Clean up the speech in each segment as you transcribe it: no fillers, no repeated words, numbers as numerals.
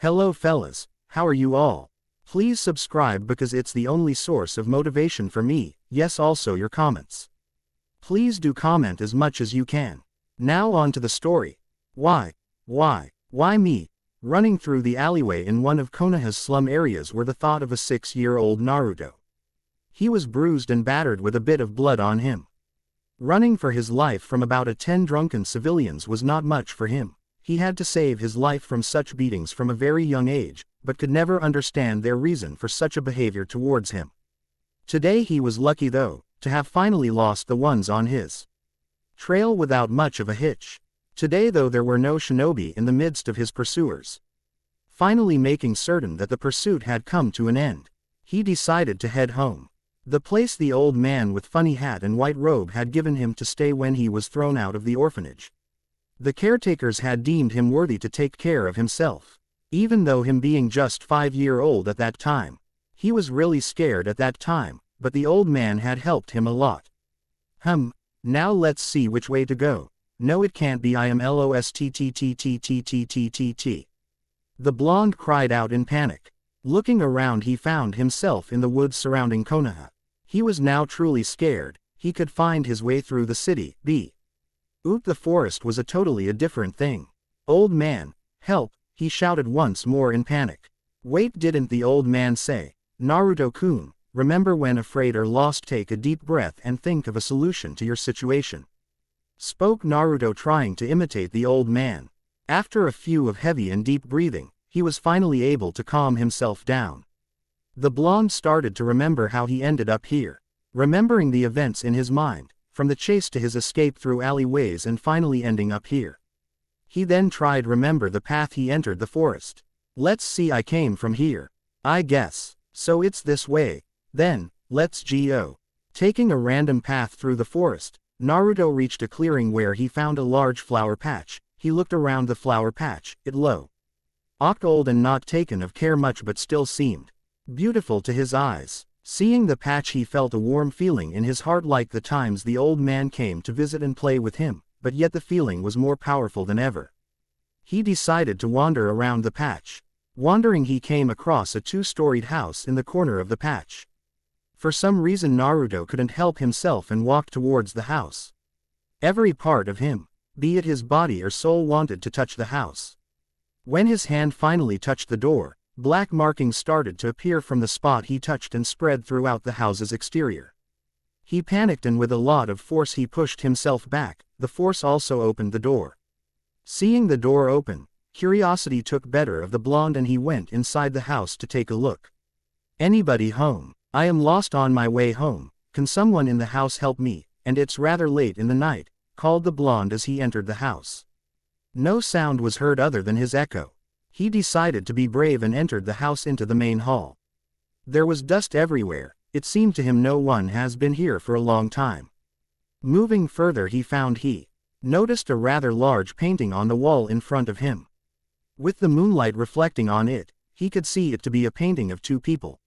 Hello fellas, how are you all? Please subscribe because it's the only source of motivation for me, yes also your comments. Please do comment as much as you can. Now on to the story. Why me? Running through the alleyway in one of Konoha's slum areas were the thought of a 6-year-old Naruto. He was bruised and battered with a bit of blood on him. Running for his life from about 10 drunken civilians was not much for him. He had to save his life from such beatings from a very young age, but could never understand their reason for such a behavior towards him. Today he was lucky though, to have finally lost the ones on his trail without much of a hitch. Today though there were no shinobi in the midst of his pursuers. Finally making certain that the pursuit had come to an end, he decided to head home. The place the old man with funny hat and white robe had given him to stay when he was thrown out of the orphanage. The caretakers had deemed him worthy to take care of himself. Even though him being just 5-year-old at that time, he was really scared at that time, but the old man had helped him a lot. Now let's see which way to go. No it can't be, I am LOSTTTTTTTTT. The blonde cried out in panic. Looking around he found himself in the woods surrounding Konoha. He was now truly scared. He could find his way through the city, the forest was totally different thing. Old man, help, he shouted once more in panic. Wait, didn't the old man say, Naruto-kun, remember when afraid or lost, take a deep breath and think of a solution to your situation. Spoke Naruto trying to imitate the old man. After a few of heavy and deep breathing, he was finally able to calm himself down. The blonde started to remember how he ended up here. Remembering the events in his mind, from the chase to his escape through alleyways and finally ending up here. He then tried remember the path he entered the forest. Let's see, I came from here. I guess. So it's this way. Then, let's go. Taking a random path through the forest, Naruto reached a clearing where he found a large flower patch. He looked around the flower patch, it looked old and not taken of care much but still seemed beautiful to his eyes. Seeing the patch he felt a warm feeling in his heart like the times the old man came to visit and play with him, but yet the feeling was more powerful than ever. He decided to wander around the patch. Wandering he came across a 2-storied house in the corner of the patch. For some reason Naruto couldn't help himself and walked towards the house. Every part of him, be it his body or soul, wanted to touch the house. When his hand finally touched the door, black markings started to appear from the spot he touched and spread throughout the house's exterior. He panicked and with a lot of force he pushed himself back. The force also opened the door. Seeing the door open, curiosity took better of the blonde and he went inside the house to take a look. Anybody home? I am lost on my way home. Can someone in the house help me? And it's rather late in the night, called the blonde as he entered the house. No sound was heard other than his echo. He decided to be brave and entered the house into the main hall. There was dust everywhere. It seemed to him no one has been here for a long time. Moving further he noticed a rather large painting on the wall in front of him. With the moonlight reflecting on it, he could see it to be a painting of 2 people.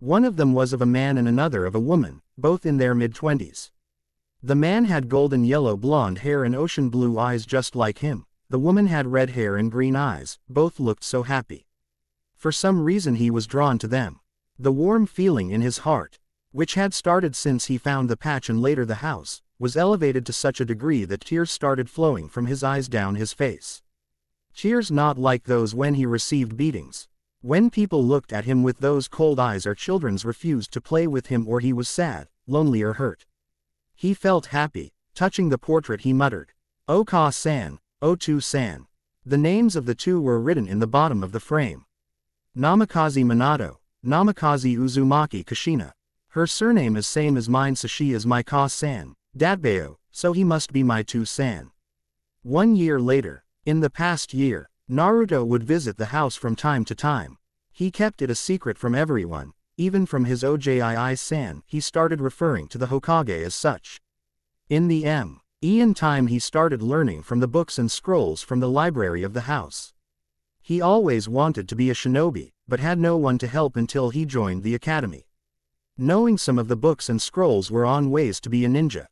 One of them was of a man and another of a woman, both in their mid-20s. The man had golden yellow blonde hair and ocean blue eyes just like him. The woman had red hair and green eyes, both looked so happy. For some reason he was drawn to them. The warm feeling in his heart, which had started since he found the patch and later the house, was elevated to such a degree that tears started flowing from his eyes down his face. Tears not like those when he received beatings. When people looked at him with those cold eyes or children's refused to play with him or he was sad, lonely or hurt. He felt happy. Touching the portrait he muttered, Oka-san, Otu-san. The names of the 2 were written in the bottom of the frame. Namikaze Minato, Namikaze Uzumaki Kushina. Her surname is same as mine, so she is my Ka-san, Datbeo, so he must be my 2-san. 1 year later. In the past year, Naruto would visit the house from time to time. He kept it a secret from everyone, even from his Ojii-san. He started referring to the Hokage as such. In the time he started learning from the books and scrolls from the library of the house. He always wanted to be a shinobi, but had no one to help until he joined the academy. Knowing some of the books and scrolls were on ways to be a ninja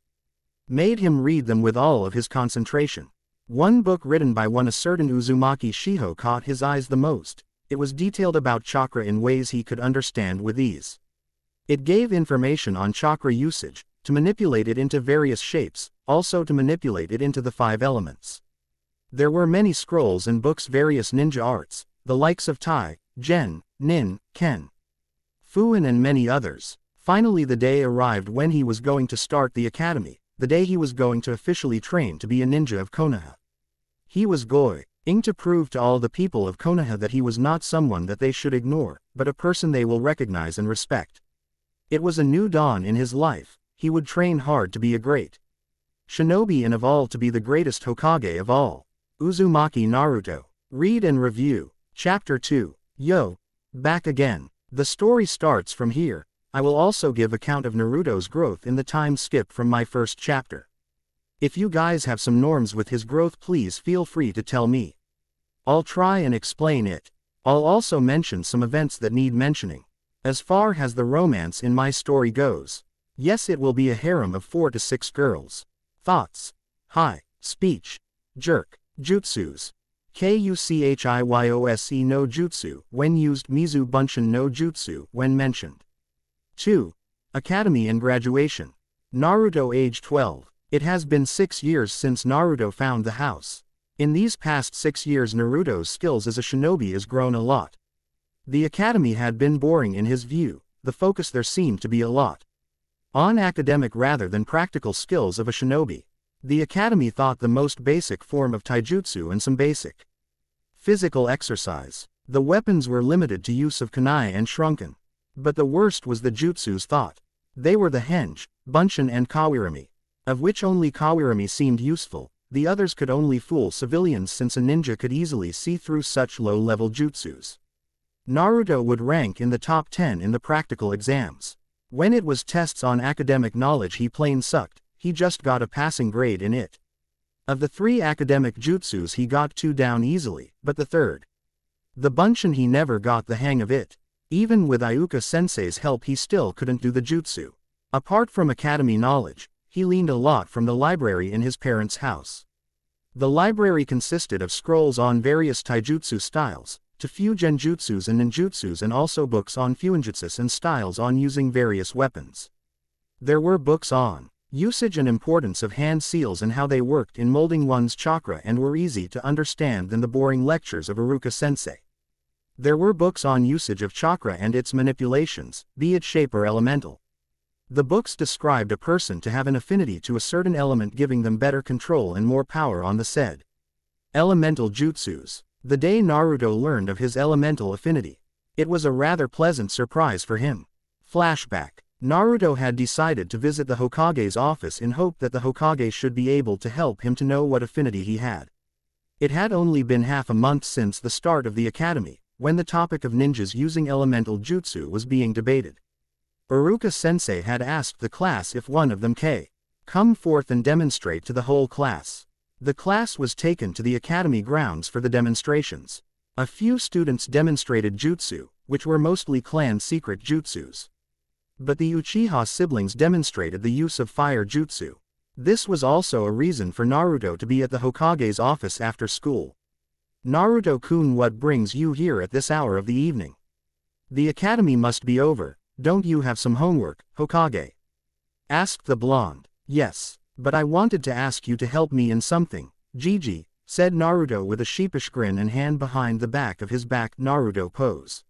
made him read them with all of his concentration. One book written by a certain Uzumaki Shiho caught his eyes the most. It was detailed about chakra in ways he could understand with ease. It gave information on chakra usage, to manipulate it into various shapes, also to manipulate it into the 5 elements. There were many scrolls and books, various ninja arts, the likes of Tai, Gen, Nin, Ken, Fuin and many others. Finally the day arrived when he was going to start the academy, the day he was going to officially train to be a ninja of Konoha. He was going to prove to all the people of Konoha that he was not someone that they should ignore, but a person they will recognize and respect. It was a new dawn in his life. He would train hard to be a great shinobi and evolve to be the greatest Hokage of all. Uzumaki Naruto. Read and review. Chapter 2. Yo! Back again. The story starts from here. I will also give account of Naruto's growth in the time skip from my first chapter. If you guys have some norms with his growth, please feel free to tell me. I'll try and explain it. I'll also mention some events that need mentioning. As far as the romance in my story goes, yes, it will be a harem of 4 to 6 girls. Thoughts. Hi. Speech. Jerk. Jutsus. Kuchihyose no jutsu, when used. Mizu Bunshin no jutsu, when mentioned. 2. Academy and graduation. Naruto age 12. It has been 6 years since Naruto found the house. In these past 6 years Naruto's skills as a shinobi has grown a lot. The academy had been boring in his view, the focus there seemed to be a lot on academic rather than practical skills of a shinobi. The academy thought the most basic form of taijutsu and some basic physical exercise. The weapons were limited to use of kunai and shrunken. But the worst was the jutsus thought. They were the henge, bunshin and kawirami, of which only kawirami seemed useful. The others could only fool civilians since a ninja could easily see through such low-level jutsus. Naruto would rank in the top 10 in the practical exams. When it was tests on academic knowledge he plain sucked, he just got a passing grade in it. Of the 3 academic jutsus he got 2 down easily, but the third, the bunshin, he never got the hang of it. Even with Iuka sensei's help he still couldn't do the jutsu. Apart from academy knowledge, he leaned a lot from the library in his parents' house. The library consisted of scrolls on various taijutsu styles, to few genjutsus and ninjutsus, and also books on fuinjutsus and styles on using various weapons. There were books on usage and importance of hand seals and how they worked in molding one's chakra and were easy to understand than the boring lectures of Iruka sensei. There were books on usage of chakra and its manipulations, be it shape or elemental. The books described a person to have an affinity to a certain element, giving them better control and more power on the said elemental jutsus. The day Naruto learned of his elemental affinity, it was a rather pleasant surprise for him. Flashback. Naruto had decided to visit the Hokage's office in hope that the Hokage should be able to help him to know what affinity he had. It had only been half a month since the start of the academy, when the topic of ninjas using elemental jutsu was being debated. Iruka sensei had asked the class if one of them could come forth and demonstrate to the whole class. The class was taken to the academy grounds for the demonstrations. A few students demonstrated jutsu, which were mostly clan secret jutsus. But the Uchiha siblings demonstrated the use of fire jutsu. This was also a reason for Naruto to be at the Hokage's office after school. Naruto-kun, what brings you here at this hour of the evening? The academy must be over, don't you have some homework, Hokage? Asked the blonde. Yes, but I wanted to ask you to help me in something, Gigi, said Naruto with a sheepish grin and hand behind the back of his back Naruto pose.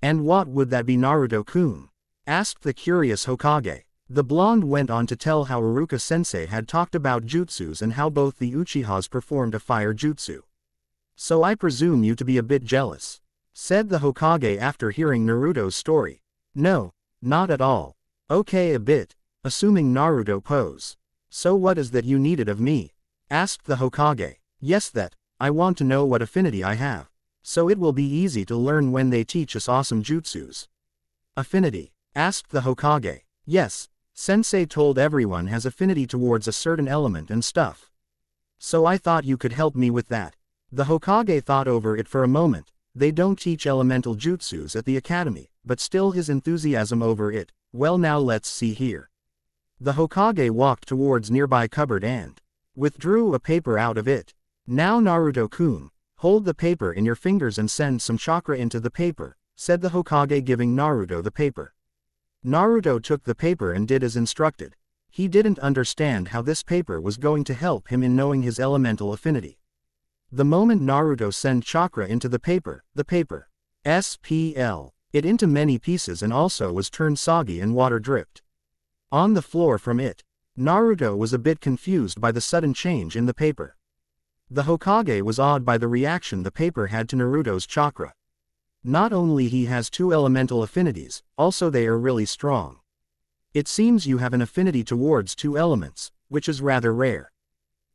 And what would that be, Naruto-kun? Asked the curious Hokage. The blonde went on to tell how Iruka sensei had talked about jutsus and how both the Uchihas performed a fire jutsu. So I presume you to be a bit jealous, said the Hokage after hearing Naruto's story. No, not at all. Okay, a bit, assuming Naruto pose. So what is that you needed of me? Asked the Hokage. Yes, that, I want to know what affinity I have. So it will be easy to learn when they teach us awesome jutsus. Affinity? Asked the Hokage. Yes, sensei told everyone has affinity towards a certain element and stuff. So I thought you could help me with that. The Hokage thought over it for a moment. They don't teach elemental jutsus at the academy, but still his enthusiasm over it. Well, now let's see here. The Hokage walked towards nearby cupboard and withdrew a paper out of it. Now Naruto-kun, Hold the paper in your fingers and send some chakra into the paper, said the Hokage, giving Naruto the paper. Naruto took the paper and did as instructed. He didn't understand how this paper was going to help him in knowing his elemental affinity. The moment Naruto sent chakra into the paper spl it into many pieces and also was turned soggy and water dripped on the floor from it. Naruto was a bit confused by the sudden change in the paper. The Hokage was awed by the reaction the paper had to Naruto's chakra. Not only he has two elemental affinities, also they are really strong. It seems you have an affinity towards two elements, which is rather rare.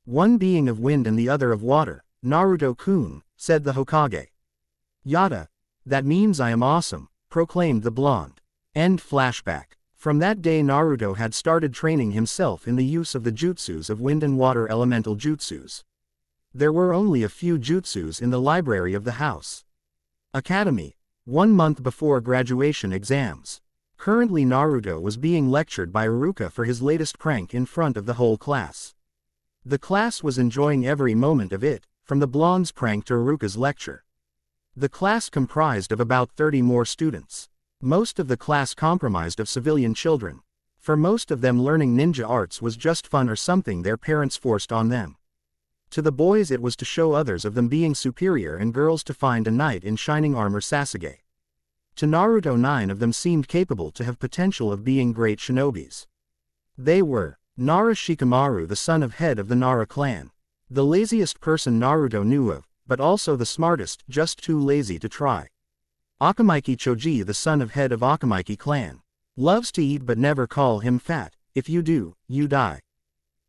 One being of wind and the other of water, Naruto-kun, said the Hokage. Yada. That means I am awesome, proclaimed the blonde. End flashback. From that day Naruto had started training himself in the use of the jutsus of wind and water elemental jutsus. There were only a few jutsus in the library of the house academy, 1 month before graduation exams. Currently Naruto was being lectured by Iruka for his latest prank in front of the whole class. The class was enjoying every moment of it, from the blonde's prank to Iruka's lecture. The class comprised of about 30 more students. Most of the class comprised of civilian children. For most of them learning ninja arts was just fun or something their parents forced on them. To the boys it was to show others of them being superior and girls to find a knight in shining armor Sasuke. To Naruto 9 of them seemed capable to have potential of being great shinobis. They were Nara Shikamaru, the son of head of the Nara clan. The laziest person Naruto knew of, but also the smartest, just too lazy to try. Akamaiki Choji, the son of head of Akamaiki clan. Loves to eat but never call him fat, if you do, you die.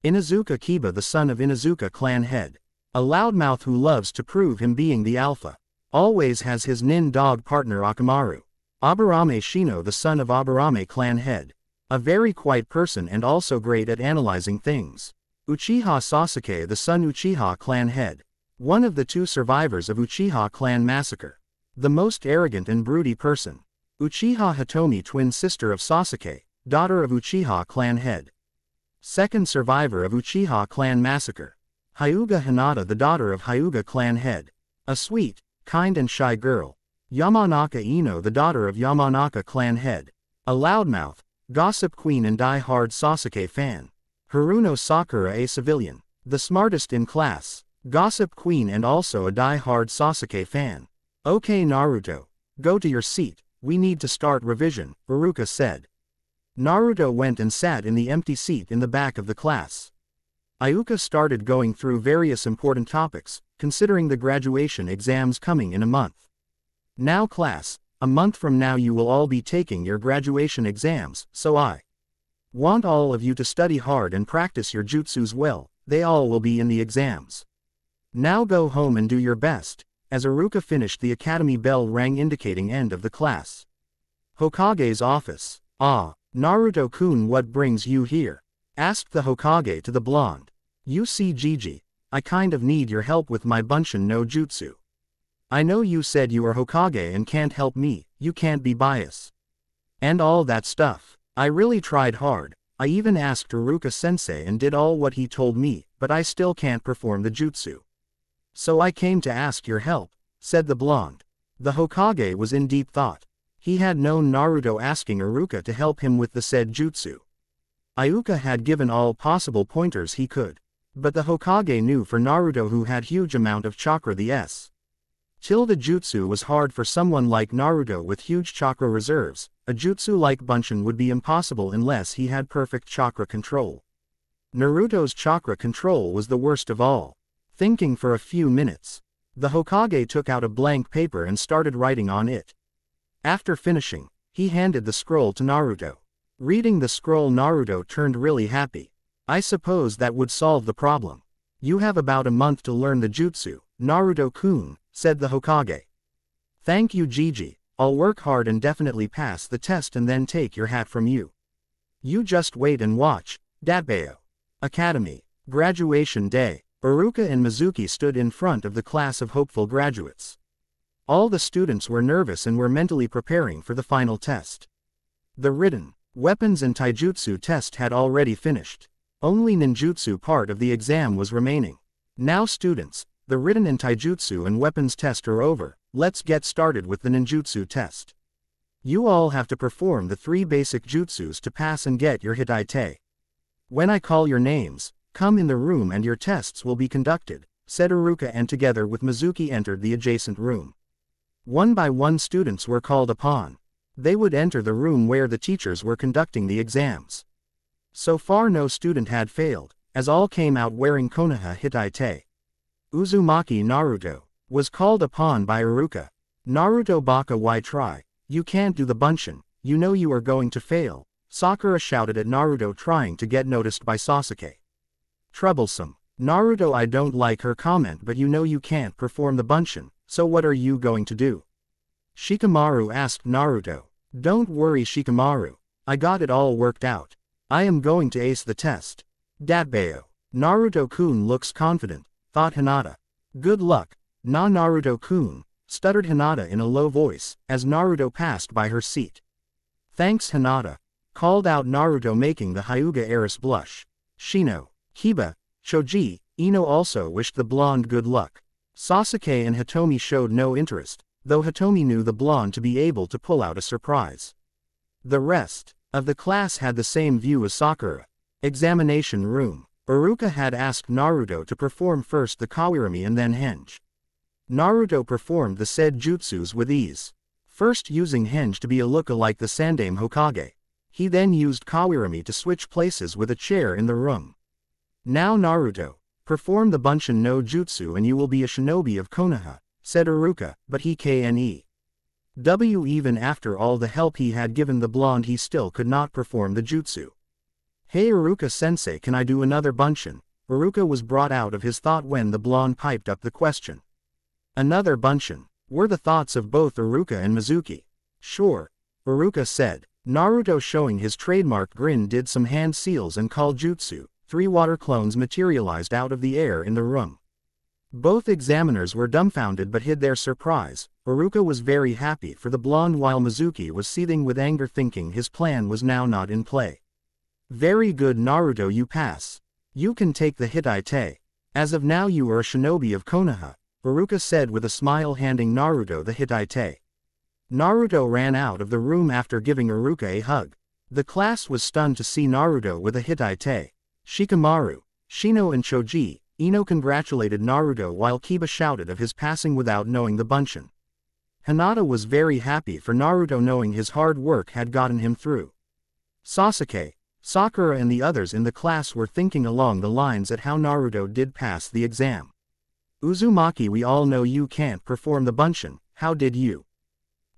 Inuzuka Kiba, the son of Inuzuka clan head. A loudmouth who loves to prove him being the alpha. Always has his nin dog partner Akamaru. Aburame Shino, the son of Aburame clan head. A very quiet person and also great at analyzing things. Uchiha Sasuke, the son Uchiha clan head. One of the 2 survivors of Uchiha clan massacre. The most arrogant and broody person. Uchiha Hitomi, twin sister of Sasuke, daughter of Uchiha clan head. Second survivor of Uchiha clan massacre. Hyuga Hinata, the daughter of Hyuga clan head. A sweet, kind and shy girl. Yamanaka Ino, the daughter of Yamanaka clan head. A loudmouth, gossip queen and die-hard Sasuke fan. Haruno Sakura, a civilian. The smartest in class. Gossip queen and also a die-hard Sasuke fan. Okay Naruto, go to your seat, we need to start revision, Iruka said. Naruto went and sat in the empty seat in the back of the class. Iruka started going through various important topics, considering the graduation exams coming in a month. Now class, a month from now you will all be taking your graduation exams, so I want all of you to study hard and practice your jutsus well, they all will be in the exams. Now go home and do your best. As Iruka finished, the academy bell rang indicating end of the class. Hokage's office. Ah, Naruto-kun, what brings you here? Asked the Hokage to the blonde. You see Gigi, I kind of need your help with my Bunshin no Jutsu. I know you said you are Hokage and can't help me, you can't be biased. And all that stuff. I really tried hard, I even asked Iruka-sensei and did all what he told me, but I still can't perform the jutsu. So I came to ask your help, said the blonde. The Hokage was in deep thought. He had known Naruto asking Iruka to help him with the said jutsu. Iruka had given all possible pointers he could. But the Hokage knew for Naruto, who had huge amount of chakra, the tilde jutsu was hard for someone like Naruto with huge chakra reserves. A jutsu like Bunshin would be impossible unless he had perfect chakra control. Naruto's chakra control was the worst of all. Thinking for a few minutes, the Hokage took out a blank paper and started writing on it. After finishing, he handed the scroll to Naruto. Reading the scroll, Naruto turned really happy. I suppose that would solve the problem. You have about a month to learn the jutsu, Naruto-kun, said the Hokage. Thank you Gigi, I'll work hard and definitely pass the test and then take your hat from you. You just wait and watch. Datbeo. Academy. Graduation day. Iruka and Mizuki stood in front of the class of hopeful graduates. All the students were nervous and were mentally preparing for the final test. The written, weapons and taijutsu test had already finished. Only ninjutsu part of the exam was remaining. Now students, the written and taijutsu and weapons test are over, let's get started with the ninjutsu test. You all have to perform the 3 basic jutsus to pass and get your hitaite. When I call your names, come in the room and your tests will be conducted, said Iruka, and together with Mizuki entered the adjacent room. One by one students were called upon. They would enter the room where the teachers were conducting the exams. So far no student had failed, as all came out wearing Konoha hitaite. Uzumaki Naruto was called upon by Iruka. Naruto baka why try? You can't do the bunshin, you know you are going to fail, Sakura shouted at Naruto, trying to get noticed by Sasuke. Troublesome. Naruto, I don't like her comment, but you know you can't perform the bunshin, so what are you going to do? Shikamaru asked Naruto. Don't worry Shikamaru, I got it all worked out. I am going to ace the test. Datbeo. Naruto-kun looks confident, thought Hinata. Good luck, Naruto-kun, stuttered Hinata in a low voice, as Naruto passed by her seat. Thanks Hinata, called out Naruto, making the Hyuga heiress blush. Shino, Kiba, Choji, Ino also wished the blonde good luck. Sasuke and Hitomi showed no interest, though Hitomi knew the blonde to be able to pull out a surprise. The rest of the class had the same view as Sakura. Examination room. Iruka had asked Naruto to perform first the Kawirami and then Henge. Naruto performed the said jutsus with ease. First using Henge to be a look-alike the Sandaime Hokage. He then used Kawirami to switch places with a chair in the room. Now Naruto, perform the Bunshin no Jutsu and you will be a shinobi of Konoha, said Iruka, but he knw. Even after all the help he had given the blonde he still could not perform the jutsu. Hey Iruka-sensei, can I do another bunshin? Iruka was brought out of his thought when the blonde piped up the question. Another bunshin, were the thoughts of both Iruka and Mizuki. Sure, Iruka said. Naruto, showing his trademark grin, did some hand seals and called jutsu. 3 water clones materialized out of the air in the room. Both examiners were dumbfounded but hid their surprise. Iruka was very happy for the blonde while Mizuki was seething with anger, thinking his plan was now not in play. Very good Naruto, you pass. You can take the hitaite. As of now you are a shinobi of Konoha, Iruka said with a smile, handing Naruto the hitaite. Naruto ran out of the room after giving Iruka a hug. The class was stunned to see Naruto with a hitaite. Shikamaru, Shino and Choji, Ino congratulated Naruto while Kiba shouted of his passing without knowing the bunshin. Hinata was very happy for Naruto, knowing his hard work had gotten him through. Sasuke, Sakura and the others in the class were thinking along the lines at how Naruto did pass the exam. Uzumaki, we all know you can't perform the bunshin, how did you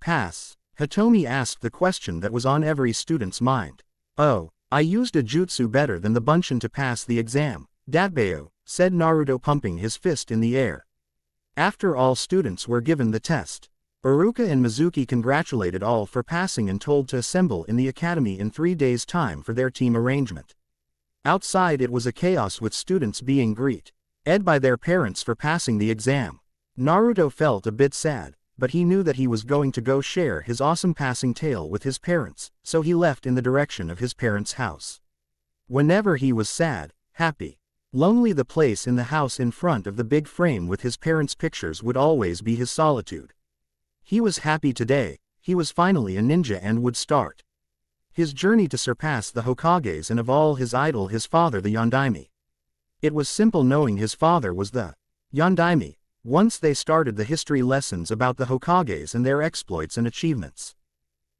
pass? Hitomi asked the question that was on every student's mind. Oh, I used a jutsu better than the bunshin to pass the exam, Datbeo, said Naruto, pumping his fist in the air. After all students were given the test, Iruka and Mizuki congratulated all for passing and told to assemble in the academy in 3 days' time for their team arrangement. Outside it was a chaos with students being greeted by their parents for passing the exam. Naruto felt a bit sad, but he knew that he was going to go share his awesome passing tale with his parents, so he left in the direction of his parents' house. Whenever he was sad, happy, lonely, the place in the house in front of the big frame with his parents' pictures would always be his solitude. He was happy today, he was finally a ninja and would start his journey to surpass the Hokages and of all his idol his father the Yondaime. It was simple knowing his father was the Yondaime. Once they started the history lessons about the Hokages and their exploits and achievements.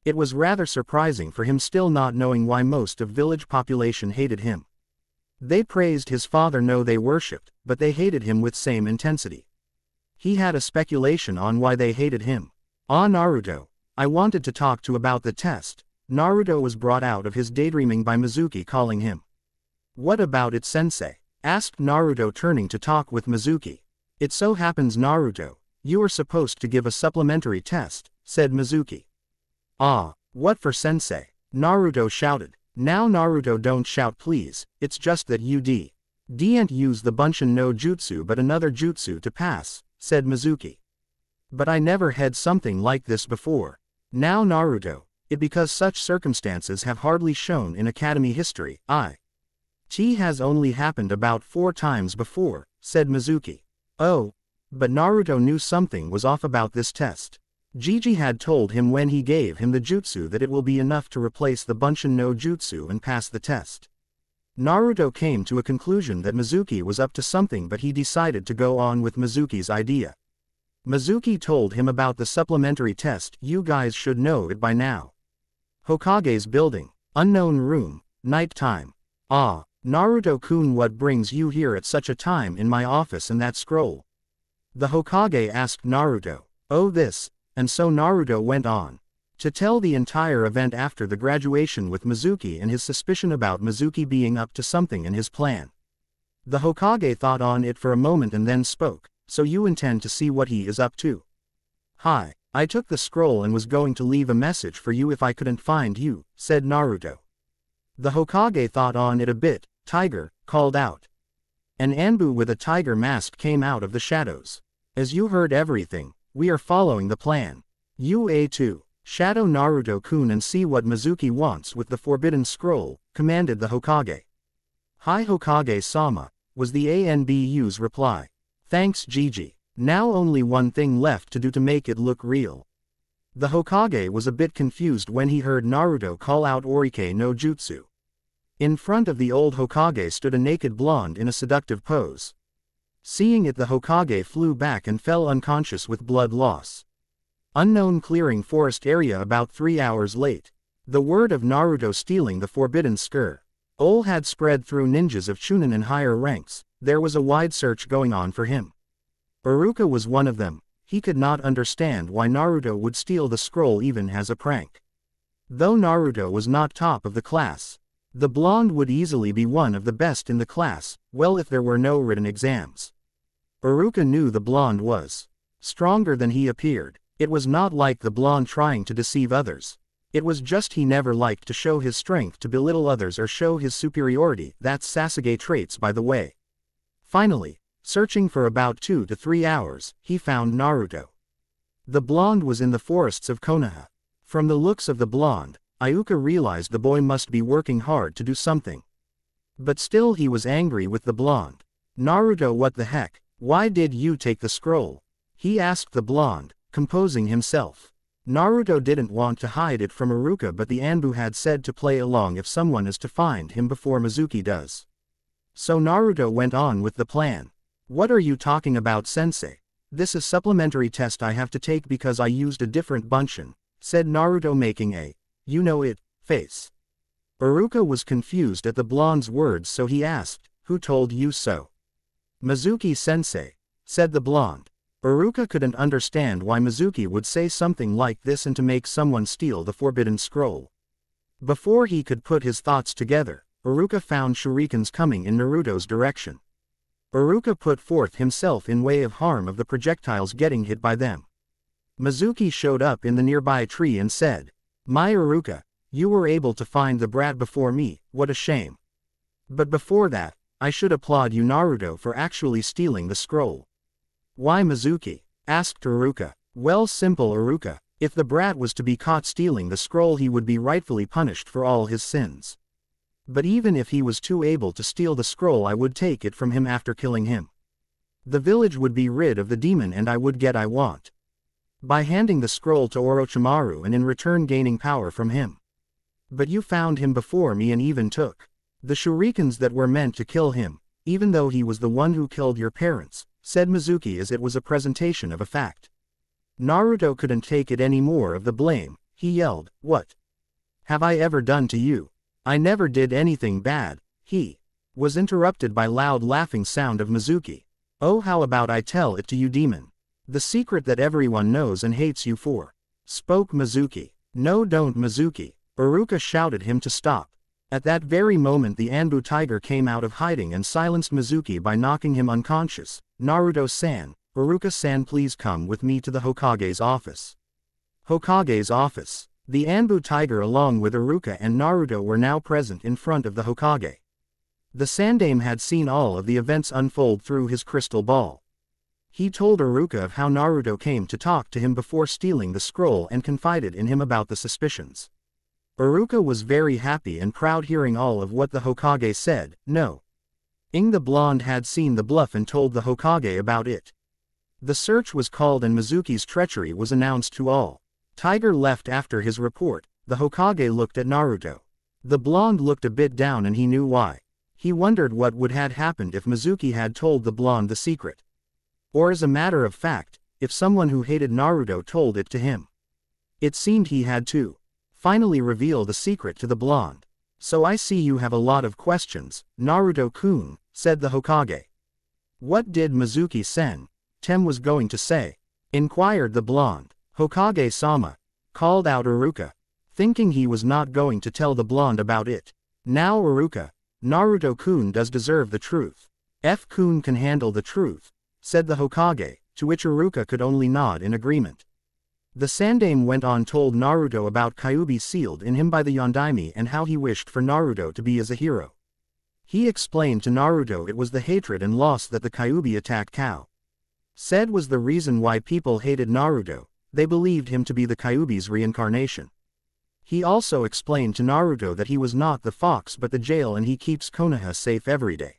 It was rather surprising for him still not knowing why most of village population hated him. They praised his father, no they worshipped, but they hated him with same intensity. He had a speculation on why they hated him. Naruto, I wanted to talk to about the test. Naruto was brought out of his daydreaming by Mizuki calling him. What about it sensei? Asked Naruto, turning to talk with Mizuki. It so happens Naruto, you are supposed to give a supplementary test, said Mizuki. What for sensei? Naruto shouted. Now Naruto, don't shout please, it's just that you didn't use the Bunshin no Jutsu but another jutsu to pass, said Mizuki. But I never had something like this before. Now Naruto, it because such circumstances have hardly shown in academy history, It has only happened about 4 times before, said Mizuki. Oh, But Naruto knew something was off about this test. Jiji had told him when he gave him the jutsu that it will be enough to replace the Bunshin no Jutsu and pass the test. Naruto came to a conclusion that Mizuki was up to something, but he decided to go on with Mizuki's idea. Mizuki told him about the supplementary test. You guys should know it by now. Hokage's building. Unknown room. Night time. Ah, Naruto-kun, what brings you here at such a time in my office and that scroll? The Hokage asked Naruto. Oh, this. And so Naruto went on to tell the entire event after the graduation with Mizuki and his suspicion about Mizuki being up to something in his plan. The Hokage thought on it for a moment and then spoke. So you intend to see what he is up to? Hi, I took the scroll and was going to leave a message for you if I couldn't find you, said Naruto. The Hokage thought on it a bit. Tiger, called out. An Anbu with a tiger mask came out of the shadows. As you heard everything, we are following the plan. UA2, shadow Naruto-kun and see what Mizuki wants with the forbidden scroll, commanded the Hokage. Hi Hokage-sama, was the Anbu's reply. Thanks Jiji. Now only one thing left to do to make it look real. The Hokage was a bit confused when he heard Naruto call out Orike no Jutsu. In front of the old Hokage stood a naked blonde in a seductive pose. Seeing it, the Hokage flew back and fell unconscious with blood loss. Unknown clearing forest area about 3 hours late. The word of Naruto stealing the forbidden scroll had spread through ninjas of Chunin and higher ranks. There was a wide search going on for him. Iruka was one of them. He could not understand why Naruto would steal the scroll even as a prank. Though Naruto was not top of the class, the blonde would easily be one of the best in the class, well if there were no written exams. Iruka knew the blonde was stronger than he appeared. It was not like the blonde trying to deceive others. It was just he never liked to show his strength to belittle others or show his superiority. That's Sasuke traits, by the way. Finally, searching for about 2 to 3 hours, he found Naruto. The blonde was in the forests of Konoha. From the looks of the blonde, Iuka realized the boy must be working hard to do something. But still he was angry with the blonde. Naruto, what the heck? Why did you take the scroll? He asked the blonde, composing himself. Naruto didn't want to hide it from Iruka, but the Anbu had said to play along if someone is to find him before Mizuki does. So Naruto went on with the plan. What are you talking about, sensei? This is supplementary test I have to take because I used a different Bunshin, said Naruto, making a, you know it, face. Iruka was confused at the blonde's words, so he asked, who told you so? Mizuki sensei, said the blonde. Iruka couldn't understand why Mizuki would say something like this and to make someone steal the forbidden scroll. Before he could put his thoughts together, Iruka found shurikens coming in Naruto's direction. Iruka put forth himself in way of harm of the projectiles getting hit by them. Mizuki showed up in the nearby tree and said, my Iruka, you were able to find the brat before me, what a shame. But before that, I should applaud you Naruto for actually stealing the scroll. Why Mizuki? Asked Iruka. Well, simple Iruka, if the brat was to be caught stealing the scroll he would be rightfully punished for all his sins. But even if he was too able to steal the scroll, I would take it from him after killing him. The village would be rid of the demon and I would get I want. By handing the scroll to Orochimaru and in return gaining power from him. But you found him before me and even took the shurikens that were meant to kill him, even though he was the one who killed your parents, said Mizuki as it was a presentation of a fact. Naruto couldn't take it any more of the blame. He yelled, what have I ever done to you? I never did anything bad. He was interrupted by loud laughing sound of Mizuki. Oh, how about I tell it to you, demon? The secret that everyone knows and hates you for, spoke Mizuki. No, don't Mizuki. Iruka shouted him to stop. At that very moment the Anbu tiger came out of hiding and silenced Mizuki by knocking him unconscious. Naruto-san, Iruka-san, please come with me to the Hokage's office. Hokage's office. The Anbu tiger along with Iruka and Naruto were now present in front of the Hokage. The Sandaime had seen all of the events unfold through his crystal ball. He told Iruka of how Naruto came to talk to him before stealing the scroll and confided in him about the suspicions. Iruka was very happy and proud hearing all of what the Hokage said. No. The blonde had seen the bluff and told the Hokage about it. The search was called and Mizuki's treachery was announced to all. Tiger left after his report. The Hokage looked at Naruto. The blonde looked a bit down and he knew why. He wondered what would have happened if Mizuki had told the blonde the secret. Or as a matter of fact, if someone who hated Naruto told it to him. It seemed he had to finally reveal the secret to the blonde. So I see you have a lot of questions, Naruto-kun, said the Hokage. What did Mizuki-sen was going to say? Inquired the blonde. Hokage-sama, called out Iruka, thinking he was not going to tell the blonde about it. Now Iruka, Naruto-kun does deserve the truth. F-kun can handle the truth, said the Hokage, to which Iruka could only nod in agreement. The Sandaime went on told Naruto about Kyuubi sealed in him by the Yondaime and how he wished for Naruto to be as a hero. He explained to Naruto it was the hatred and loss that the Kyuubi attacked Kao said was the reason why people hated Naruto. They believed him to be the Kyuubi's reincarnation. He also explained to Naruto that he was not the fox but the jail and he keeps Konoha safe every day.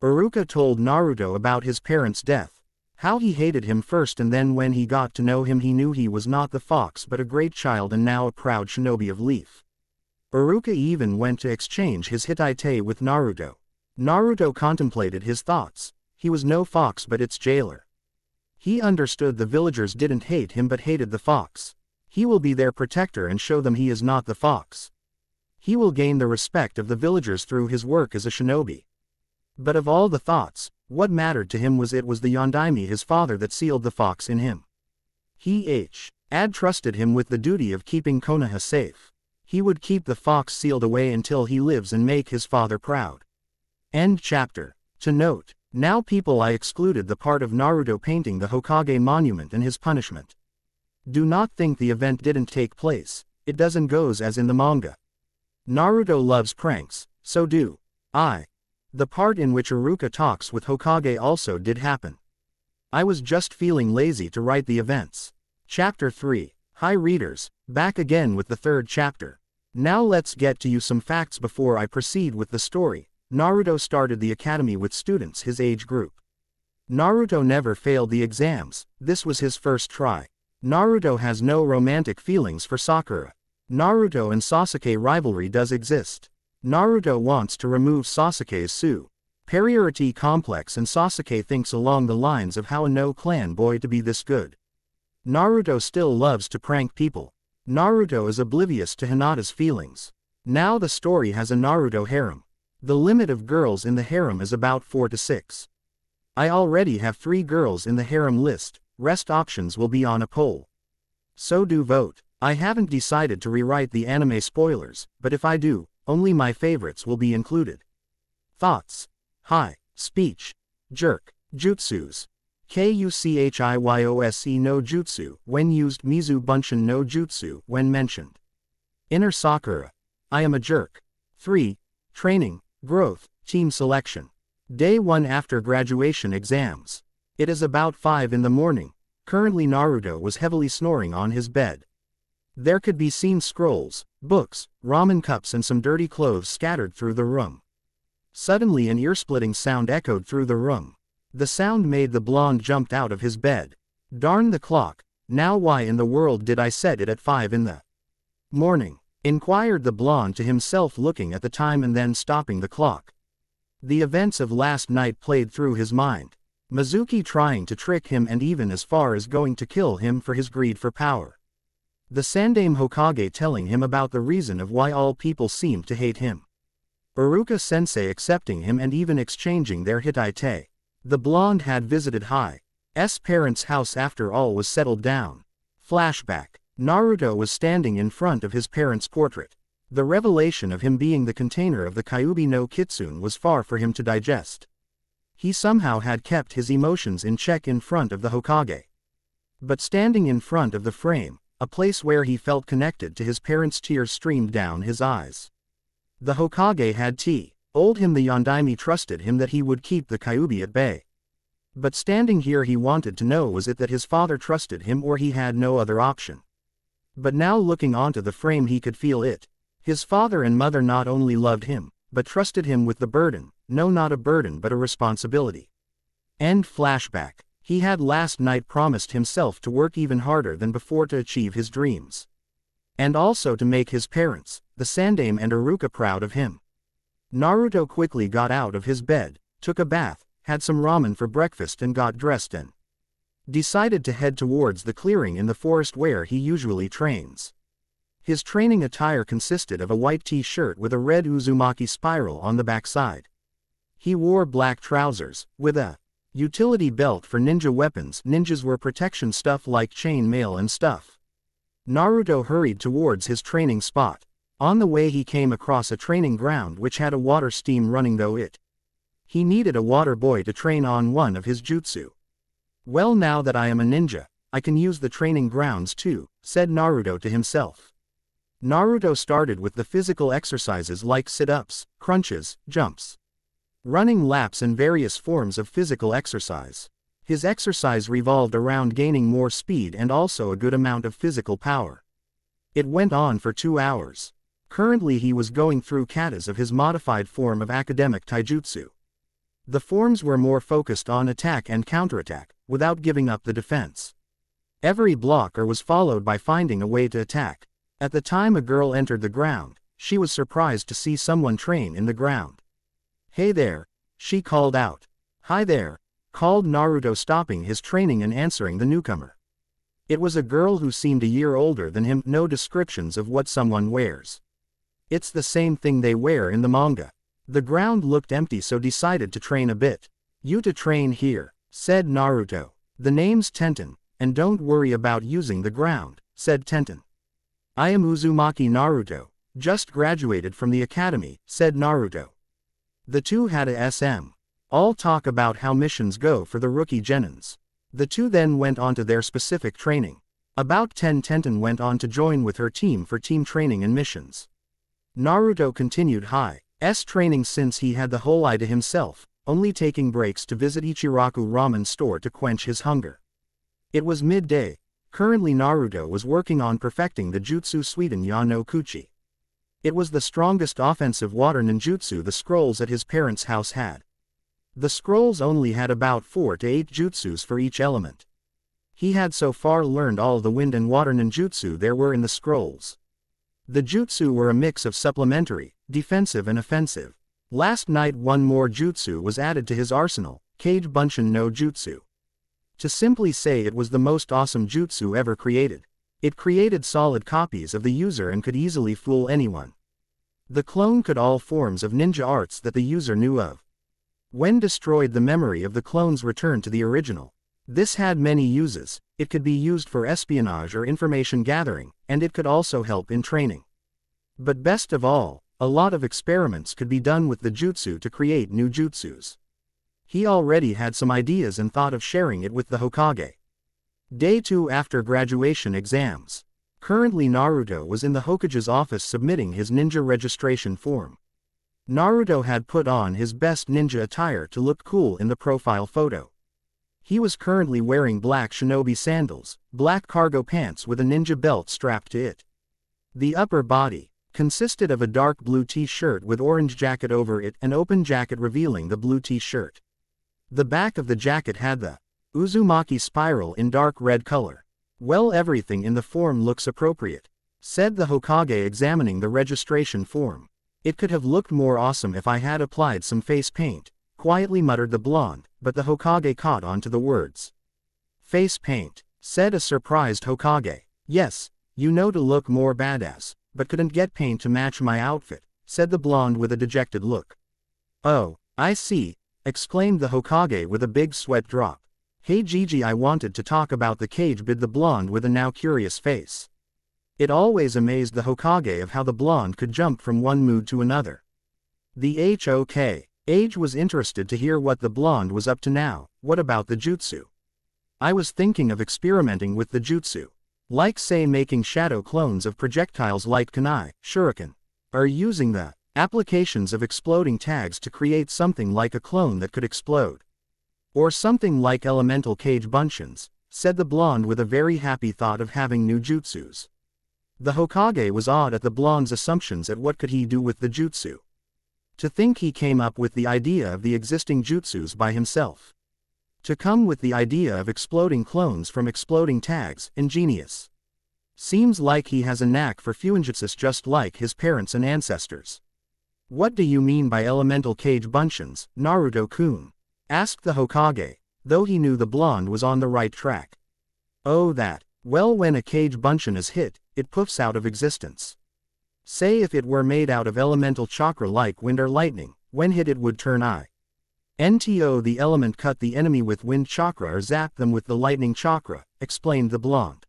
Iruka told Naruto about his parents' death, how he hated him first and then when he got to know him he knew he was not the fox but a great child and now a proud shinobi of Leaf. Iruka even went to exchange his Hittite with Naruto. Naruto contemplated his thoughts. He was no fox but its jailer. He understood the villagers didn't hate him but hated the fox. He will be their protector and show them he is not the fox. He will gain the respect of the villagers through his work as a shinobi. But of all the thoughts, what mattered to him was it was the Yondaime his father that sealed the fox in him. He had trusted him with the duty of keeping Konoha safe. He would keep the fox sealed away until he lives and make his father proud. End chapter. To note, now people I excluded the part of Naruto painting the Hokage monument and his punishment. Do not think the event didn't take place, it doesn't goes as in the manga. Naruto loves pranks, so do I. The part in which Iruka talks with Hokage also did happen. I was just feeling lazy to write the events. Chapter 3. Hi readers, back again with the third chapter. Now let's get to you some facts before I proceed with the story. Naruto started the academy with students his age group. Naruto never failed the exams, this was his first try. Naruto has no romantic feelings for Sakura. Naruto and Sasuke rivalry does exist. Naruto wants to remove Sasuke's superiority complex and Sasuke thinks along the lines of how a no-clan boy to be this good. Naruto still loves to prank people. Naruto is oblivious to Hinata's feelings. Now the story has a Naruto harem. The limit of girls in the harem is about 4 to 6. I already have 3 girls in the harem list, rest options will be on a poll. So do vote. I haven't decided to rewrite the anime spoilers, but if I do, only my favorites will be included. Thoughts. Hi. Speech. Jerk. Jutsus. Kuchiyose no jutsu, when used Mizu Bunshin no jutsu, when mentioned. Inner Sakura. I am a jerk. 3. Training, growth, team selection. Day 1 after graduation exams. It is about 5 in the morning. Currently Naruto was heavily snoring on his bed. There could be seen scrolls, books, ramen cups and some dirty clothes scattered through the room. Suddenly an ear-splitting sound echoed through the room. The sound made the blonde jumped out of his bed. Darn the clock, now why in the world did I set it at 5 in the morning? Inquired the blonde to himself looking at the time and then stopping the clock. The events of last night played through his mind. Mizuki trying to trick him and even as far as going to kill him for his greed for power. The Sandaime Hokage telling him about the reason of why all people seemed to hate him. Iruka sensei accepting him and even exchanging their Hittite. The blonde had visited Hi's parents' house after all was settled down. Flashback. Naruto was standing in front of his parents' portrait. The revelation of him being the container of the Kyuubi no Kitsune was far for him to digest. He somehow had kept his emotions in check in front of the Hokage. But standing in front of the frame, a place where he felt connected to his parents' tears streamed down his eyes. The Hokage had told him the Yondaime trusted him that he would keep the Kyuubi at bay. But standing here he wanted to know was it that his father trusted him or he had no other option. But now looking onto the frame he could feel it. His father and mother not only loved him, but trusted him with the burden, no not a burden but a responsibility. End flashback. He had last night promised himself to work even harder than before to achieve his dreams. And also to make his parents, the Sandaime and Iruka, proud of him. Naruto quickly got out of his bed, took a bath, had some ramen for breakfast and got dressed and decided to head towards the clearing in the forest where he usually trains. His training attire consisted of a white t-shirt with a red Uzumaki spiral on the backside. He wore black trousers, with a utility belt for ninja weapons. Ninjas wear protection stuff like chain mail and stuff. Naruto hurried towards his training spot. On the way he came across a training ground which had a water stream running, though he needed a water boy to train on one of his jutsu. Well, now that I am a ninja, I can use the training grounds too, said Naruto to himself. Naruto started with the physical exercises like sit-ups, crunches, jumps, running laps and various forms of physical exercise. His exercise revolved around gaining more speed and also a good amount of physical power. It went on for 2 hours. Currently he was going through katas of his modified form of academic taijutsu. The forms were more focused on attack and counterattack, without giving up the defense. Every blocker was followed by finding a way to attack. At the time a girl entered the ground, she was surprised to see someone train in the ground. "Hey there," she called out. "Hi there," called Naruto, stopping his training and answering the newcomer. It was a girl who seemed a year older than him. No descriptions of what someone wears. It's the same thing they wear in the manga. The ground looked empty, so decided to train a bit. "You to train here," said Naruto. "The name's Tenten, and don't worry about using the ground," said Tenten. "I am Uzumaki Naruto, just graduated from the academy," said Naruto. The two had a all talk about how missions go for the rookie genins. The two then went on to their specific training. About 10, Tenten went on to join with her team for team training and missions. Naruto continued his training since he had the whole eye to himself, only taking breaks to visit Ichiraku ramen store to quench his hunger. It was midday. Currently Naruto was working on perfecting the jutsu Suiden Ya no Kuchi. It was the strongest offensive water ninjutsu the scrolls at his parents' house had. The scrolls only had about 4 to 8 jutsus for each element. He had so far learned all the wind and water ninjutsu there were in the scrolls. The jutsu were a mix of supplementary, defensive and offensive. Last night one more jutsu was added to his arsenal, Kage Bunshin no Jutsu. To simply say it was the most awesome jutsu ever created. It created solid copies of the user and could easily fool anyone. The clone could all forms of ninja arts that the user knew of. When destroyed, the memory of the clones returned to the original. This had many uses. It could be used for espionage or information gathering, and it could also help in training. But best of all, a lot of experiments could be done with the jutsu to create new jutsus. He already had some ideas and thought of sharing it with the Hokage. Day 2 after graduation exams. Currently Naruto was in the Hokage's office submitting his ninja registration form. Naruto had put on his best ninja attire to look cool in the profile photo. He was currently wearing black shinobi sandals, black cargo pants with a ninja belt strapped to it. The upper body consisted of a dark blue t-shirt with orange jacket over it, an open jacket revealing the blue t-shirt. The back of the jacket had the Uzumaki spiral in dark red color. "Well, everything in the form looks appropriate," said the Hokage, examining the registration form. "It could have looked more awesome if I had applied some face paint," quietly muttered the blonde, but the Hokage caught on to the words. "Face paint," said a surprised Hokage. "Yes, you know, to look more badass, but couldn't get paint to match my outfit," said the blonde with a dejected look. "Oh, I see," exclaimed the Hokage with a big sweat drop. "Hey Gigi, I wanted to talk about the cage," bid the blonde with a now curious face. It always amazed the Hokage of how the blonde could jump from one mood to another. The Hokage was interested to hear what the blonde was up to now. "What about the jutsu?" "I was thinking of experimenting with the jutsu. Like, say, making shadow clones of projectiles like kunai, shuriken, or using the applications of exploding tags to create something like a clone that could explode. Or something like elemental Kage Bunshins," said the blonde with a very happy thought of having new jutsus. The Hokage was awed at the blonde's assumptions at what could he do with the jutsu. To think he came up with the idea of the existing jutsus by himself. To come with the idea of exploding clones from exploding tags, ingenious. Seems like he has a knack for fuinjutsus just like his parents and ancestors. What do you mean by elemental cage bunshin, Naruto-kun? Asked the Hokage, though he knew the blonde was on the right track. Oh that, well when a cage bunshin is hit, it puffs out of existence. Say if it were made out of elemental chakra like wind or lightning, when hit it would turn into the element cut the enemy with wind chakra or zap them with the lightning chakra, explained the blonde.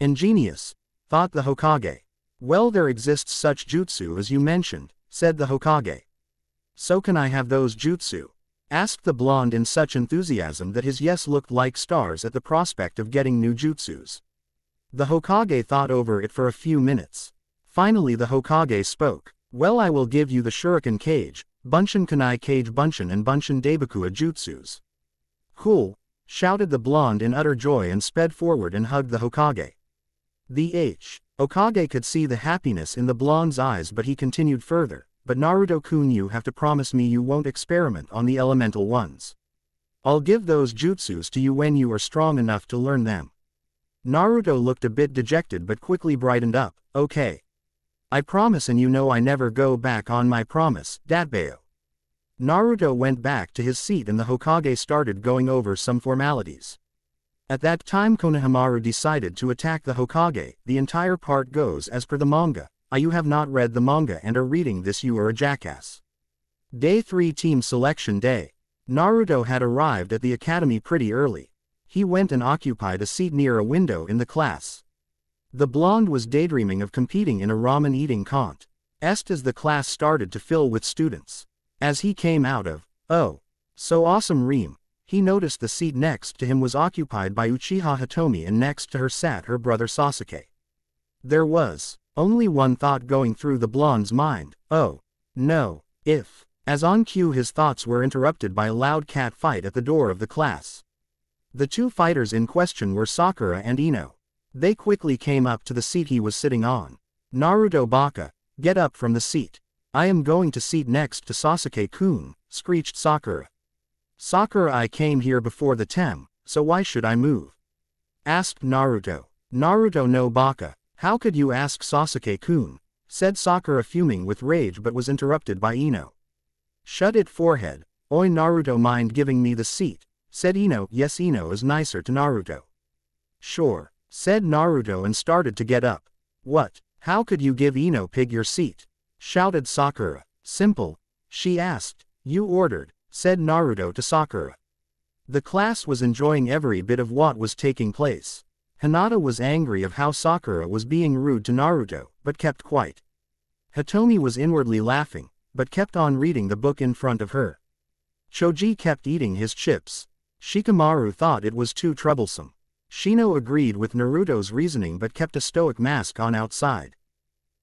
Ingenious, thought the Hokage. Well there exists such jutsu as you mentioned, said the Hokage. So can I have those jutsu? Asked the blonde in such enthusiasm that his yes looked like stars at the prospect of getting new jutsus. The Hokage thought over it for a few minutes. Finally the Hokage spoke. Well I will give you the shuriken cage, bunshin kanai cage bunshin and bunshin daibakua jutsus. Cool, shouted the blonde in utter joy and sped forward and hugged the Hokage. The Hokage could see the happiness in the blonde's eyes but he continued further, but Naruto-kun you have to promise me you won't experiment on the elemental ones. I'll give those jutsus to you when you are strong enough to learn them. Naruto looked a bit dejected but quickly brightened up, okay. I promise and you know I never go back on my promise, Datbeo. Naruto went back to his seat and the Hokage started going over some formalities. At that time Konohamaru decided to attack the Hokage. The entire part goes as per the manga. You have not read the manga and are reading this, you are a jackass. Day 3 Team Selection Day. Naruto had arrived at the academy pretty early. He went and occupied a seat near a window in the class. The blonde was daydreaming of competing in a ramen eating contest as the class started to fill with students. As he came out of, oh, so awesome room, he noticed the seat next to him was occupied by Uchiha Hitomi and next to her sat her brother Sasuke. There was only one thought going through the blonde's mind, oh, no, if. As on cue his thoughts were interrupted by a loud cat fight at the door of the class. The two fighters in question were Sakura and Ino. They quickly came up to the seat he was sitting on. Naruto Baka, get up from the seat. I am going to seat next to Sasuke-kun, screeched Sakura. Sakura I came here before the tem, so why should I move? Asked Naruto. Naruto no Baka, how could you ask Sasuke-kun? Said Sakura fuming with rage but was interrupted by Ino. Shut it forehead, oi Naruto mind giving me the seat, said Ino. Yes Ino is nicer to Naruto. Sure, said Naruto and started to get up. What, how could you give Ino pig your seat? Shouted Sakura. Simple, she asked. You ordered, said Naruto to Sakura. The class was enjoying every bit of what was taking place. Hinata was angry of how Sakura was being rude to Naruto, but kept quiet. Hitomi was inwardly laughing, but kept on reading the book in front of her. Choji kept eating his chips. Shikamaru thought it was too troublesome. Shino agreed with Naruto's reasoning but kept a stoic mask on outside.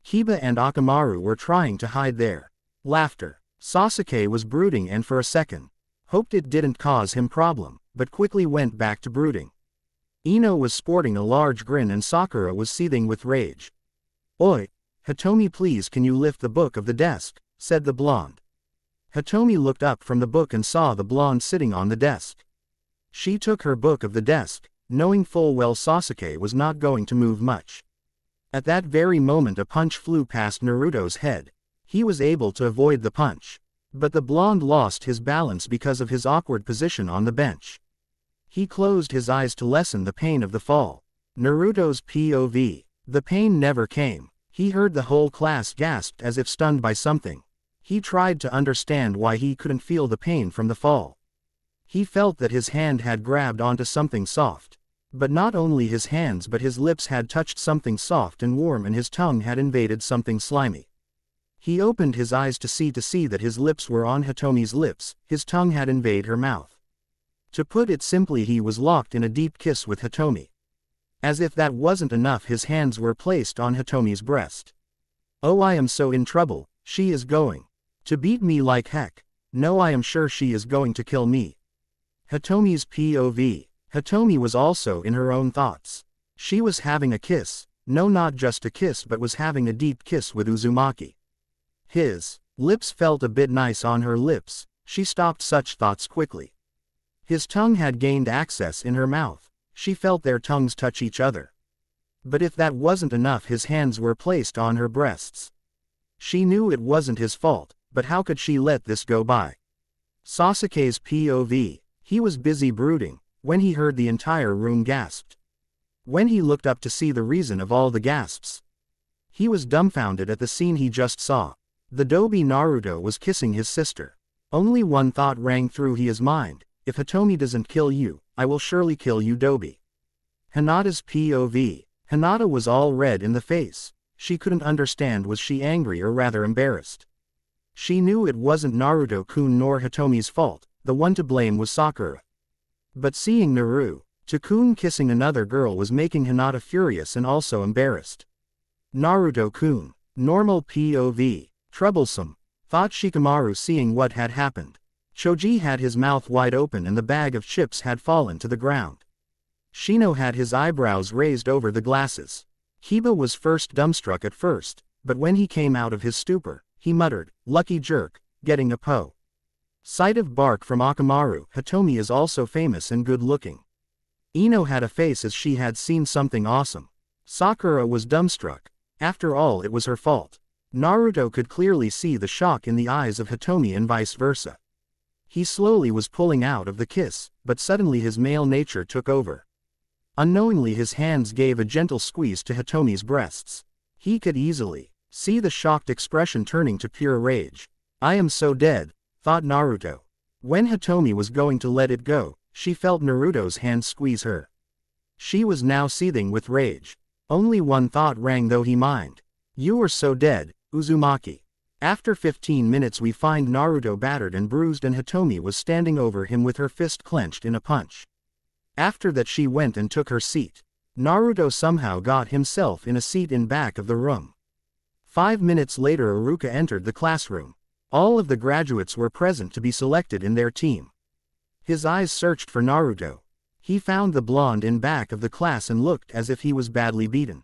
Kiba and Akamaru were trying to hide their laughter. Sasuke was brooding and for a second hoped it didn't cause him problem, but quickly went back to brooding. Ino was sporting a large grin and Sakura was seething with rage. Oi, Hitomi please can you lift the book of the desk, said the blonde. Hitomi looked up from the book and saw the blonde sitting on the desk. She took her book of the desk, knowing full well Sasuke was not going to move much. At that very moment a punch flew past Naruto's head. He was able to avoid the punch. But the blonde lost his balance because of his awkward position on the bench. He closed his eyes to lessen the pain of the fall. Naruto's POV. The pain never came. He heard the whole class gasped as if stunned by something. He tried to understand why he couldn't feel the pain from the fall. He felt that his hand had grabbed onto something soft. But not only his hands but his lips had touched something soft and warm and his tongue had invaded something slimy. He opened his eyes to see that his lips were on Hitomi's lips, his tongue had invaded her mouth. To put it simply he was locked in a deep kiss with Hitomi. As if that wasn't enough his hands were placed on Hitomi's breast. Oh I am so in trouble, she is going to beat me like heck. No I am sure she is going to kill me. Hitomi's POV. Hitomi was also in her own thoughts. She was having a kiss, no not just a kiss but was having a deep kiss with Uzumaki. His lips felt a bit nice on her lips, she stopped such thoughts quickly. His tongue had gained access in her mouth. She felt their tongues touch each other. But if that wasn't enough, his hands were placed on her breasts. She knew it wasn't his fault, but how could she let this go by? Sasuke's POV. He was busy brooding, when he heard the entire room gasped. When he looked up to see the reason of all the gasps, he was dumbfounded at the scene he just saw. The Dobi Naruto was kissing his sister. Only one thought rang through his mind: if Hitomi doesn't kill you, I will surely kill you, Dobi. Hinata's POV. Hinata was all red in the face. She couldn't understand, was she angry or rather embarrassed? She knew it wasn't Naruto-kun nor Hitomi's fault, the one to blame was Sakura. But seeing Naruto-kun kissing another girl was making Hinata furious and also embarrassed. Naruto-kun. Normal POV. Troublesome, thought Shikamaru seeing what had happened. Choji had his mouth wide open and the bag of chips had fallen to the ground. Shino had his eyebrows raised over the glasses. Kiba was first dumbstruck at first, but when he came out of his stupor, he muttered, "Lucky jerk, getting a po." Sight of bark from Akamaru. Hitomi is also famous and good-looking. Ino had a face as she had seen something awesome. Sakura was dumbstruck. After all, it was her fault. Naruto could clearly see the shock in the eyes of Hitomi and vice versa. He slowly was pulling out of the kiss, but suddenly his male nature took over. Unknowingly his hands gave a gentle squeeze to Hitomi's breasts. He could easily see the shocked expression turning to pure rage. "I am so dead," thought Naruto. When Hitomi was going to let it go, she felt Naruto's hand squeeze her. She was now seething with rage. Only one thought rang through her mind. "You were so dead, Uzumaki." After 15 minutes we find Naruto battered and bruised and Hitomi was standing over him with her fist clenched in a punch. After that she went and took her seat. Naruto somehow got himself in a seat in back of the room. 5 minutes later Iruka entered the classroom. All of the graduates were present to be selected in their team. His eyes searched for Naruto. He found the blonde in back of the class and looked as if he was badly beaten.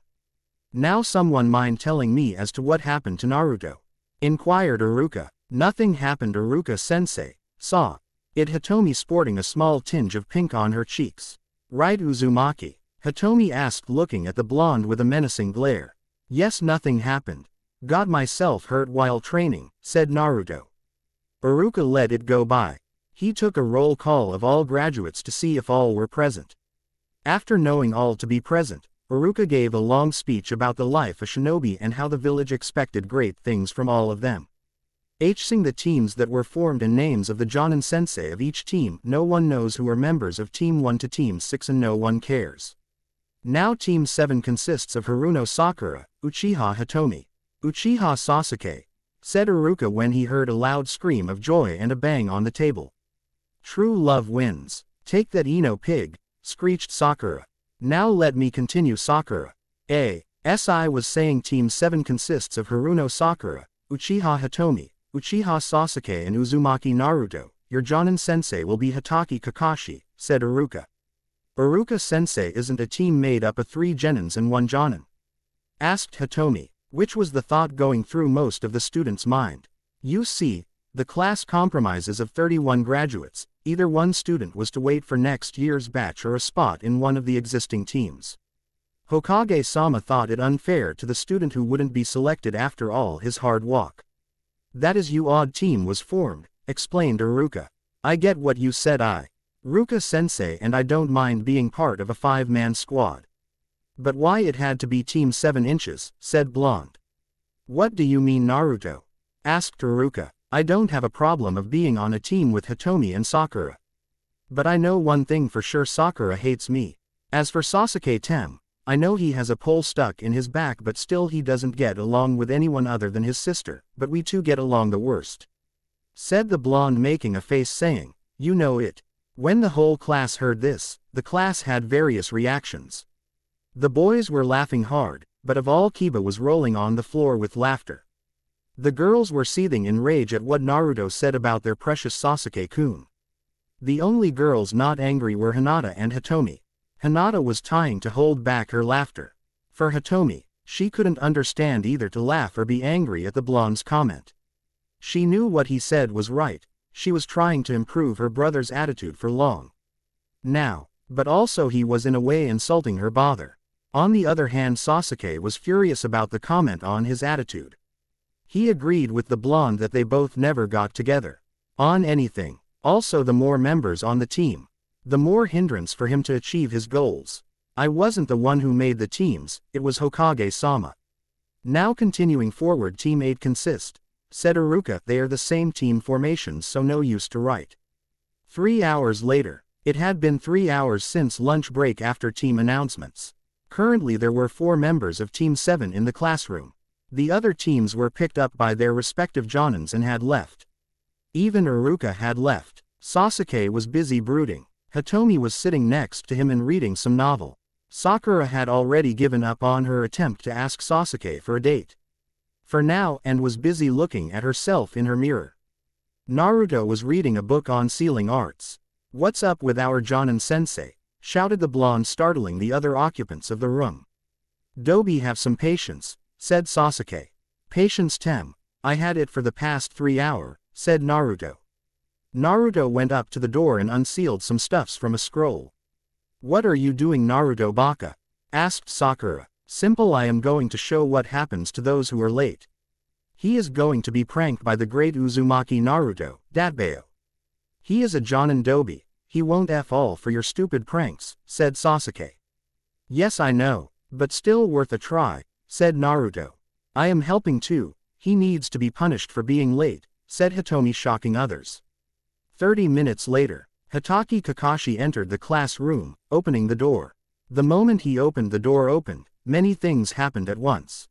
"Now someone mind telling me as to what happened to Naruto?" inquired Iruka. "Nothing happened," Iruka-sensei saw it Hitomi sporting a small tinge of pink on her cheeks. "Right, Uzumaki?" Hitomi asked, looking at the blonde with a menacing glare. "Yes, nothing happened. Got myself hurt while training," said Naruto. Iruka let it go by. He took a roll call of all graduates to see if all were present. After knowing all to be present, Iruka gave a long speech about the life of shinobi and how the village expected great things from all of them. Hing the teams that were formed and names of the Jonin sensei of each team. No one knows who are members of Team 1 to Team 6 and no one cares. Now Team 7 consists of Haruno Sakura, Uchiha Hitomi, Uchiha Sasuke, said Iruka when he heard a loud scream of joy and a bang on the table. "True love wins. Take that, Ino pig," screeched Sakura. "Now let me continue, Sakura." I was saying Team 7 consists of Haruno Sakura, Uchiha Hitomi, Uchiha Sasuke and Uzumaki Naruto. Your Jonin sensei will be Hitaki Kakashi, said Iruka. Iruka sensei isn't a team made up of 3 genins and 1 jonin? Asked Hitomi, which was the thought going through most of the students' mind. You see, the class compromises of 31 graduates. Either one student was to wait for next year's batch or a spot in one of the existing teams. Hokage-sama thought it unfair to the student who wouldn't be selected after all his hard walk. That is you odd team was formed, explained Iruka. I get what you said, Iruka-sensei, and I don't mind being part of a 5-man squad. But why it had to be Team 7 inches, said Blonde. What do you mean, Naruto? Asked Iruka. I don't have a problem of being on a team with Hitomi and Sakura. But I know one thing for sure, Sakura hates me. As for Sasuke Tem, I know he has a pole stuck in his back, but still he doesn't get along with anyone other than his sister, but we two get along the worst. Said the blonde, making a face saying, you know it. When the whole class heard this, the class had various reactions. The boys were laughing hard, but of all Kiba was rolling on the floor with laughter. The girls were seething in rage at what Naruto said about their precious Sasuke-kun. The only girls not angry were Hinata and Hitomi. Hinata was trying to hold back her laughter. For Hitomi, she couldn't understand either to laugh or be angry at the blonde's comment. She knew what he said was right. she was trying to improve her brother's attitude for long. Now, but also he was in a way insulting her bother. On the other hand, Sasuke was furious about the comment on his attitude. He agreed with the blonde that they both never got together on anything. Also, the more members on the team, the more hindrance for him to achieve his goals. I wasn't the one who made the teams, it was Hokage-sama. Now continuing forward, Team 8 consist, said Iruka. They are the same team formations, so no use to write. 3 hours later. It had been 3 hours since lunch break after team announcements. Currently there were 4 members of Team 7 in the classroom. The other teams were picked up by their respective jonins and had left. Even Iruka had left. Sasuke was busy brooding. Hitomi was sitting next to him and reading some novel. Sakura had already given up on her attempt to ask Sasuke for a date. For now, and was busy looking at herself in her mirror. Naruto was reading a book on sealing arts. "What's up with our Jonin-sensei?" shouted the blonde, startling the other occupants of the room. "Dobi, have some patience," said Sasuke. "Patience, Tem. I had it for the past 3 hours, said Naruto. Naruto went up to the door and unsealed some stuffs from a scroll. "What are you doing, Naruto Baka?" asked Sakura. "Simple, I am going to show what happens to those who are late." "He is going to be pranked by the great Uzumaki Naruto, Datbeo. He is a Jonin Dobi, he won't fall for your stupid pranks," said Sasuke. "Yes, I know, but still worth a try," said Naruto. "I am helping too, he needs to be punished for being late," said Hitomi, shocking others. 30 minutes later, Hitaki Kakashi entered the classroom, opening the door. The moment he opened, the door opened, many things happened at once.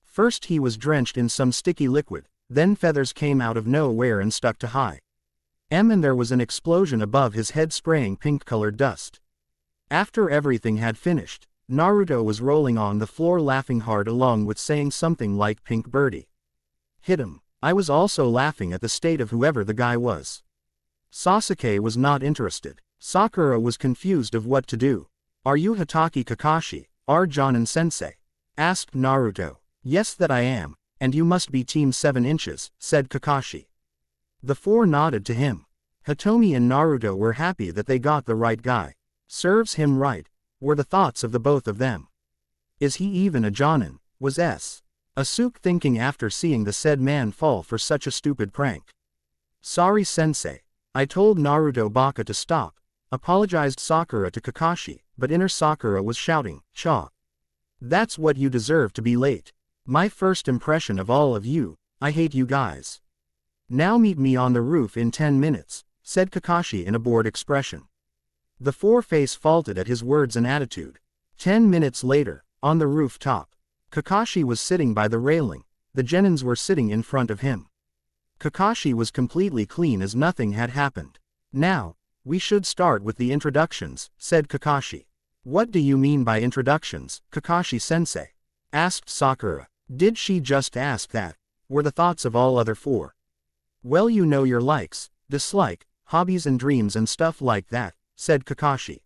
First he was drenched in some sticky liquid, then feathers came out of nowhere and stuck to high. And there was an explosion above his head, spraying pink-colored dust. After everything had finished, Naruto was rolling on the floor laughing hard, along with saying something like "Pink birdie. Hit him." I was also laughing at the state of whoever the guy was. Sasuke was not interested. Sakura was confused of what to do. "Are you Hitaki Kakashi, our Jonin-sensei?" asked Naruto. "Yes, that I am, and you must be Team 7 inches, said Kakashi. The 4 nodded to him. Hitomi and Naruto were happy that they got the right guy. "Serves him right," were the thoughts of the both of them. "Is he even a Jonin?" was Asuke thinking after seeing the said man fall for such a stupid prank. "Sorry, sensei. I told Naruto Baka to stop," apologized Sakura to Kakashi, but inner Sakura was shouting, "Cha! That's what you deserve, to be late. My first impression of all of you, I hate you guys. Now meet me on the roof in 10 minutes, said Kakashi in a bored expression. The 4 face faulted at his words and attitude. 10 minutes later, on the rooftop, Kakashi was sitting by the railing, the genins were sitting in front of him. Kakashi was completely clean as nothing had happened. "Now, we should start with the introductions," said Kakashi. "What do you mean by introductions, Kakashi-sensei?" asked Sakura. Did she just ask that? Were the thoughts of all other 4. "Well, you know your likes, dislike, hobbies and dreams and stuff like that," said Kakashi.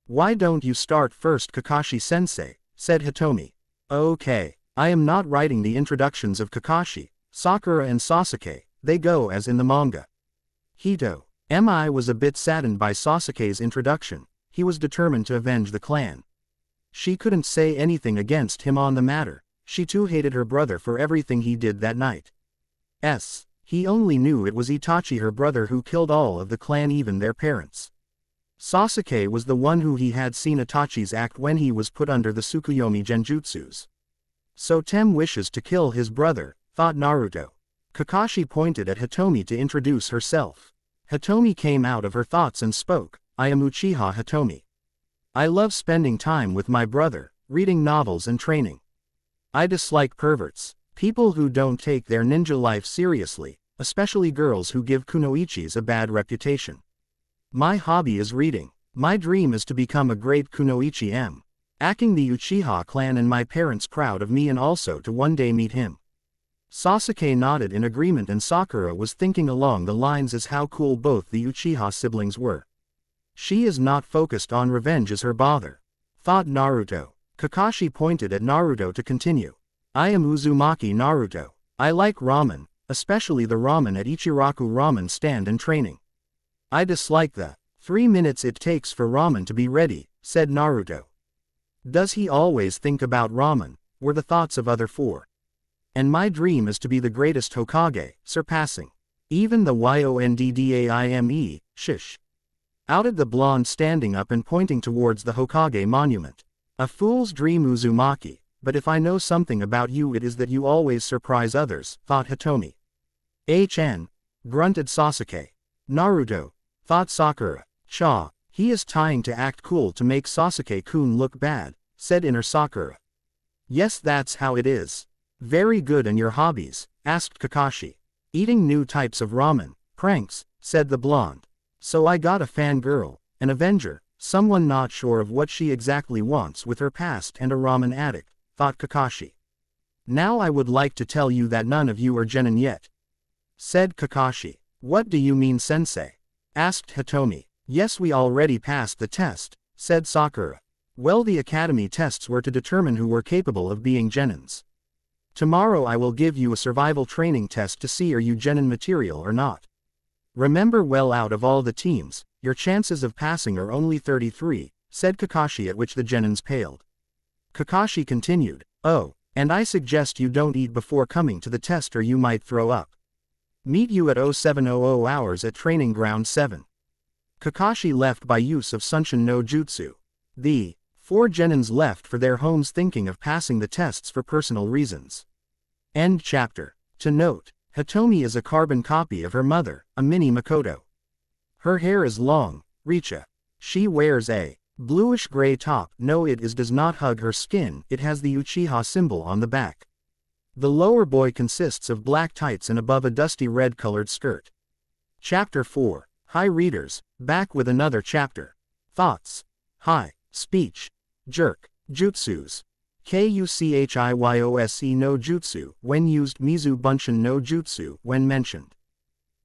"Why don't you start first, Kakashi-sensei?" said Hitomi. "Okay, I am not writing the introductions of Kakashi, Sakura and Sasuke, they go as in the manga." Hitomi was a bit saddened by Sasuke's introduction. He was determined to avenge the clan. She couldn't say anything against him on the matter. She too hated her brother for everything he did that night. He only knew it was Itachi, her brother, who killed all of the clan, even their parents. Sasuke was the one who he had seen Itachi's act when he was put under the Tsukuyomi Genjutsus. So Tem wishes to kill his brother, thought Naruto. Kakashi pointed at Hitomi to introduce herself. Hitomi came out of her thoughts and spoke. "I am Uchiha Hitomi. I love spending time with my brother, reading novels and training. I dislike perverts, people who don't take their ninja life seriously, especially girls who give kunoichis a bad reputation. My hobby is reading. My dream is to become a great kunoichi acting the Uchiha clan, and my parents proud of me, and also to one day meet him." Sasuke nodded in agreement, and Sakura was thinking along the lines as how cool both the Uchiha siblings were. She is not focused on revenge as her bother, thought Naruto. Kakashi pointed at Naruto to continue. "I am Uzumaki Naruto. I like ramen, especially the ramen at Ichiraku Ramen stand and training. I dislike the 3 minutes it takes for ramen to be ready, said Naruto. Does he always think about ramen, were the thoughts of other four. And my dream is to be the greatest Hokage, surpassing even the Yondaime, shish. Outed the blonde standing up and pointing towards the Hokage monument. A fool's dream Uzumaki, but if I know something about you it is that you always surprise others, thought Hitomi. HN, grunted Sasuke. Naruto, thought Sakura. Cha, he is trying to act cool to make Sasuke-kun look bad, said inner Sakura. Yes, that's how it is. Very good. And your hobbies? Asked Kakashi. Eating new types of ramen, pranks, said the blonde. So I got a fangirl, an Avenger, someone not sure of what she exactly wants with her past and a ramen addict, thought Kakashi. Now I would like to tell you that none of you are genin yet, said Kakashi. What do you mean, sensei? Asked Hitomi. Yes, we already passed the test, said Sakura. Well, the academy tests were to determine who were capable of being genins. Tomorrow I will give you a survival training test to see are you genin material or not. Remember, well, out of all the teams, your chances of passing are only 33, said Kakashi, at which the genins paled. Kakashi continued, oh, and I suggest you don't eat before coming to the test or you might throw up. Meet you at 0700 hours at Training Ground 7. Kakashi left by use of Sunshin no Jutsu. The 4 genins left for their homes thinking of passing the tests for personal reasons. End chapter. To note, Hitomi is a carbon copy of her mother, a mini Makoto. Her hair is long, Richa. She wears a bluish-gray top. No, it does not hug her skin, it has the Uchiha symbol on the back. The lower boy consists of black tights and above a dusty red-colored skirt. Chapter 4. Hi readers, back with another chapter. Thoughts. Hi. Speech. Jerk. Jutsus. Kuchiyose no Jutsu, when used. Mizu Bunshin no Jutsu, when mentioned.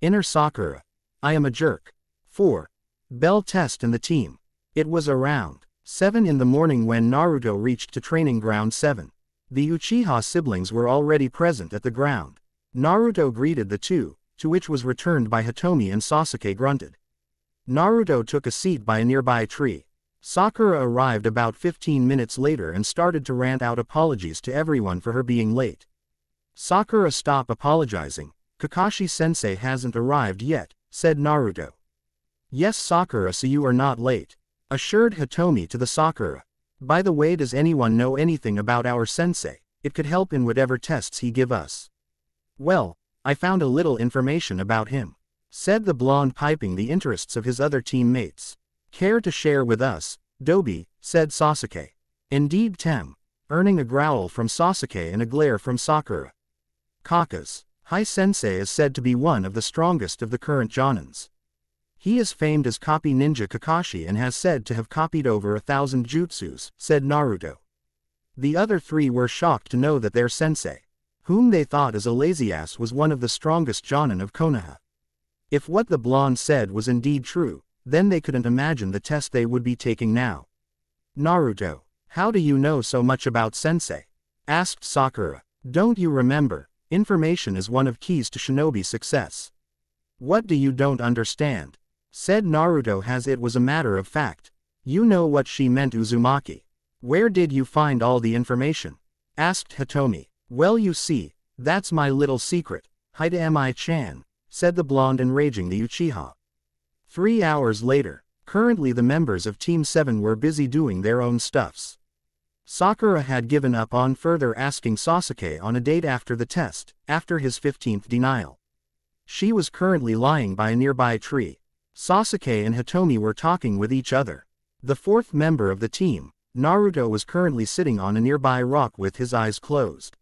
Inner Sakura. I am a jerk. 4. Bell test and the team. It was around 7 in the morning when Naruto reached to Training Ground 7. The Uchiha siblings were already present at the ground. Naruto greeted the two, to which was returned by Hitomi, and Sasuke grunted. Naruto took a seat by a nearby tree. Sakura arrived about 15 minutes later and started to rant out apologies to everyone for her being late. Sakura, stop apologizing. Kakashi-sensei hasn't arrived yet, said Naruto. Yes, Sakura, so you are not late, assured Hitomi to the Sakura. By the way, does anyone know anything about our sensei? It could help in whatever tests he give us. Well, I found a little information about him, said the blonde, piping the interests of his other teammates. Care to share with us, Dobi? Said Sasuke. Indeed, Tem, earning a growl from Sasuke and a glare from Sakura. Kaka's Hai Sensei is said to be one of the strongest of the current Jonins. He is famed as Copy Ninja Kakashi and has said to have copied over 1,000 jutsus, said Naruto. The other 3 were shocked to know that their sensei, whom they thought as a lazy-ass, was one of the strongest Jonin of Konoha. If what the blonde said was indeed true, then they couldn't imagine the test they would be taking now. Naruto, how do you know so much about sensei? Asked Sakura. Don't you remember, information is one of keys to shinobi success. What do you don't understand? Said Naruto, as it was a matter of fact. You know what she meant, Uzumaki. Where did you find all the information? Asked Hitomi. Well, you see, that's my little secret. Hide-mi-chan, said the blonde, enraging the Uchiha. 3 hours later, currently the members of Team 7 were busy doing their own stuffs. Sakura had given up on further asking Sasuke on a date after the test, after his 15th denial. She was currently lying by a nearby tree. Sasuke and Hitomi were talking with each other. The 4th member of the team, Naruto, was currently sitting on a nearby rock with his eyes closed.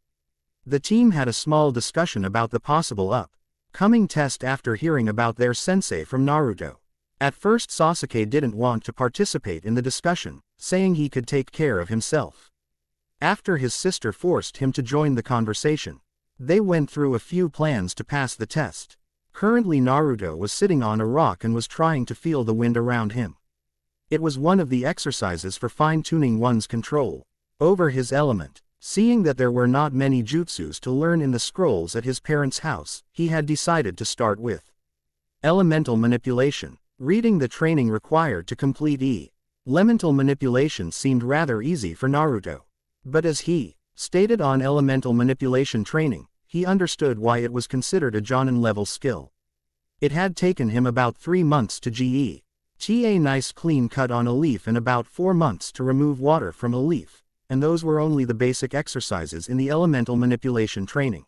The team had a small discussion about the possible upcoming test after hearing about their sensei from Naruto. At first Sasuke didn't want to participate in the discussion, saying he could take care of himself. After his sister forced him to join the conversation, they went through a few plans to pass the test. Currently Naruto was sitting on a rock and was trying to feel the wind around him. It was one of the exercises for fine-tuning one's control over his element. Seeing that there were not many jutsus to learn in the scrolls at his parents' house, he had decided to start with elemental manipulation. Reading the training required to complete elemental manipulation seemed rather easy for Naruto. But as he stated on elemental manipulation training, he understood why it was considered a Jonin-level skill. It had taken him about 3 months to get a nice clean cut on a leaf and about 4 months to remove water from a leaf, and those were only the basic exercises in the elemental manipulation training.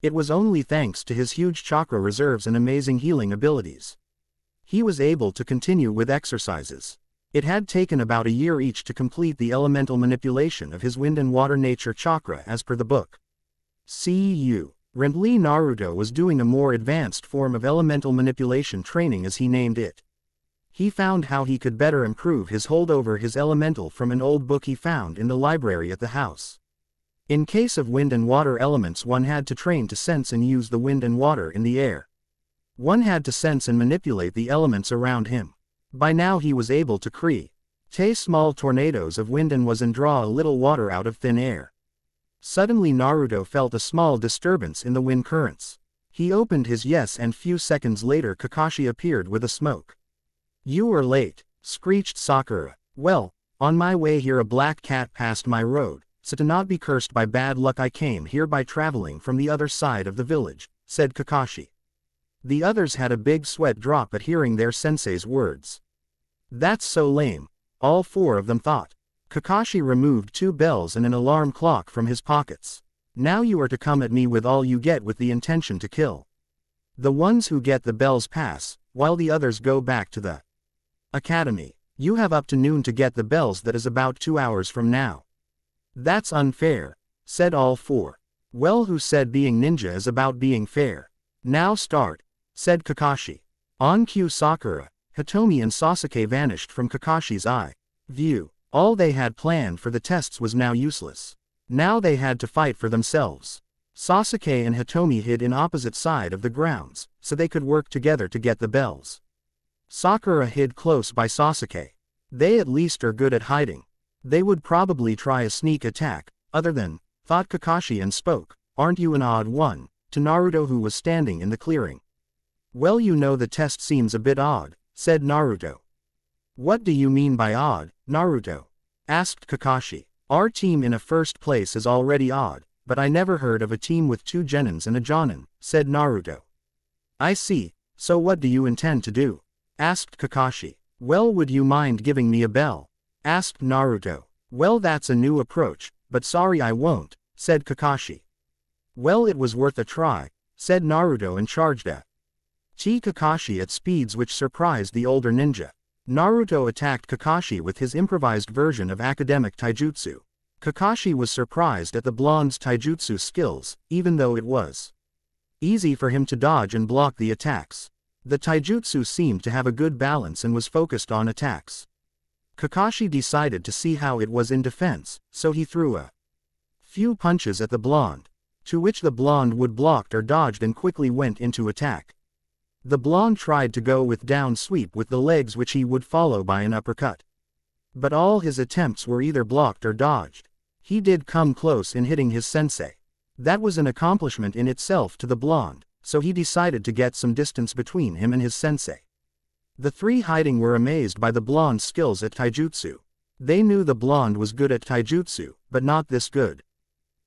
It was only thanks to his huge chakra reserves and amazing healing abilities he was able to continue with exercises. It had taken about a year each to complete the elemental manipulation of his wind and water nature chakra as per the book. Currently Naruto was doing a more advanced form of elemental manipulation training, as he named it. He found how he could better improve his hold over his elemental from an old book he found in the library at the house. In case of wind and water elements, one had to train to sense and use the wind and water in the air. One had to sense and manipulate the elements around him. By now he was able to create small tornadoes of wind and was and draw a little water out of thin air. Suddenly Naruto felt a small disturbance in the wind currents. He opened his yes, and few seconds later Kakashi appeared with a smoke. "You are late," screeched Sakura. "Well, on my way here a black cat passed my road, so to not be cursed by bad luck I came here by traveling from the other side of the village," said Kakashi. The others had a big sweat drop at hearing their sensei's words. "That's so lame," all 4 of them thought. Kakashi removed 2 bells and an alarm clock from his pockets. "Now you are to come at me with all you get with the intention to kill. The ones who get the bells pass, while the others go back to the academy. You have up to noon to get the bells, that is about 2 hours from now." "That's unfair," said all 4. "Well, who said being ninja is about being fair? Now start," said Kakashi. On cue, Sakura, Hitomi and Sasuke vanished from Kakashi's eye view. All they had planned for the tests was now useless. Now they had to fight for themselves. Sasuke and Hitomi hid in opposite side of the grounds, so they could work together to get the bells. Sakura hid close by Sasuke. They at least are good at hiding. They would probably try a sneak attack, thought Kakashi, and spoke, "Aren't you an odd one?" to Naruto, who was standing in the clearing. "Well, you know, the test seems a bit odd," said Naruto. "What do you mean by odd, Naruto?" asked Kakashi. "Our team in a first place is already odd, but I never heard of a team with 2 Genins and a Jonin," said Naruto. "I see, so what do you intend to do?" asked Kakashi. "Well, would you mind giving me a bell?" asked Naruto. "Well, that's a new approach, but sorry I won't," said Kakashi. "Well, it was worth a try," said Naruto, and charged at Kakashi at speeds which surprised the older ninja. Naruto attacked Kakashi with his improvised version of academic taijutsu. Kakashi was surprised at the blonde's taijutsu skills, even though it was easy for him to dodge and block the attacks. The taijutsu seemed to have a good balance and was focused on attacks. Kakashi decided to see how it was in defense, so he threw a few punches at the blonde, to which the blonde would blocked or dodged and quickly went into attack. The blonde tried to go with down sweep with the legs, which he would follow by an uppercut. But all his attempts were either blocked or dodged. He did come close in hitting his sensei. That was an accomplishment in itself to the blonde, so he decided to get some distance between him and his sensei. The 3 hiding were amazed by the blonde's skills at taijutsu. They knew the blonde was good at taijutsu, but not this good.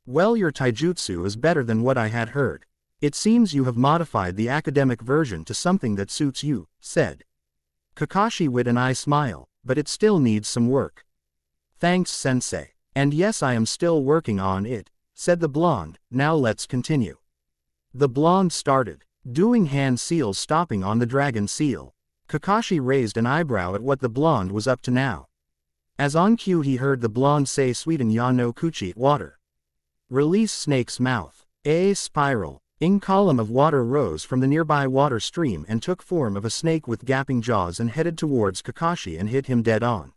"Well, your taijutsu is better than what I had heard. It seems you have modified the academic version to something that suits you," said Kakashi with an eye smile, "but it still needs some work." "Thanks, sensei. And yes, I am still working on it," said the blonde. "Now let's continue." The blonde started doing hand seals, stopping on the dragon seal. Kakashi raised an eyebrow at what the blonde was up to now. As on cue he heard the blonde say, "Sweeten ya no kuchi water. Release snake's mouth." A spiral ing column of water rose from the nearby water stream and took form of a snake with gaping jaws and headed towards Kakashi and hit him dead on.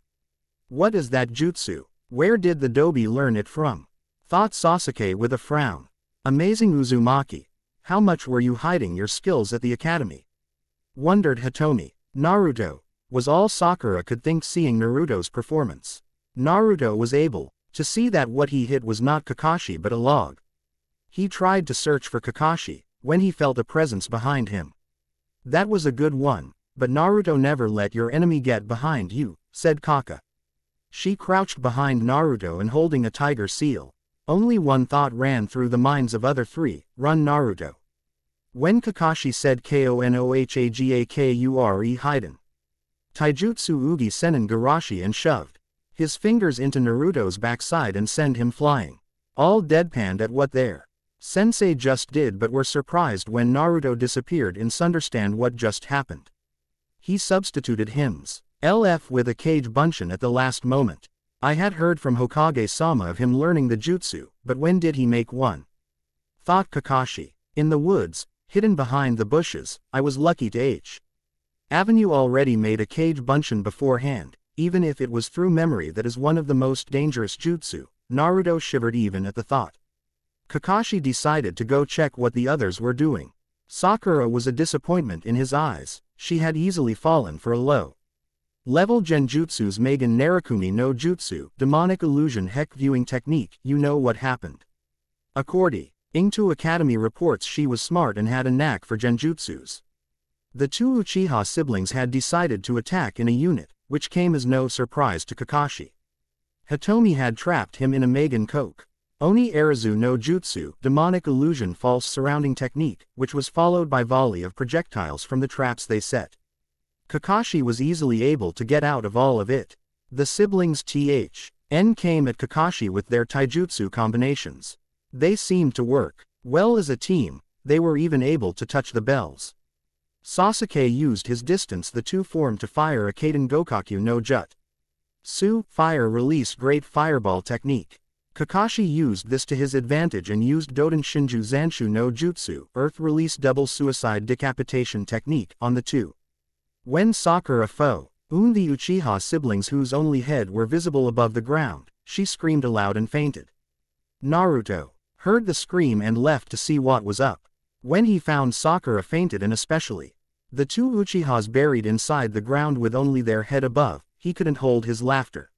"What is that jutsu? Where did the Dobi learn it from?" thought Sasuke with a frown. "Amazing Uzumaki. How much were you hiding your skills at the academy?" wondered Hitomi. Naruto was all Sakura could think, seeing Naruto's performance. Naruto was able to see that what he hit was not Kakashi but a log. He tried to search for Kakashi, when he felt a presence behind him. That was a good one, but Naruto, never let your enemy get behind you, said Kaka. She crouched behind Naruto and holding a tiger seal. Only one thought ran through the minds of other three, run Naruto. When Kakashi said Konohagakure Hiden Taijutsu Ugi Senin Garashi and shoved his fingers into Naruto's backside and sent him flying. All deadpanned at what their sensei just did but were surprised when Naruto disappeared and understand what just happened. He substituted hymns LF with a Kage Bunshin at the last moment. I had heard from Hokage-sama of him learning the jutsu, but when did he make one? Thought Kakashi. In the woods, hidden behind the bushes. I was lucky to H. Avenue already made a Kage Bunshin beforehand, even if it was through memory. That is one of the most dangerous jutsu. Naruto shivered even at the thought. Kakashi decided to go check what the others were doing. Sakura was a disappointment in his eyes. She had easily fallen for a low level genjutsu's Magen Narakumi no Jutsu, demonic illusion heck viewing technique. You know what happened. According to Academy reports, she was smart and had a knack for genjutsus. The two Uchiha siblings had decided to attack in a unit, which came as no surprise to Kakashi. Hitomi had trapped him in a Magen Koke Oni Erizu no Jutsu, demonic illusion false surrounding technique, which was followed by volley of projectiles from the traps they set. Kakashi was easily able to get out of all of it. The siblings THN came at Kakashi with their taijutsu combinations. They seemed to work well as a team. They were even able to touch the bells. Sasuke used his distance. The two formed to fire a Kaden Gokaku no Jutsu, fire release great fireball technique. Kakashi used this to his advantage and used Doden Shinju Zanshu no Jutsu, earth release double suicide decapitation technique, on the two. When Sakura fought the Uchiha siblings whose only head were visible above the ground, she screamed aloud and fainted. Naruto heard the scream and left to see what was up. When he found Sakura fainted and especially the two Uchihas buried inside the ground with only their head above, he couldn't hold his laughter.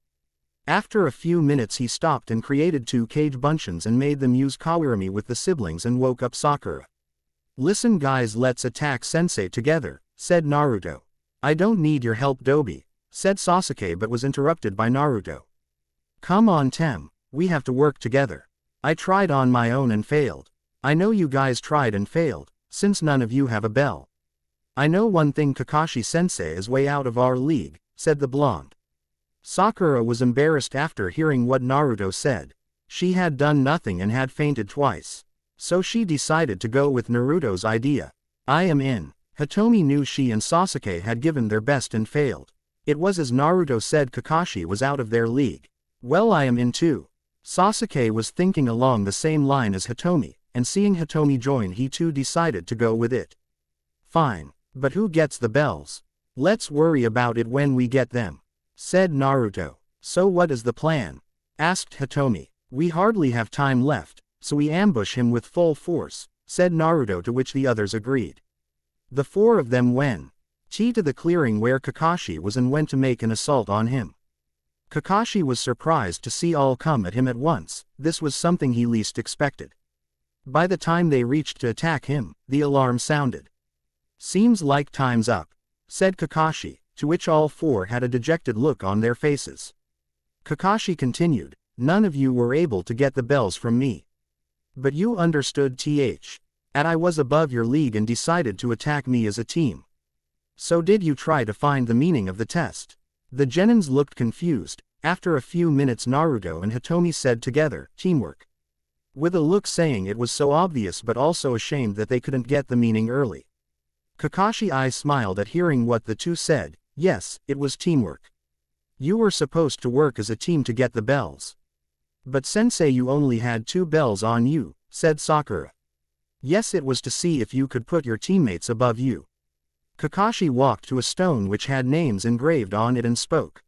After a few minutes he stopped and created two Kage Bunshins and made them use Kawirami with the siblings and woke up Sakura. Listen guys, let's attack Sensei together, said Naruto. I don't need your help Dobi, said Sasuke but was interrupted by Naruto. Come on Tem, we have to work together. I tried on my own and failed. I know you guys tried and failed, since none of you have a bell. I know one thing, Kakashi Sensei is way out of our league, said the blonde. Sakura was embarrassed after hearing what Naruto said. She had done nothing and had fainted twice. So she decided to go with Naruto's idea. I am in. Hitomi knew she and Sasuke had given their best and failed. It was as Naruto said, Kakashi was out of their league. Well, I am in too. Sasuke was thinking along the same line as Hitomi, and seeing Hitomi join he too decided to go with it. Fine, but who gets the bells? Let's worry about it when we get them, said Naruto. So what is the plan? Asked Hitomi. We hardly have time left, so we ambush him with full force, said Naruto, to which the others agreed. The four of them went to the clearing where Kakashi was and went to make an assault on him. Kakashi was surprised to see all come at him at once. This was something he least expected. By the time they reached to attack him, the alarm sounded. Seems like time's up, said Kakashi, to which all four had a dejected look on their faces. Kakashi continued, none of you were able to get the bells from me. But you understood I was above your league and decided to attack me as a team. So did you try to find the meaning of the test? The Genins looked confused. After a few minutes Naruto and Hitomi said together, teamwork. With a look saying it was so obvious but also ashamed that they couldn't get the meaning early. Kakashi I smiled at hearing what the two said. Yes, it was teamwork. You were supposed to work as a team to get the bells. But sensei, you only had 2 bells on you, said Sakura. Yes, it was to see if you could put your teammates above you. Kakashi walked to a stone which had names engraved on it and spoke.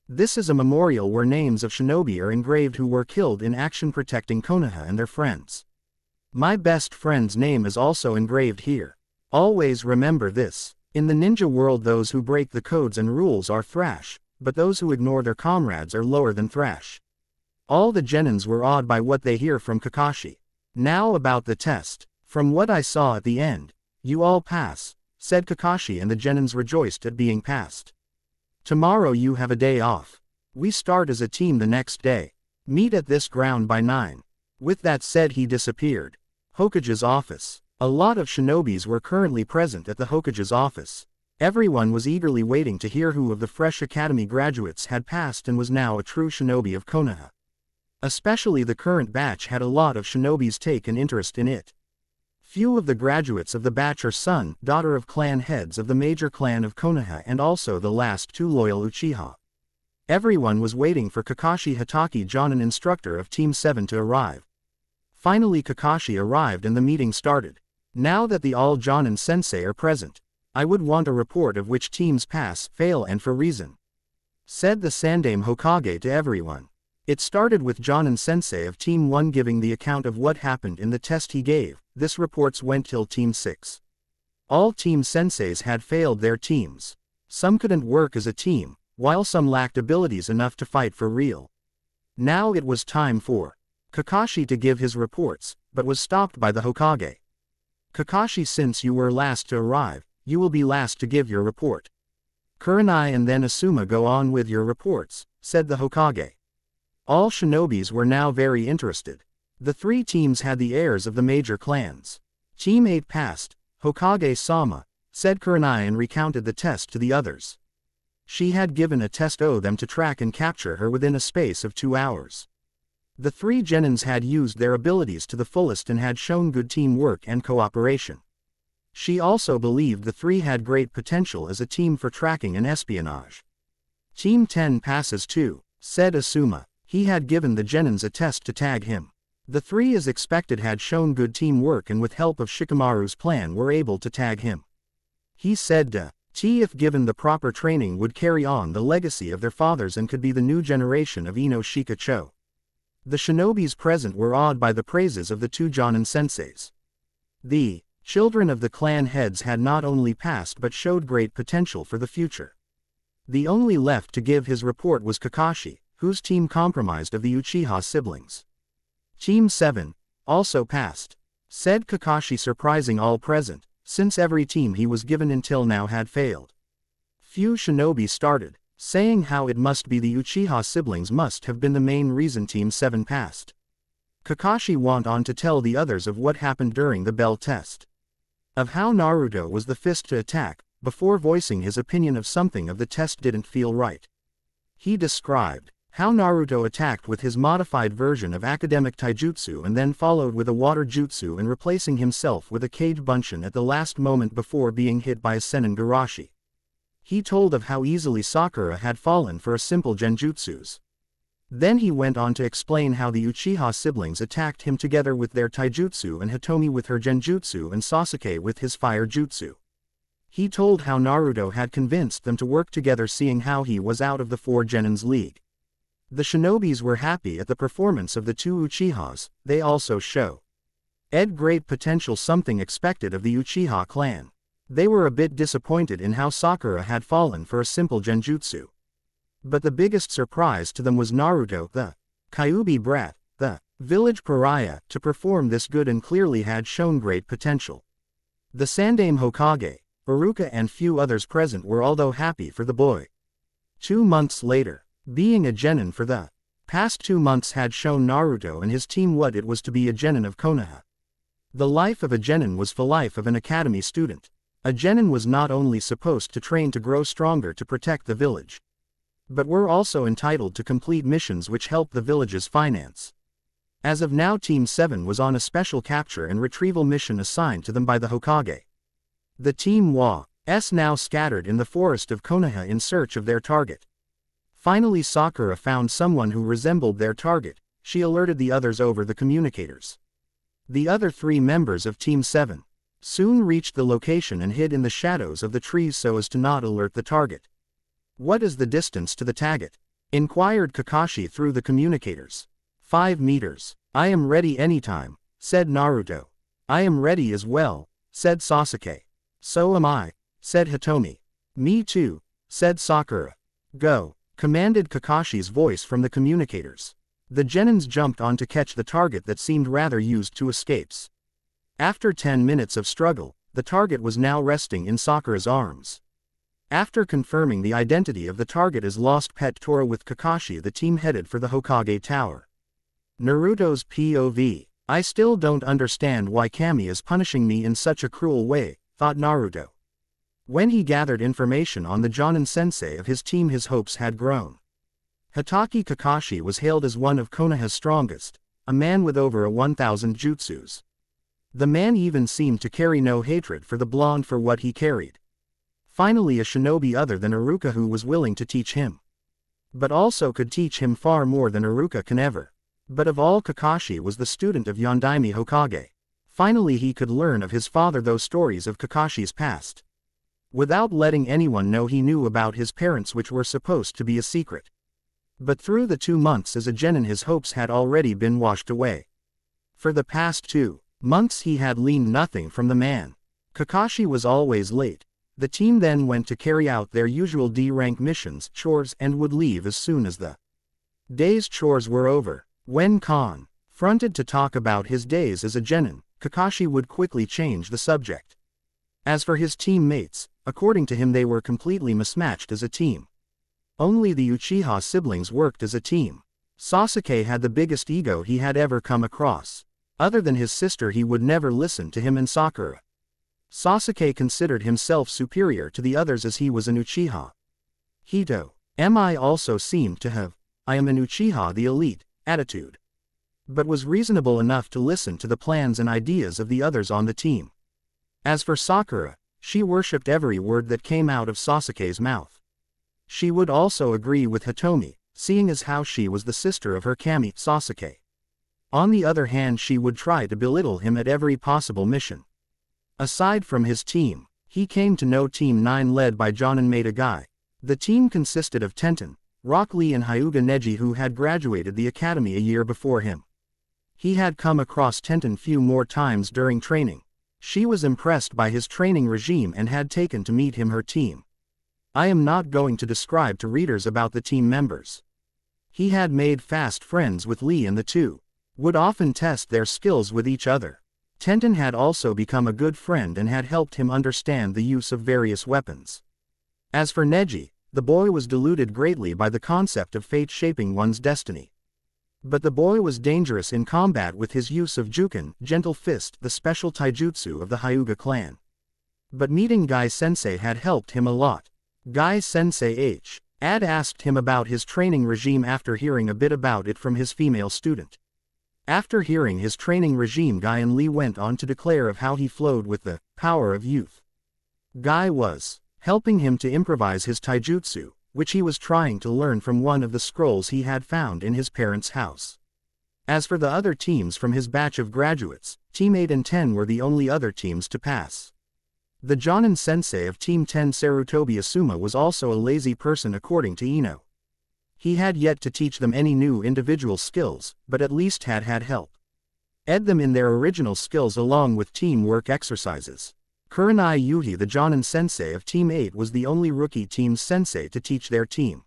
This is a memorial where names of shinobi are engraved who were killed in action protecting Konoha and their friends. My best friend's name is also engraved here. Always remember this. In the ninja world, those who break the codes and rules are Thrash, but those who ignore their comrades are lower than Thrash. All the genins were awed by what they hear from Kakashi. Now about the test. From what I saw at the end, you all pass, said Kakashi, and the genins rejoiced at being passed. Tomorrow you have a day off. We start as a team the next day. Meet at this ground by 9. With that said, he disappeared. Hokage's office. A lot of shinobis were currently present at the Hokage's office. Everyone was eagerly waiting to hear who of the fresh academy graduates had passed and was now a true shinobi of Konoha. Especially the current batch had a lot of shinobis take an interest in it. Few of the graduates of the batch are son, daughter of clan heads of the major clan of Konoha and also the last 2 loyal Uchiha. Everyone was waiting for Kakashi Hatake, Jonin, instructor of Team 7, to arrive. Finally Kakashi arrived and the meeting started. Now that the all Jonin sensei are present, I would want a report of which teams pass, fail and for reason, said the Sandaime Hokage to everyone. It started with Jonin sensei of Team 1 giving the account of what happened in the test he gave. This reports went till Team 6. All team senseis had failed their teams. Some couldn't work as a team, while some lacked abilities enough to fight for real. Now it was time for Kakashi to give his reports, but was stopped by the Hokage. Kakashi, since you were last to arrive, you will be last to give your report. Kurenai and then Asuma go on with your reports, said the Hokage. All shinobis were now very interested. The 3 teams had the heirs of the major clans. Team 8 passed, Hokage-sama, said Kurenai and recounted the test to the others. She had given a test to them to track and capture her within a space of 2 hours. The 3 genins had used their abilities to the fullest and had shown good teamwork and cooperation. She also believed the 3 had great potential as a team for tracking and espionage. Team 10 passes too, said Asuma. He had given the genins a test to tag him. The 3 as expected had shown good teamwork and with help of Shikamaru's plan were able to tag him. He said if given the proper training would carry on the legacy of their fathers and could be the new generation of Ino Shikacho. The shinobis present were awed by the praises of the 2 Jonin senseis. The children of the clan heads had not only passed but showed great potential for the future. The only left to give his report was Kakashi, whose team comprised of the Uchiha siblings. Team 7 also passed, said Kakashi, surprising all present, since every team he was given until now had failed. Few shinobi started, saying how it must be the Uchiha siblings must have been the main reason Team 7 passed. Kakashi went on to tell the others of what happened during the bell test. Of how Naruto was the first to attack, before voicing his opinion of something of the test didn't feel right. He described how Naruto attacked with his modified version of academic taijutsu and then followed with a water jutsu and replacing himself with a cage bunshin at the last moment before being hit by a Sennin Garashi. He told of how easily Sakura had fallen for a simple genjutsus. Then he went on to explain how the Uchiha siblings attacked him together with their taijutsu and Hitomi with her genjutsu and Sasuke with his fire jutsu. He told how Naruto had convinced them to work together, seeing how he was out of the 4 genins league. The shinobis were happy at the performance of the 2 Uchihas. They also show great potential, something expected of the Uchiha clan. They were a bit disappointed in how Sakura had fallen for a simple genjutsu. But the biggest surprise to them was Naruto, the Kyuubi brat, the village pariah, to perform this good and clearly had shown great potential. The Sandaime Hokage, Iruka and few others present were although happy for the boy. 2 months later, being a genin for the past 2 months had shown Naruto and his team what it was to be a genin of Konoha. The life of a genin was the life of an academy student. A genin was not only supposed to train to grow stronger to protect the village, but were also entitled to complete missions which help the village's finance. As of now, Team 7 was on a special capture and retrieval mission assigned to them by the Hokage. The Team was now scattered in the forest of Konoha in search of their target. Finally Sakura found someone who resembled their target. She alerted the others over the communicators. The other 3 members of Team 7 soon reached the location and hid in the shadows of the trees so as to not alert the target. "What is the distance to the target?" inquired Kakashi through the communicators. 5 meters. "I am ready anytime," said Naruto. "I am ready as well," said Sasuke. "So am I," said Hitomi. "Me too," said Sakura. "Go," commanded Kakashi's voice from the communicators. The genins jumped on to catch the target that seemed rather used to escapes. After 10 minutes of struggle, the target was now resting in Sakura's arms. After confirming the identity of the target as lost pet Tora with Kakashi, the team headed for the Hokage Tower. Naruto's POV. I still don't understand why Kami is punishing me in such a cruel way, thought Naruto. When he gathered information on the Jonin sensei of his team, his hopes had grown. Hatake Kakashi was hailed as one of Konoha's strongest, a man with over 1,000 jutsus. The man even seemed to carry no hatred for the blonde for what he carried. Finally, a shinobi other than Iruka who was willing to teach him. But also could teach him far more than Iruka can ever. But of all, Kakashi was the student of Yondaime Hokage. Finally he could learn of his father those stories of Kakashi's past. Without letting anyone know he knew about his parents, which were supposed to be a secret. But through the 2 months as a genin his hopes had already been washed away. For the past 2 months he had leaned nothing from the man. Kakashi was always late. The team then went to carry out their usual D-rank missions, chores, and would leave as soon as the day's chores were over. When confronted to talk about his days as a genin, Kakashi would quickly change the subject. As for his teammates, according to him they were completely mismatched as a team. Only the Uchiha siblings worked as a team. Sasuke had the biggest ego he had ever come across. Other than his sister he would never listen to him and Sakura. Sasuke considered himself superior to the others as he was an Uchiha. Hito-mi also seemed to have, I am an Uchiha the elite, attitude. But was reasonable enough to listen to the plans and ideas of the others on the team. As for Sakura, she worshipped every word that came out of Sasuke's mouth. She would also agree with Hitomi, seeing as how she was the sister of her Kami, Sasuke. On the other hand, she would try to belittle him at every possible mission. Aside from his team, he came to know Team 9 led by Jonin Maeda Guy. The team consisted of Tenten, Rock Lee and Hyuga Neji, who had graduated the academy a year before him. He had come across Tenten few more times during training. She was impressed by his training regime and had taken to meet him her team. I am not going to describe to readers about the team members. He had made fast friends with Lee and the two would often test their skills with each other. Tenten had also become a good friend and had helped him understand the use of various weapons. As for Neji, the boy was deluded greatly by the concept of fate shaping one's destiny. But the boy was dangerous in combat with his use of Juken, Gentle Fist, the special taijutsu of the Hyuga clan. But meeting Guy Sensei had helped him a lot. Guy Sensei had asked him about his training regime after hearing a bit about it from his female student. After hearing his training regime, Guy and Lee went on to declare of how he flowed with the power of youth. Guy was helping him to improvise his taijutsu, which he was trying to learn from one of the scrolls he had found in his parents' house. As for the other teams from his batch of graduates, Team 8 and 10 were the only other teams to pass. The Jonin sensei of Team 10, Sarutobi Asuma, was also a lazy person according to Ino. He had yet to teach them any new individual skills, but at least had help ed them in their original skills along with teamwork exercises. Kurenai Yuhi, the Jonin sensei of Team 8, was the only rookie team's sensei to teach their team.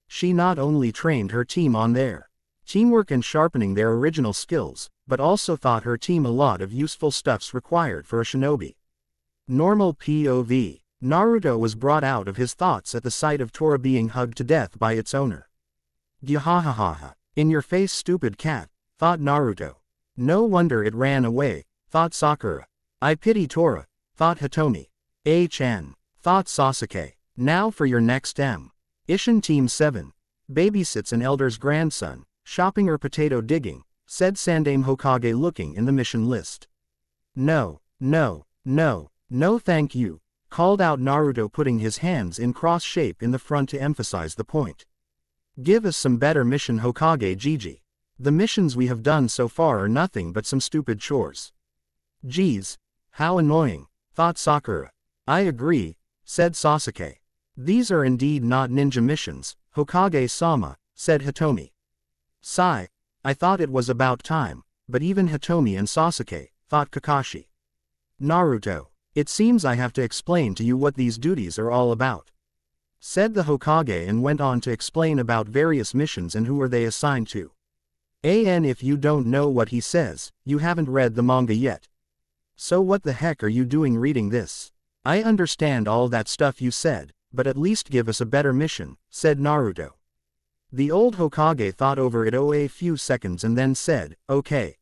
She not only trained her team on their teamwork and sharpening their original skills, but also taught her team a lot of useful stuffs required for a shinobi. Normal POV. Naruto was brought out of his thoughts at the sight of Tora being hugged to death by its owner. Gyahahaha. In your face, stupid cat, thought Naruto. No wonder it ran away, thought Sakura. I pity Tora, thought Hitomi. HN, thought Sasuke. Now for your next Ishin Team 7. Babysits an elder's grandson, shopping or potato digging, said Sandaime Hokage, looking in the mission list. No, no, no, no thank you, called out Naruto, putting his hands in cross shape in the front to emphasize the point. Give us some better mission, Hokage Gigi. The missions we have done so far are nothing but some stupid chores. Geez, how annoying, thought Sakura. I agree, said Sasuke. These are indeed not ninja missions, Hokage-sama, said Hitomi. Sigh, I thought it was about time, but even Hitomi and Sasuke, thought Kakashi. Naruto, it seems I have to explain to you what these duties are all about, said the Hokage, and went on to explain about various missions and who are they assigned to. If you don't know what he says, you haven't read the manga yet. So what the heck are you doing reading this? I understand all that stuff you said, but at least give us a better mission, said Naruto. The old Hokage thought over it a few seconds and then said, okay.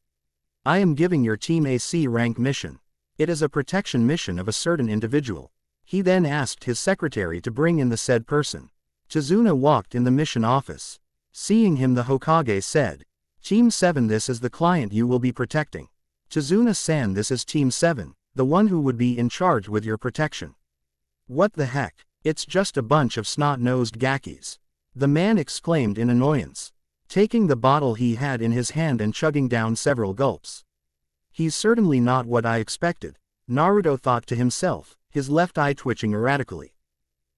I am giving your team a C rank mission. It is a protection mission of a certain individual. He then asked his secretary to bring in the said person. Chizuna walked in the mission office. Seeing him, the Hokage said, Team 7, this is the client you will be protecting. Chizuna-san, this is Team 7, the one who would be in charge with your protection. What the heck? It's just a bunch of snot-nosed gakis. The man exclaimed in annoyance, taking the bottle he had in his hand and chugging down several gulps. He's certainly not what I expected, Naruto thought to himself, his left eye twitching erratically.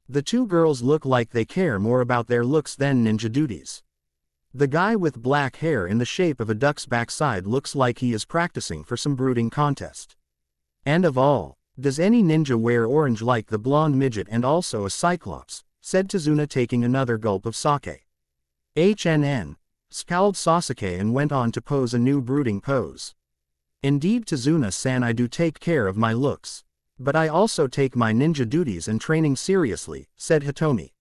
The two girls look like they care more about their looks than ninja duties. The guy with black hair in the shape of a duck's backside looks like he is practicing for some brooding contest. And of all, does any ninja wear orange like the blonde midget and also a cyclops, said Chizuna, taking another gulp of sake. Scowled Sasuke and went on to pose a new brooding pose. Indeed, Chizuna-san, I do take care of my looks. But I also take my ninja duties and training seriously, said Hitomi.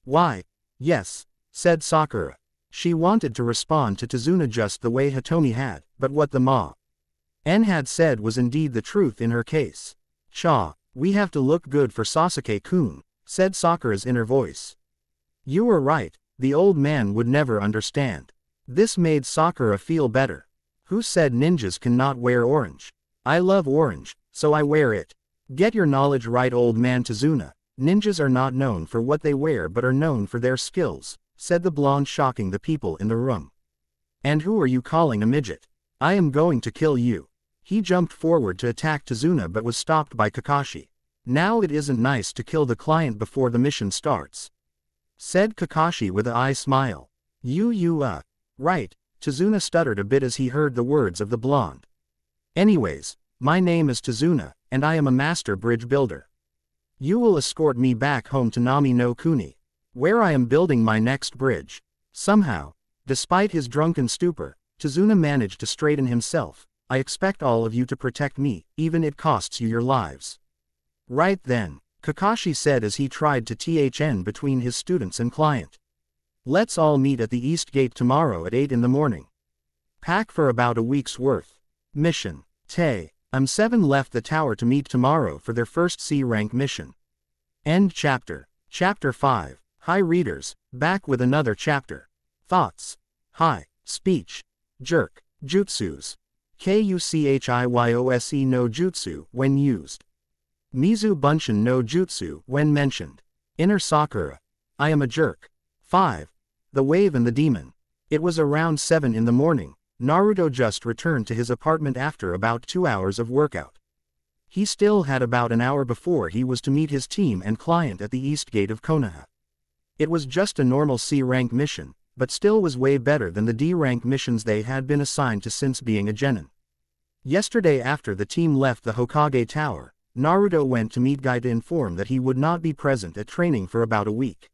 Why, yes, said Sakura. She wanted to respond to Chizuna just the way Hitomi had, but what the Ma-en had said was indeed the truth in her case. We have to look good for Sasuke-kun, said Sakura's inner voice. You were right, the old man would never understand. This made Sakura feel better. Who said ninjas cannot wear orange? I love orange, so I wear it. Get your knowledge right, old man Chizuna. Ninjas are not known for what they wear but are known for their skills, said the blonde, shocking the people in the room. And who are you calling a midget? I am going to kill you. He jumped forward to attack Chizuna but was stopped by Kakashi. Now it isn't nice to kill the client before the mission starts, said Kakashi with an eye smile. Right, Chizuna stuttered a bit as he heard the words of the blonde. Anyways, my name is Chizuna, and I am a master bridge builder. You will escort me back home to Nami no Kuni, where I am building my next bridge. Somehow, despite his drunken stupor, Chizuna managed to straighten himself. I expect all of you to protect me, even it costs you your lives. Right then, Kakashi said as he tried to THN between his students and client. Let's all meet at the East Gate tomorrow at 8 in the morning. Pack for about a week's worth. Mission. M7 left the tower to meet tomorrow for their first C-rank mission. End chapter. Chapter 5. Hi readers, back with another chapter. Thoughts. Hi. Speech. Jerk. Jutsus. Kuchihyose no jutsu when used. Mizu Bunshin no jutsu when mentioned. Inner Sakura. I am a jerk. 5. The Wave and the Demon. It was around 7 in the morning. Naruto just returned to his apartment after about 2 hours of workout. He still had about an hour before he was to meet his team and client at the East Gate of Konoha. It was just a normal C-rank mission, but still was way better than the D-rank missions they had been assigned to since being a genin. Yesterday after the team left the Hokage Tower, Naruto went to meet Guy to inform that he would not be present at training for about a week.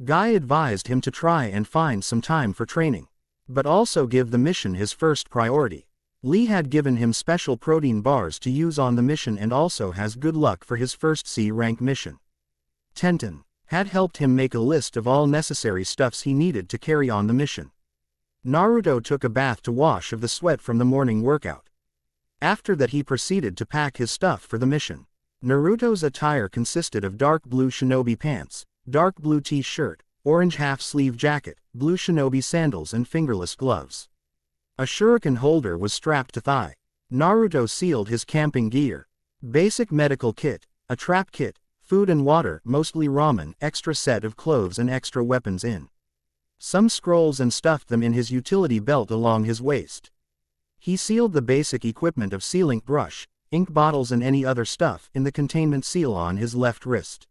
Guy advised him to try and find some time for training, but also give the mission his first priority. Lee had given him special protein bars to use on the mission and also has good luck for his first C-rank mission. Tenten had helped him make a list of all necessary stuffs he needed to carry on the mission. Naruto took a bath to wash of the sweat from the morning workout. After that he proceeded to pack his stuff for the mission. Naruto's attire consisted of dark blue shinobi pants, dark blue t-shirt, orange half-sleeve jacket, blue shinobi sandals and fingerless gloves. A shuriken holder was strapped to thigh. Naruto sealed his camping gear. Basic medical kit, a trap kit, food and water, mostly ramen, extra set of clothes and extra weapons in some scrolls and stuffed them in his utility belt along his waist. He sealed the basic equipment of sealing brush, ink bottles and any other stuff in the containment seal on his left wrist.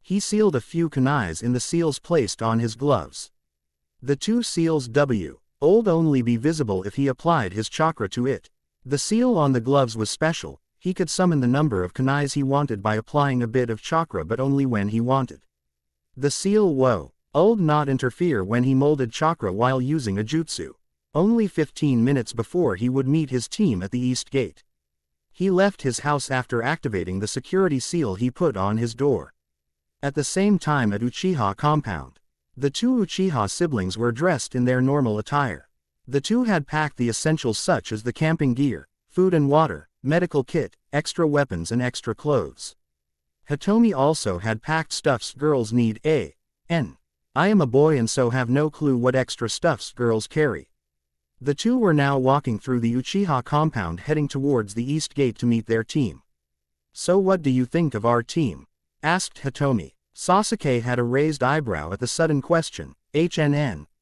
He sealed a few kunais in the seals placed on his gloves. The two seals would only be visible if he applied his chakra to it. The seal on the gloves was special. He could summon the number of kunais he wanted by applying a bit of chakra but only when he wanted. The seal would not interfere when he molded chakra while using a jutsu. Only 15 minutes before he would meet his team at the East Gate. He left his house after activating the security seal he put on his door. At the same time at Uchiha compound, the two Uchiha siblings were dressed in their normal attire. The two had packed the essentials such as the camping gear, food and water, medical kit, extra weapons and extra clothes. Hitomi also had packed stuffs girls need. I am a boy and so have no clue what extra stuffs girls carry. The two were now walking through the Uchiha compound heading towards the East Gate to meet their team. So what do you think of our team? Asked Hitomi. Sasuke had a raised eyebrow at the sudden question.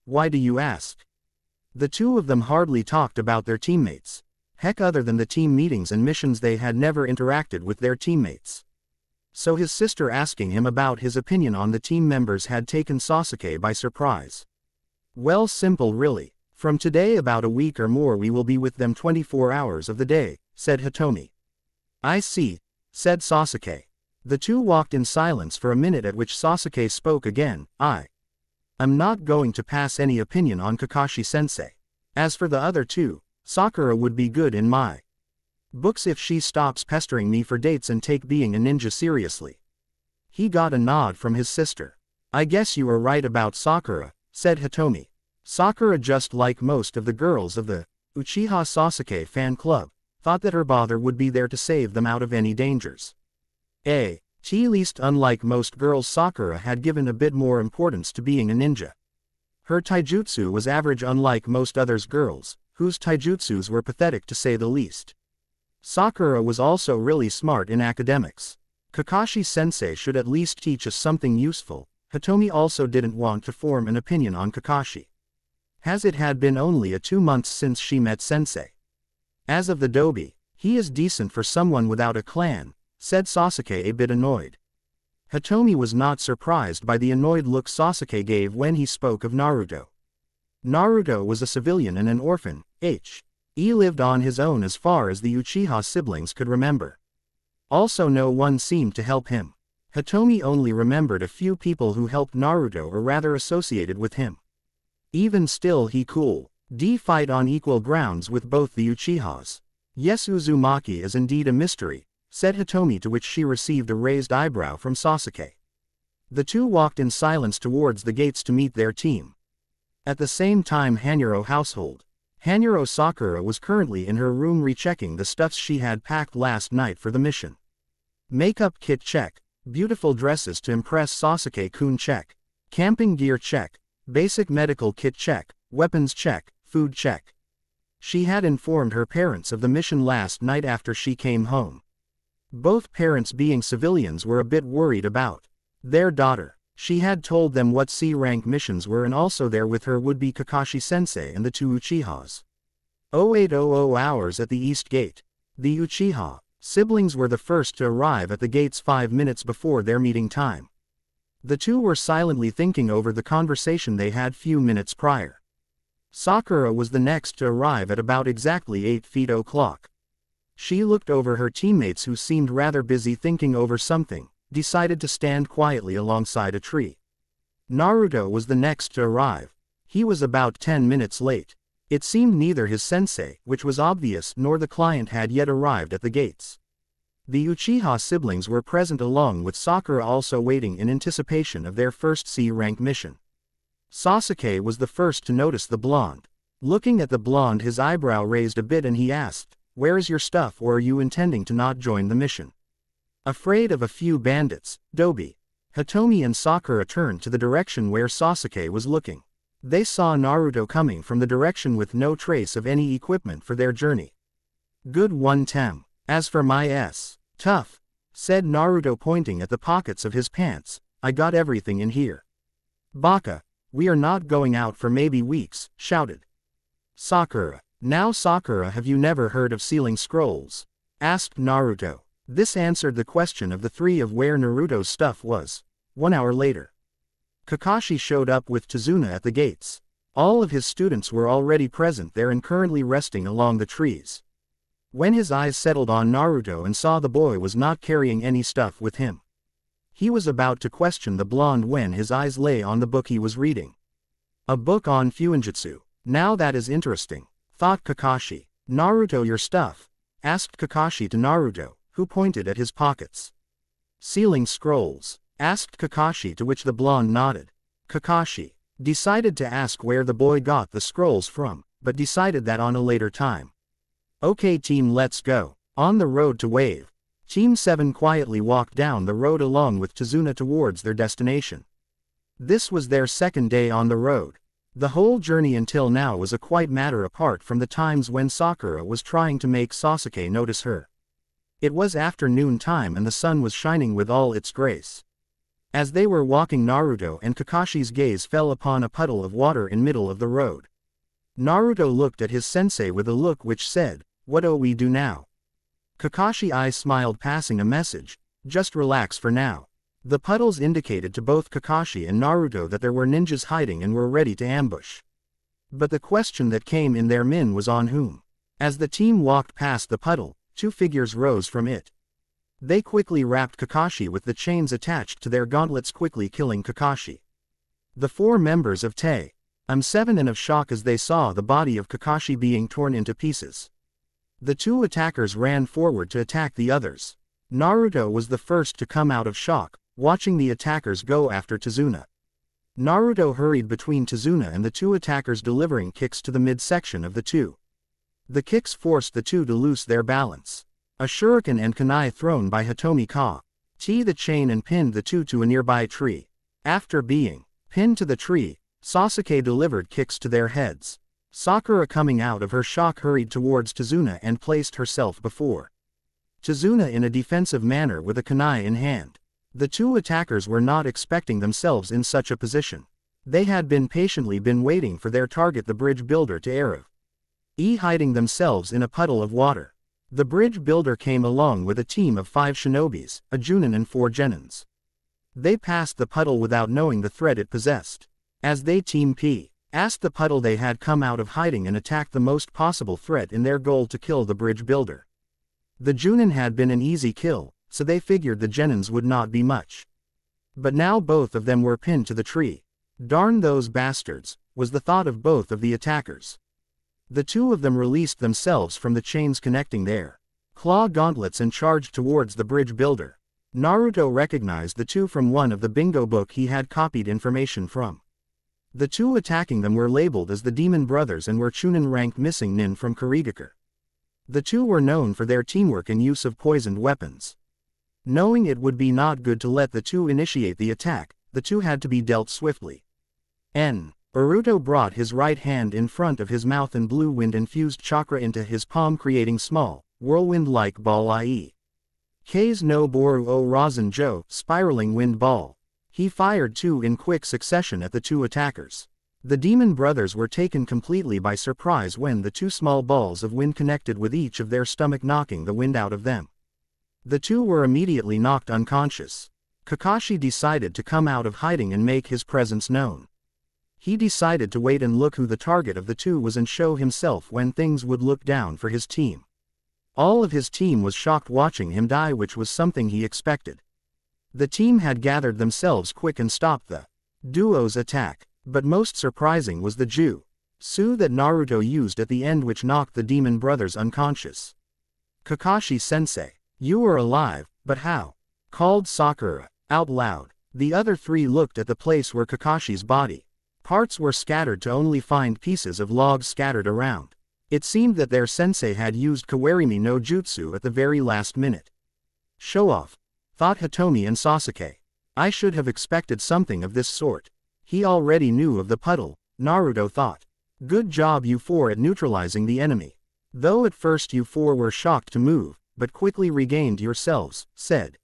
Why do you ask? The two of them hardly talked about their teammates. Heck, other than the team meetings and missions they had never interacted with their teammates. So his sister asking him about his opinion on the team members had taken Sasuke by surprise. Well, simple really. From today about a week or more we will be with them 24 hours of the day, said Hitomi. I see, said Sasuke. The two walked in silence for a minute, at which Sasuke spoke again. I'm not going to pass any opinion on Kakashi-sensei. As for the other two, Sakura would be good in my books if she stops pestering me for dates and take being a ninja seriously. He got a nod from his sister. I guess you are right about Sakura, said Hitomi. Sakura, just like most of the girls of the Uchiha Sasuke fan club, thought that her father would be there to save them out of any dangers. At least unlike most girls, Sakura had given a bit more importance to being a ninja. Her taijutsu was average, unlike most others girls, whose taijutsus were pathetic to say the least. Sakura was also really smart in academics. Kakashi-sensei should at least teach us something useful. Hitomi also didn't want to form an opinion on Kakashi, as it had been only 2 months since she met sensei. As of the Dobi, he is decent for someone without a clan, said Sasuke, a bit annoyed. Hitomi was not surprised by the annoyed look Sasuke gave when he spoke of Naruto. Naruto was a civilian and an orphan. He lived on his own as far as the Uchiha siblings could remember. Also no one seemed to help him. Hitomi only remembered a few people who helped Naruto or rather associated with him. Even still he could fight on equal grounds with both the Uchihas. Yes, Uzumaki is indeed a mystery, said Hitomi, to which she received a raised eyebrow from Sasuke. The two walked in silence towards the gates to meet their team. At the same time, Hanuro household. Hanuro Sakura was currently in her room rechecking the stuffs she had packed last night for the mission. Makeup kit check, beautiful dresses to impress Sasuke-kun check, camping gear check, basic medical kit check, weapons check, food check. She had informed her parents of the mission last night after she came home. Both parents, being civilians, were a bit worried about their daughter. She had told them what C-rank missions were, and also there with her would be Kakashi-sensei and the two Uchihas. 0800 hours at the East Gate. The Uchiha siblings were the first to arrive at the gates 5 minutes before their meeting time. The two were silently thinking over the conversation they had few minutes prior. Sakura was the next to arrive at about exactly 8:00. She looked over her teammates, who seemed rather busy thinking over something, decided to stand quietly alongside a tree. Naruto was the next to arrive. He was about 10 minutes late. It seemed neither his sensei, which was obvious, nor the client had yet arrived at the gates. The Uchiha siblings were present along with Sakura, also waiting in anticipation of their first C-rank mission. Sasuke was the first to notice the blonde. Looking at the blonde, his eyebrow raised a bit and he asked, "Where is your stuff, or are you intending to not join the mission?" Afraid of a few bandits, Dobi, Hitomi and Sakura turned to the direction where Sasuke was looking. They saw Naruto coming from the direction with no trace of any equipment for their journey. Good one, Tem. As for my stuff, said Naruto, pointing at the pockets of his pants, I got everything in here. Baka, we are not going out for maybe weeks, shouted Sakura. Now Sakura, have you never heard of sealing scrolls? Asked Naruto. This answered the question of the three of where Naruto's stuff was. 1 hour later, Kakashi showed up with Tazuna at the gates. All of his students were already present there and currently resting along the trees. When his eyes settled on Naruto and saw the boy was not carrying any stuff with him, he was about to question the blonde when his eyes lay on the book he was reading. A book on Fuinjutsu. Now that is interesting, thought Kakashi. Naruto, your stuff? Asked Kakashi to Naruto, who pointed at his pockets. Sealing scrolls? Asked Kakashi, to which the blonde nodded. Kakashi decided to ask where the boy got the scrolls from, but decided that on a later time. Okay team, let's go. On the road to Wave, Team 7 quietly walked down the road along with Tazuna towards their destination. This was their second day on the road. The whole journey until now was a quiet matter apart from the times when Sakura was trying to make Sasuke notice her. It was afternoon time and the sun was shining with all its grace. As they were walking, Naruto and Kakashi's gaze fell upon a puddle of water in middle of the road. Naruto looked at his sensei with a look which said, "What do we do now?" Kakashi's eyes smiled, passing a message, "Just relax for now." The puddles indicated to both Kakashi and Naruto that there were ninjas hiding and were ready to ambush. But the question that came in their mind was on whom. As the team walked past the puddle, two figures rose from it. They quickly wrapped Kakashi with the chains attached to their gauntlets, quickly killing Kakashi. The four members of Team 7 in of shock as they saw the body of Kakashi being torn into pieces. The two attackers ran forward to attack the others. Naruto was the first to come out of shock, watching the attackers go after Tazuna. Naruto hurried between Tazuna and the two attackers, delivering kicks to the midsection of the two. The kicks forced the two to lose their balance. A shuriken and kunai thrown by Hitomi caught the chain and pinned the two to a nearby tree. After being pinned to the tree, Sasuke delivered kicks to their heads. Sakura, coming out of her shock, hurried towards Tazuna and placed herself before Tazuna in a defensive manner with a kunai in hand. The two attackers were not expecting themselves in such a position. They had been patiently waiting for their target, the bridge builder, to arrive, hiding themselves in a puddle of water. The bridge builder came along with a team of 5 shinobis, a Junin and 4 genins. They passed the puddle without knowing the threat it possessed. As they asked the puddle, they had come out of hiding and attacked the most possible threat in their goal to kill the bridge builder. The Junin had been an easy kill, so they figured the genins would not be much. But now both of them were pinned to the tree. Darn those bastards, was the thought of both of the attackers. The two of them released themselves from the chains connecting their claw gauntlets and charged towards the bridge builder. Naruto recognized the two from one of the bingo book he had copied information from. The two attacking them were labeled as the Demon Brothers and were Chunin rank missing nin from Kurigakure. The two were known for their teamwork and use of poisoned weapons. Knowing it would be not good to let the two initiate the attack, the two had to be dealt swiftly. Naruto brought his right hand in front of his mouth and blew wind-infused chakra into his palm, creating small, whirlwind-like ball, i.e. K's no Boru o Rasen Jo, spiraling wind ball. He fired two in quick succession at the two attackers. The Demon Brothers were taken completely by surprise when the two small balls of wind connected with each of their stomach, knocking the wind out of them. The two were immediately knocked unconscious. Kakashi decided to come out of hiding and make his presence known. He decided to wait and look who the target of the two was and show himself when things would look down for his team. All of his team was shocked watching him die, which was something he expected. The team had gathered themselves quick and stopped the duo's attack, but most surprising was the jutsu that Naruto used at the end, which knocked the Demon Brothers unconscious. "Kakashi-sensei, you are alive, but how?" called Sakura out loud. The other three looked at the place where Kakashi's body parts were scattered to only find pieces of logs scattered around. It seemed that their sensei had used Kawarimi no Jutsu at the very last minute. Show off, thought Hitomi and Sasuke. I should have expected something of this sort. He already knew of the puddle, Naruto thought. Good job you four at neutralizing the enemy. Though at first you four were shocked to move, but quickly regained yourselves, said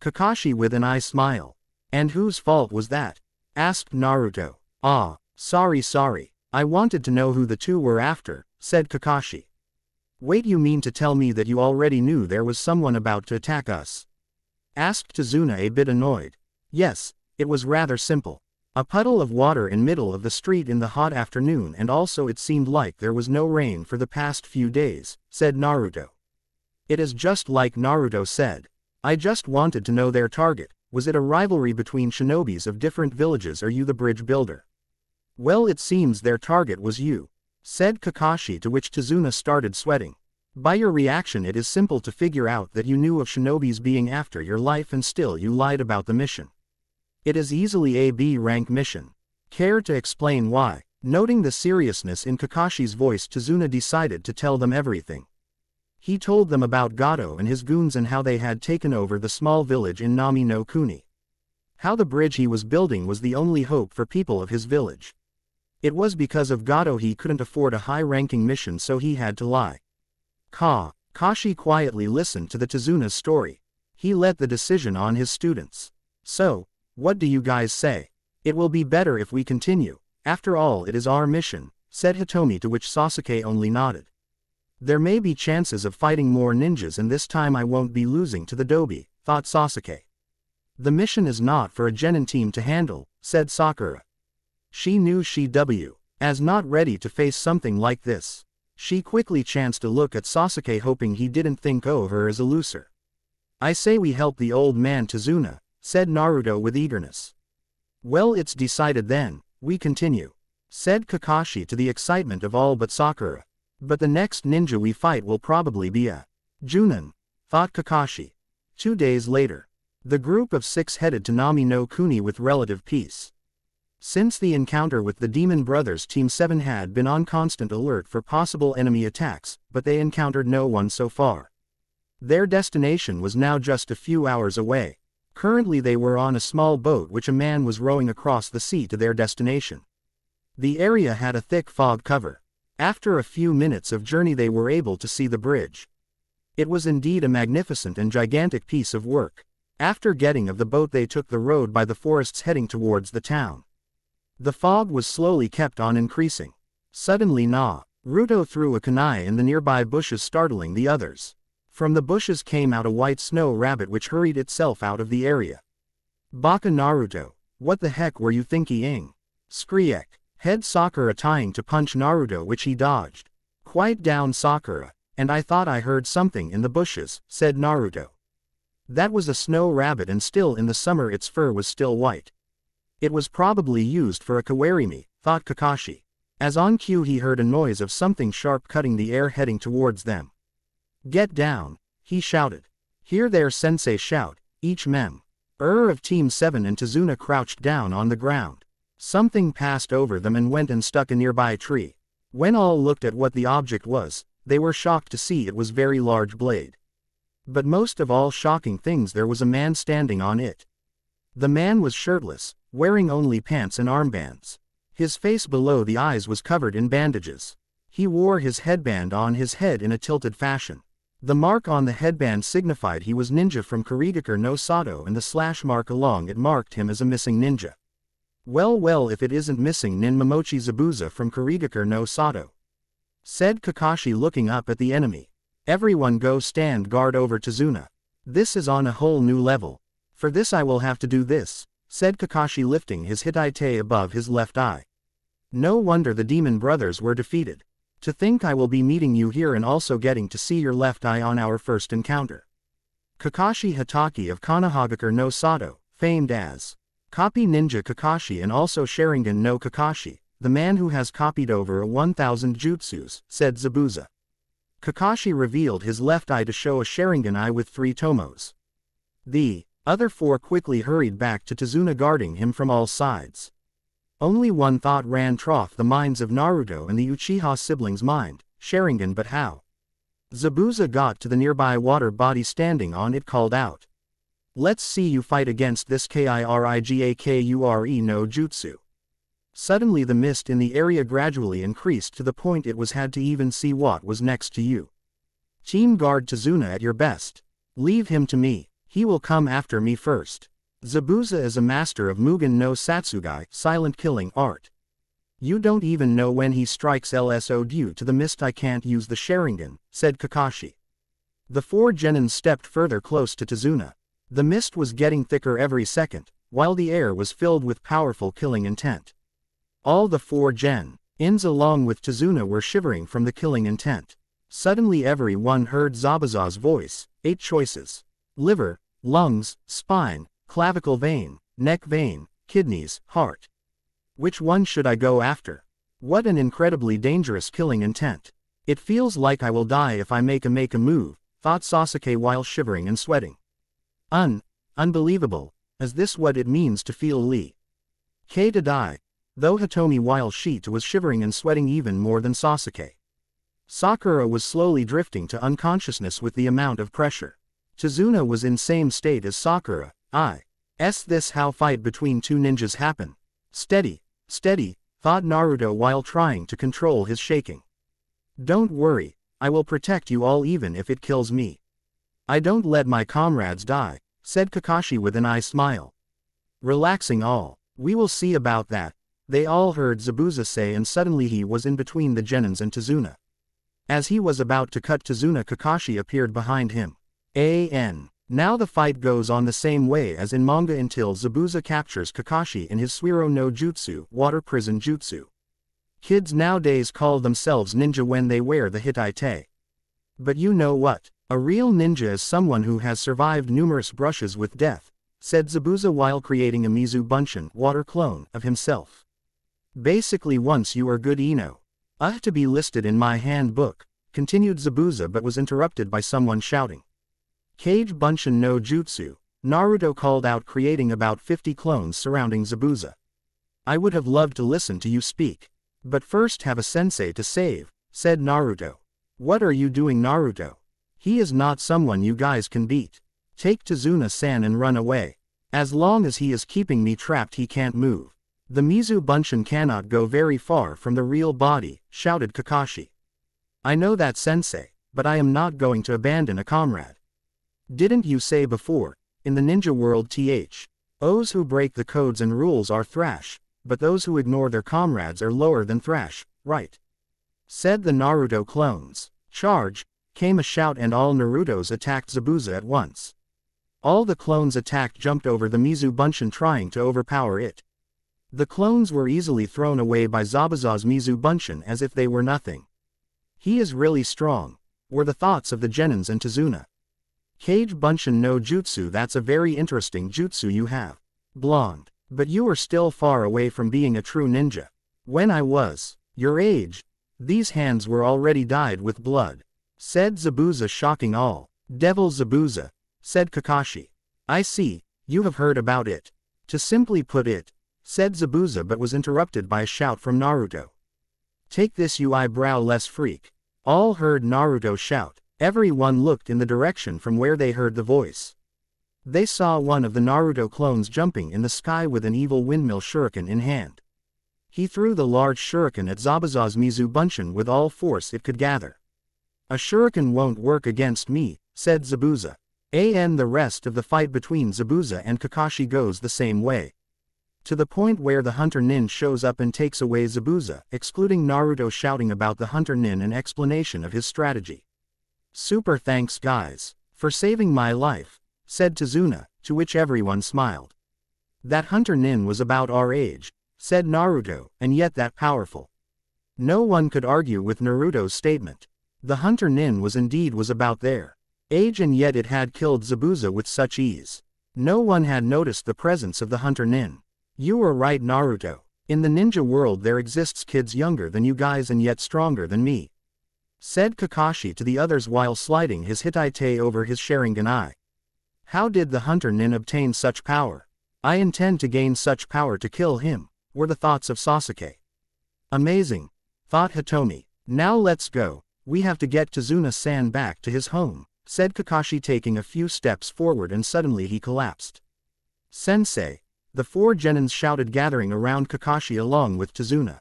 Kakashi with an eye smile. And whose fault was that? Asked Naruto. Sorry. I wanted to know who the two were after, said Kakashi. Wait, you mean to tell me that you already knew there was someone about to attack us? Asked Tazuna, a bit annoyed. Yes, it was rather simple. A puddle of water in middle of the street in the hot afternoon, and also it seemed like there was no rain for the past few days, said Naruto. It is just like Naruto said. I just wanted to know their target. Was it a rivalry between shinobis of different villages, or you the bridge builder? Well, it seems their target was you, said Kakashi, to which Tazuna started sweating. By your reaction it is simple to figure out that you knew of shinobis being after your life and still you lied about the mission. It is easily a B rank mission. Care to explain why? Noting the seriousness in Kakashi's voice, Tazuna decided to tell them everything. He told them about Gato and his goons and how they had taken over the small village in Nami no Kuni. How the bridge he was building was the only hope for people of his village. It was because of Gato he couldn't afford a high-ranking mission, so he had to lie. Kashi quietly listened to the Tazuna's story. He let the decision on his students. So, what do you guys say? It will be better if we continue. After all, it is our mission, said Hitomi, to which Sasuke only nodded. There may be chances of fighting more ninjas, and this time I won't be losing to the Dobi, thought Sasuke. The mission is not for a genin team to handle, said Sakura. She knew she was not ready to face something like this. She quickly chanced a look at Sasuke, hoping he didn't think of her as a loser. I say we help the old man Tazuna, said Naruto with eagerness. Well, it's decided then, we continue, said Kakashi, to the excitement of all but Sakura. But the next ninja we fight will probably be a Junin, thought Kakashi. 2 days later, the group of 6 headed to Nami no Kuni with relative peace. Since the encounter with the Demon Brothers, Team 7 had been on constant alert for possible enemy attacks, but they encountered no one so far. Their destination was now just a few hours away. Currently they were on a small boat which a man was rowing across the sea to their destination. The area had a thick fog cover. After a few minutes of journey they were able to see the bridge. It was indeed a magnificent and gigantic piece of work. After getting of the boat they took the road by the forests heading towards the town. The fog was slowly kept on increasing. Suddenly Naruto threw a kunai in the nearby bushes, startling the others. From the bushes came out a white snow rabbit which hurried itself out of the area. Baka Naruto, what the heck were you thinking? Screek. Head Sakura trying to punch Naruto, which he dodged. Quiet down, Sakura, and I thought I heard something in the bushes, said Naruto. That was a snow rabbit, and still in the summer its fur was still white. It was probably used for a kawarimi, thought Kakashi. As on cue he heard a noise of something sharp cutting the air heading towards them. Get down, he shouted. Hear their sensei shout, each member of Team 7 and Tazuna crouched down on the ground. Something passed over them and went and stuck a nearby tree. When all looked at what the object was, they were shocked to see it was very large blade. But most of all shocking things, there was a man standing on it. The man was shirtless, wearing only pants and armbands. His face below the eyes was covered in bandages. He wore his headband on his head in a tilted fashion. The mark on the headband signified he was ninja from Kurigakure no Sato, and the slash mark along it marked him as a missing ninja. Well, if it isn't missing Nin Momochi Zabuza from Kurigakure no Sato, said Kakashi, looking up at the enemy. Everyone go stand guard over Tazuna. This is on a whole new level. For this I will have to do this, said Kakashi, lifting his hitite above his left eye. No wonder the Demon Brothers were defeated. To think I will be meeting you here and also getting to see your left eye on our first encounter. Kakashi Hatake of Konohagakure no Sato, famed as Copy Ninja Kakashi and also Sharingan no Kakashi, the man who has copied over 1,000 jutsus, said Zabuza. Kakashi revealed his left eye to show a Sharingan eye with 3 tomos. The other 4 quickly hurried back to Tazuna, guarding him from all sides. Only one thought ran through the minds of Naruto and the Uchiha siblings' mind, Sharingan, but how? Zabuza got to the nearby water body standing on it, called out. Let's see you fight against this Kirigakure no jutsu. Suddenly the mist in the area gradually increased to the point it was hard to even see what was next to you. Team guard Tazuna at your best. Leave him to me, he will come after me first. Zabuza is a master of Mugen no Satsugai, silent killing art. You don't even know when he strikes LSO due to the mist. I can't use the Sharingan, said Kakashi. The 4 genins stepped further close to Tazuna. The mist was getting thicker every second, while the air was filled with powerful killing intent. All the 4 genins along with Tazuna were shivering from the killing intent. Suddenly everyone heard Zabuza's voice, 8 choices. Liver, lungs, spine, clavicle vein, neck vein, kidneys, heart. Which one should I go after? What an incredibly dangerous killing intent. It feels like I will die if I make a move, thought Sasuke while shivering and sweating. Unbelievable. Is this what it means to feel Lee? K to die. Though Hitomi while Sheeta was shivering and sweating even more than Sasuke. Sakura was slowly drifting to unconsciousness with the amount of pressure. Tazuna was in same state as Sakura. This how fight between two ninjas happen. Steady, thought Naruto while trying to control his shaking. Don't worry, I will protect you all even if it kills me. I don't let my comrades die, said Kakashi with an eye smile. Relaxing all, we will see about that. They all heard Zabuza say, and suddenly he was in between the Genins and Tazuna. As he was about to cut Tazuna, Kakashi appeared behind him. Now the fight goes on the same way as in manga until Zabuza captures Kakashi in his Suiro no Jutsu, water prison jutsu. Kids nowadays call themselves ninja when they wear the Hitai. But you know what? A real ninja is someone who has survived numerous brushes with death, said Zabuza while creating a Mizu Bunshin water clone of himself. Basically once you are good to be listed in my handbook, continued Zabuza but was interrupted by someone shouting. Kage Bunshin no Jutsu, Naruto called out, creating about 50 clones surrounding Zabuza. I would have loved to listen to you speak. But first have a sensei to save, said Naruto. What are you doing, Naruto? He is not someone you guys can beat. Take Tazuna-san and run away. As long as he is keeping me trapped he can't move. The Mizu Bunshin cannot go very far from the real body, shouted Kakashi. I know that, sensei, but I am not going to abandon a comrade. Didn't you say before, in the ninja world those who break the codes and rules are thrash, but those who ignore their comrades are lower than thrash, right? Said the Naruto clones. Charge, came a shout and all Narutos attacked Zabuza at once. All the clones attacked jumped over the Mizu Bunshin trying to overpower it. The clones were easily thrown away by Zabuza's Mizu Bunshin as if they were nothing. He is really strong, were the thoughts of the Genins and Tazuna. Kage Bunshin no Jutsu, that's a very interesting jutsu you have. Blonde. But you are still far away from being a true ninja. When I was your age, these hands were already dyed with blood, said Zabuza, shocking all. Devil Zabuza, said Kakashi. I see, you have heard about it. To simply put it, said Zabuza but was interrupted by a shout from Naruto. Take this, you eyebrow-less freak. All heard Naruto shout. Everyone looked in the direction from where they heard the voice. They saw one of the Naruto clones jumping in the sky with an evil windmill shuriken in hand. He threw the large shuriken at Zabuza's Mizu Bunshin with all force it could gather. A shuriken won't work against me, said Zabuza. The rest of the fight between Zabuza and Kakashi goes the same way. To the point where the Hunter Nin shows up and takes away Zabuza, excluding Naruto shouting about the Hunter Nin and explanation of his strategy. Super thanks guys, for saving my life, said Tazuna, to which everyone smiled. That Hunter Nin was about our age, said Naruto, and yet that powerful. No one could argue with Naruto's statement. The Hunter Nin was about their age and yet it had killed Zabuza with such ease. No one had noticed the presence of the Hunter Nin. You were right, Naruto. In the ninja world there exists kids younger than you guys and yet stronger than me, said Kakashi to the others while sliding his Hitai over his Sharingan. How did the Hunter Nin obtain such power? I intend to gain such power to kill him, were the thoughts of Sasuke. Amazing, thought Hitomi. Now let's go, we have to get Tazuna-san back to his home, said Kakashi, taking a few steps forward and suddenly he collapsed. Sensei, the four Genins shouted, gathering around Kakashi along with Tazuna.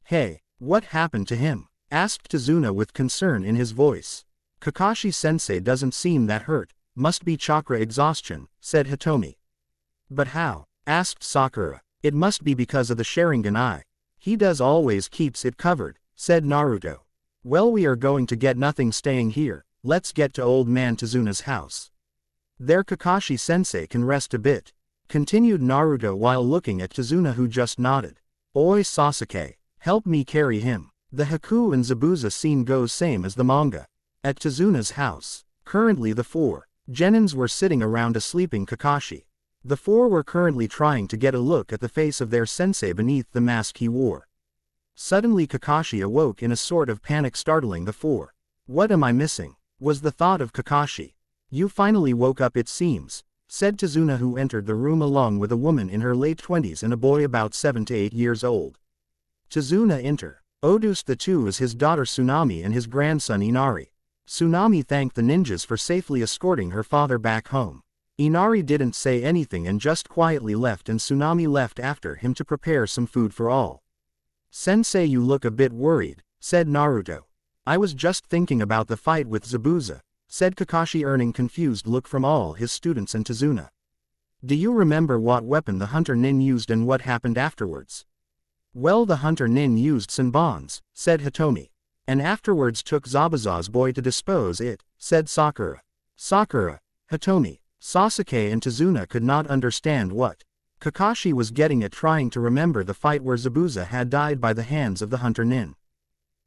Hey, what happened to him? Asked Tazuna with concern in his voice. Kakashi-sensei doesn't seem that hurt, must be chakra exhaustion, said Hitomi. But how? Asked Sakura. It must be because of the Sharingan. He does always keeps it covered, said Naruto. Well, we are going to get nothing staying here, let's get to old man Tazuna's house. There Kakashi-sensei can rest a bit, continued Naruto while looking at Tazuna, who just nodded. Oi Sasuke, help me carry him. The Haku and Zabuza scene goes same as the manga. At Tazuna's house, currently the four Genins were sitting around a sleeping Kakashi. The four were currently trying to get a look at the face of their sensei beneath the mask he wore. Suddenly Kakashi awoke in a sort of panic, startling the four. "What am I missing?" was the thought of Kakashi. "You finally woke up, it seems," said Tazuna, who entered the room along with a woman in her late 20s and a boy about 7 to 8 years old. Tazuna introduced the two as his daughter Tsunami and his grandson Inari. Tsunami thanked the ninjas for safely escorting her father back home. Inari didn't say anything and just quietly left, and Tsunami left after him to prepare some food for all. "Sensei, you look a bit worried," said Naruto. "I was just thinking about the fight with Zabuza," said Kakashi, earning confused look from all his students and Tazuna. "Do you remember what weapon the Hunter Nin used and what happened afterwards?" "Well, the Hunter Nin used Senbons," said Hitomi. "And afterwards took Zabuza's boy to dispose it," said Sakura. Sakura, Hitomi, Sasuke and Tazuna could not understand what Kakashi was getting at, trying to remember the fight where Zabuza had died by the hands of the Hunter Nin.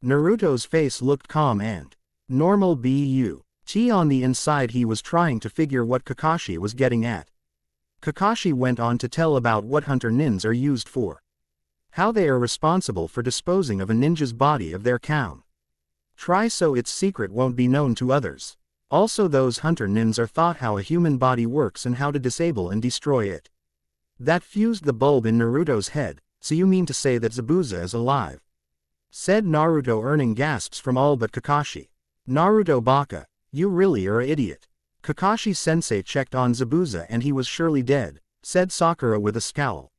Naruto's face looked calm and normal, but on the inside he was trying to figure what Kakashi was getting at. Kakashi went on to tell about what Hunter Nins are used for. How they are responsible for disposing of a ninja's body of their kind. Try so its secret won't be known to others. Also, those Hunter Nins are taught how a human body works and how to disable and destroy it. That fused the bulb in Naruto's head. "So you mean to say that Zabuza is alive?" said Naruto, earning gasps from all but Kakashi. "Naruto baka, you really are an idiot. Kakashi sensei checked on Zabuza and he was surely dead," said Sakura with a scowl.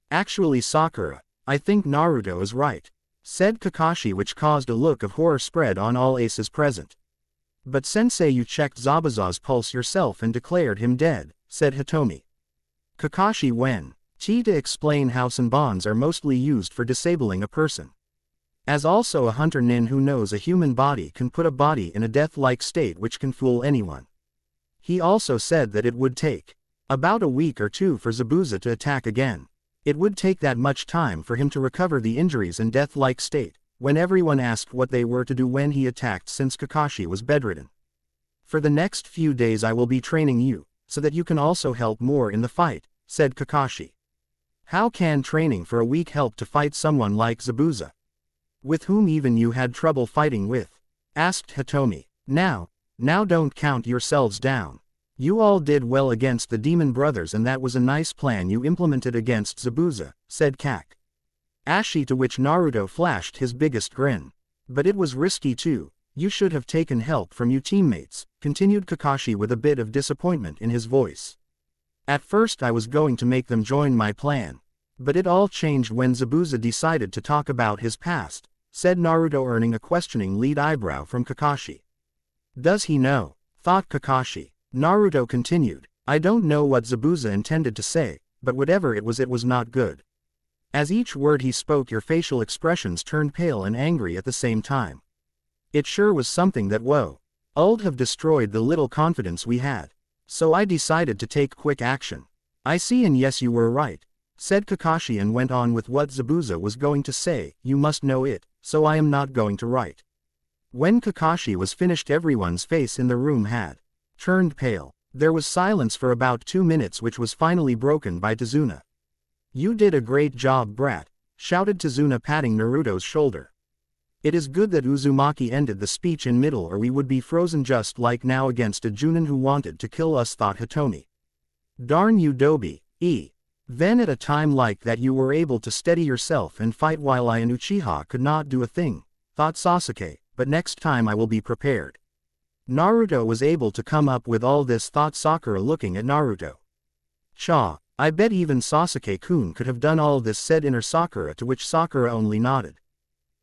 "Actually, Sakura, I think Naruto is right," said Kakashi, which caused a look of horror spread on all aces present. "But sensei, you checked Zabuza's pulse yourself and declared him dead," said Hitomi. Kakashi went on to explain how Senbons are mostly used for disabling a person. As also a Hunter Nin who knows a human body can put a body in a death-like state which can fool anyone. He also said that it would take about a week or two for Zabuza to attack again. It would take that much time for him to recover the injuries and death-like state. When everyone asked what they were to do when he attacked, since Kakashi was bedridden. "For the next few days I will be training you, so that you can also help more in the fight," said Kakashi. "How can training for a week help to fight someone like Zabuza, with whom even you had trouble fighting with?" asked Hitomi. Now don't count yourselves down. You all did well against the Demon Brothers, and that was a nice plan you implemented against Zabuza," said Kakashi, to which Naruto flashed his biggest grin. "But it was risky too. You should have taken help from you teammates," continued Kakashi with a bit of disappointment in his voice. "At first I was going to make them join my plan. But it all changed when Zabuza decided to talk about his past," said Naruto, earning a questioning lead eyebrow from Kakashi. "Does he know?" thought Kakashi. Naruto continued, "I don't know what Zabuza intended to say, but whatever it was not good." As each word he spoke, your facial expressions turned pale and angry at the same time. "It sure was something that would have destroyed the little confidence we had. So I decided to take quick action." "I see, and yes, you were right," said Kakashi, and went on with what Zabuza was going to say. "You must know it, so I am not going to write." When Kakashi was finished, everyone's face in the room had turned pale. There was silence for about 2 minutes, which was finally broken by Tazuna. "You did a great job, brat," shouted Tazuna, patting Naruto's shoulder. "It is good that Uzumaki ended the speech in middle, or we would be frozen just like now against a Junin who wanted to kill us," thought Hitomi. "Darn you, Dobi. Then at a time like that you were able to steady yourself and fight while I and Uchiha could not do a thing," thought Sasuke, "but next time I will be prepared." Naruto was able to come up with all this, thought Sakura, looking at Naruto. I bet even Sasuke-kun could have done all this," said inner Sakura, to which Sakura only nodded.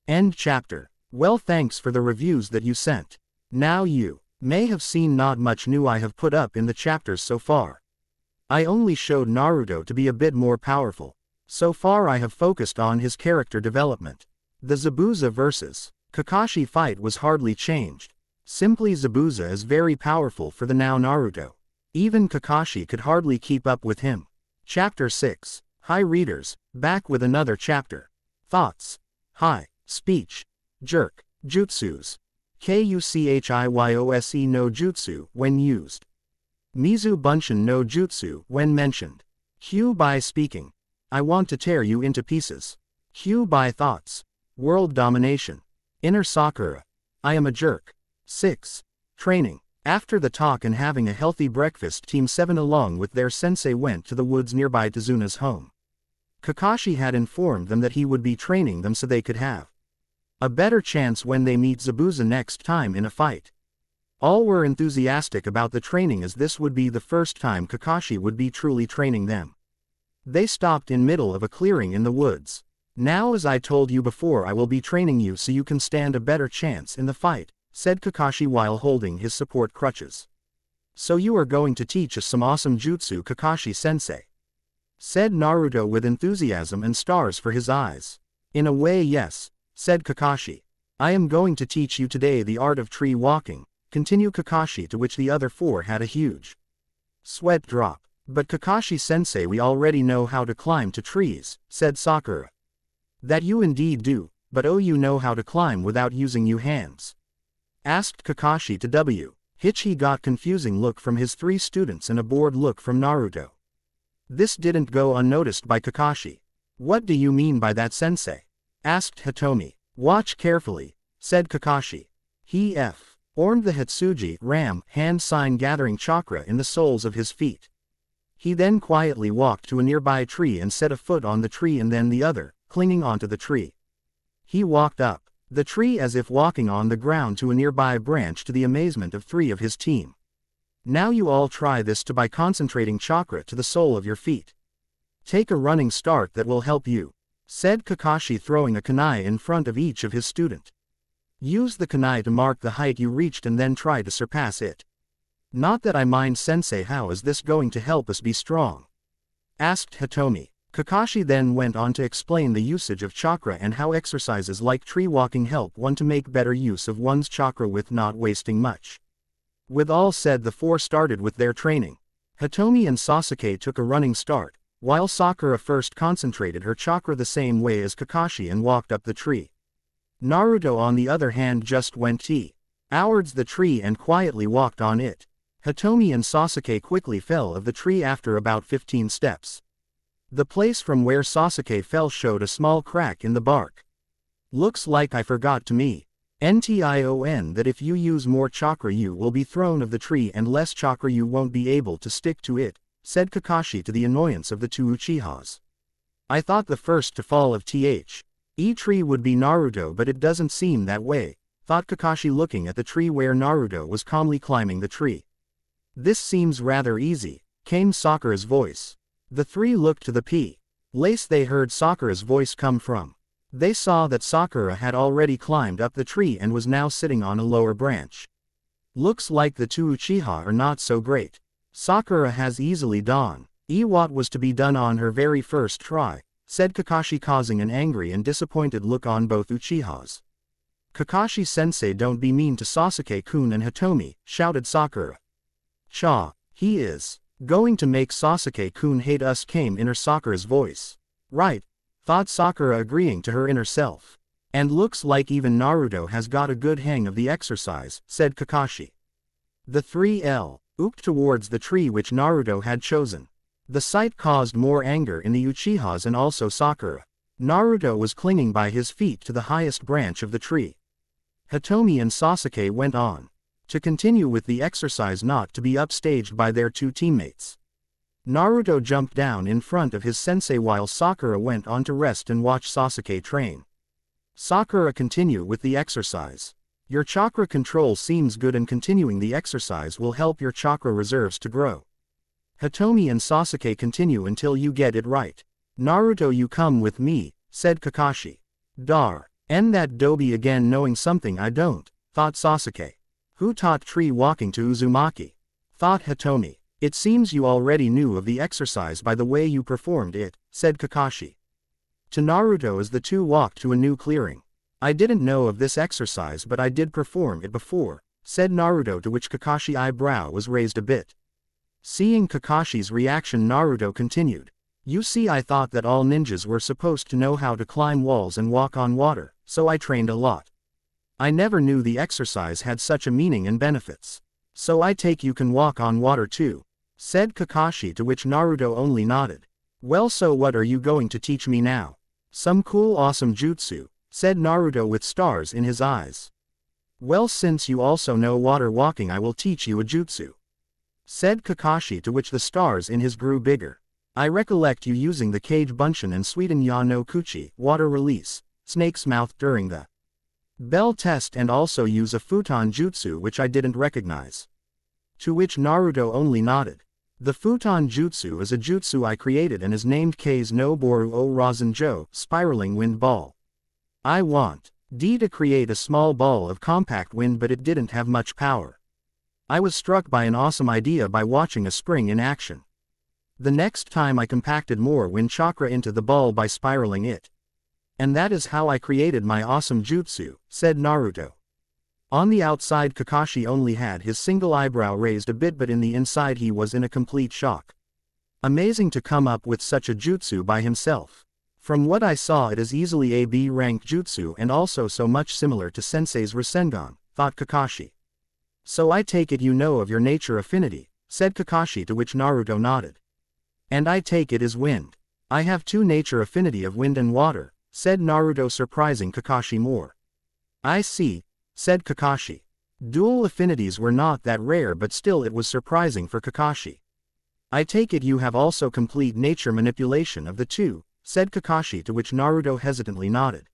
End chapter. Well, thanks for the reviews that you sent. Now you may have seen not much new I have put up in the chapters so far. I only showed Naruto to be a bit more powerful. So far I have focused on his character development. The Zabuza vs. Kakashi fight was hardly changed. Simply Zabuza is very powerful for the now Naruto. Even Kakashi could hardly keep up with him. Chapter 6. Hi readers, back with another chapter. Thoughts. Hi. Speech. Jerk. Jutsus. Kuchihyose no jutsu, when used, Mizu Bunshin no Jutsu, when mentioned. By speaking. I want to tear you into pieces. By thoughts. World domination. Inner Sakura. I am a jerk. 6. Training. After the talk and having a healthy breakfast, Team 7 along with their sensei went to the woods nearby Tazuna's home. Kakashi had informed them that he would be training them so they could have a better chance when they meet Zabuza next time in a fight. All were enthusiastic about the training as this would be the first time Kakashi would be truly training them. They stopped in middle of a clearing in the woods. Now, as I told you before, I will be training you so you can stand a better chance in the fight, said Kakashi while holding his support crutches. So you are going to teach us some awesome jutsu, Kakashi-sensei? Said Naruto with enthusiasm and stars for his eyes. In a way, yes, said Kakashi. I am going to teach you today the art of tree walking, continued Kakashi, to which the other four had a huge sweat drop. But Kakashi-sensei, we already know how to climb to trees, said Sakura. That you indeed do, but oh, you know how to climb without using your hands? Asked Kakashi to W. He got confusing look from his three students and a bored look from Naruto. This didn't go unnoticed by Kakashi. What do you mean by that, sensei? Asked Hitomi. Watch carefully, said Kakashi. He formed the Hitsuji Ram hand sign, gathering chakra in the soles of his feet. He then quietly walked to a nearby tree and set a foot on the tree and then the other, clinging onto the tree. He walked up the tree as if walking on the ground to a nearby branch, to the amazement of three of his team. Now you all try this too by concentrating chakra to the sole of your feet. Take a running start, that will help you, said Kakashi, throwing a kunai in front of each of his student. Use the kunai to mark the height you reached and then try to surpass it. Not that I mind, sensei. How is this going to help us be strong? Asked Hitomi. Kakashi then went on to explain the usage of chakra and how exercises like tree walking help one to make better use of one's chakra with not wasting much. With all said, the four started with their training. Hitomi and Sasuke took a running start, while Sakura first concentrated her chakra the same way as Kakashi and walked up the tree. Naruto on the other hand just went towards the tree and quietly walked on it. Hitomi and Sasuke quickly fell of the tree after about 15 steps. The place from where Sasuke fell showed a small crack in the bark. Looks like I forgot to mention that if you use more chakra you will be thrown of the tree, and less chakra you won't be able to stick to it, said Kakashi, to the annoyance of the two Uchihas. I thought the first to fall of tree would be Naruto, but it doesn't seem that way, thought Kakashi, looking at the tree where Naruto was calmly climbing the tree. This seems rather easy, came Sakura's voice. The three looked to the place they heard Sakura's voice come from. They saw that Sakura had already climbed up the tree and was now sitting on a lower branch. Looks like the two Uchiha are not so great. Sakura has easily done what was to be done on her very first try, said Kakashi, causing an angry and disappointed look on both Uchihas. Kakashi-sensei, don't be mean to Sasuke-kun and Hitomi, shouted Sakura. He is going to make Sasuke-kun hate us, came inner Sakura's voice. Right, thought Sakura, agreeing to her inner self. And looks like even Naruto has got a good hang of the exercise, said Kakashi. The three looked towards the tree which Naruto had chosen. The sight caused more anger in the Uchihas and also Sakura. Naruto was clinging by his feet to the highest branch of the tree. Hitomi and Sasuke went on to continue with the exercise, not to be upstaged by their two teammates. Naruto jumped down in front of his sensei while Sakura went on to rest and watch Sasuke train. Sakura, continue with the exercise. Your chakra control seems good and continuing the exercise will help your chakra reserves to grow. Hitomi and Sasuke, continue until you get it right. Naruto, you come with me, said Kakashi. And that Dobi again knowing something I don't, thought Sasuke. Who taught tree walking to Uzumaki? Thought Hitomi. It seems you already knew of the exercise by the way you performed it, said Kakashi. To Naruto as the two walked to a new clearing. I didn't know of this exercise but I did perform it before, said Naruto, to which Kakashi's eyebrow was raised a bit. Seeing Kakashi's reaction, Naruto continued. You see, I thought that all ninjas were supposed to know how to climb walls and walk on water, so I trained a lot. I never knew the exercise had such a meaning and benefits. So I take you can walk on water too, said Kakashi, to which Naruto only nodded. Well, so what are you going to teach me now? Some cool awesome jutsu, said Naruto with stars in his eyes. Well, since you also know water walking, I will teach you a jutsu, said Kakashi, to which the stars in his grew bigger. I recollect you using the Kage Bunshin and Suiten Ya no Kuchi, water release, snake's mouth during the bell test, and also use a futon jutsu which I didn't recognize. To which Naruto only nodded. The futon jutsu is a jutsu I created and is named Kei's no Boru o Rasenjo, spiraling wind ball. I want to create a small ball of compact wind, but it didn't have much power. I was struck by an awesome idea by watching a spring in action. The next time I compacted more wind chakra into the ball by spiraling it. And that is how I created my awesome jutsu, said Naruto. On the outside Kakashi only had his single eyebrow raised a bit, but in the inside he was in a complete shock. Amazing to come up with such a jutsu by himself. From what I saw, it is easily a B rank jutsu and also so much similar to Sensei's Rasengan, thought Kakashi. So I take it you know of your nature affinity, said Kakashi, to which Naruto nodded. And I take it is wind. I have two nature affinity of wind and water, said Naruto, surprising Kakashi more. I see, said Kakashi. Dual affinities were not that rare, but still it was surprising for Kakashi. I take it you have also complete nature manipulation of the two, said Kakashi, to which Naruto hesitantly nodded.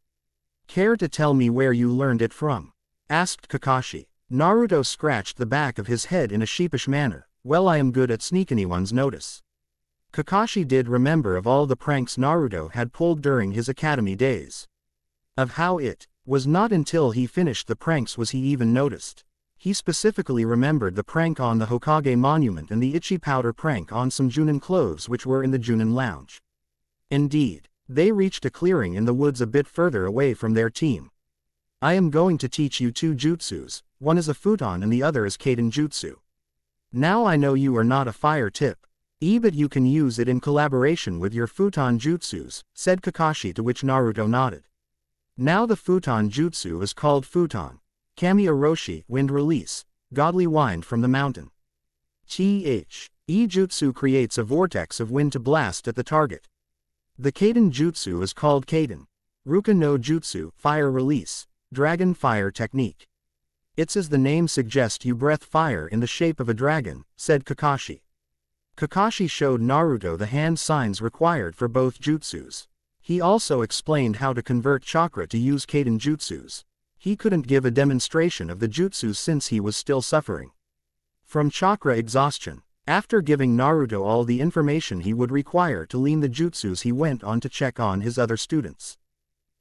Care to tell me where you learned it from? Asked Kakashi. Naruto scratched the back of his head in a sheepish manner. Well, I am good at sneak anyone's notice. Kakashi did remember of all the pranks Naruto had pulled during his academy days. Of how it was not until he finished the pranks was he even noticed. He specifically remembered the prank on the Hokage monument and the itchy powder prank on some Junin clothes which were in the Junin lounge. Indeed, they reached a clearing in the woods a bit further away from their team. I am going to teach you two jutsus, one is a futon and the other is Kaden jutsu. Now I know you are not a fire type, but you can use it in collaboration with your futon jutsus, said Kakashi, to which Naruto nodded. Now the futon jutsu is called futon Kami Oroshi, wind release, godly wind from the mountain. Jutsu creates a vortex of wind to blast at the target. The Kaden jutsu is called Kaden Ruka no Jutsu, fire release, dragon fire technique. It's as the name suggests, you breath fire in the shape of a dragon, said Kakashi. Kakashi showed Naruto the hand signs required for both jutsus. He also explained how to convert chakra to use Kaden jutsus. He couldn't give a demonstration of the jutsus since he was still suffering from chakra exhaustion. After giving Naruto all the information he would require to learn the jutsus, he went on to check on his other students.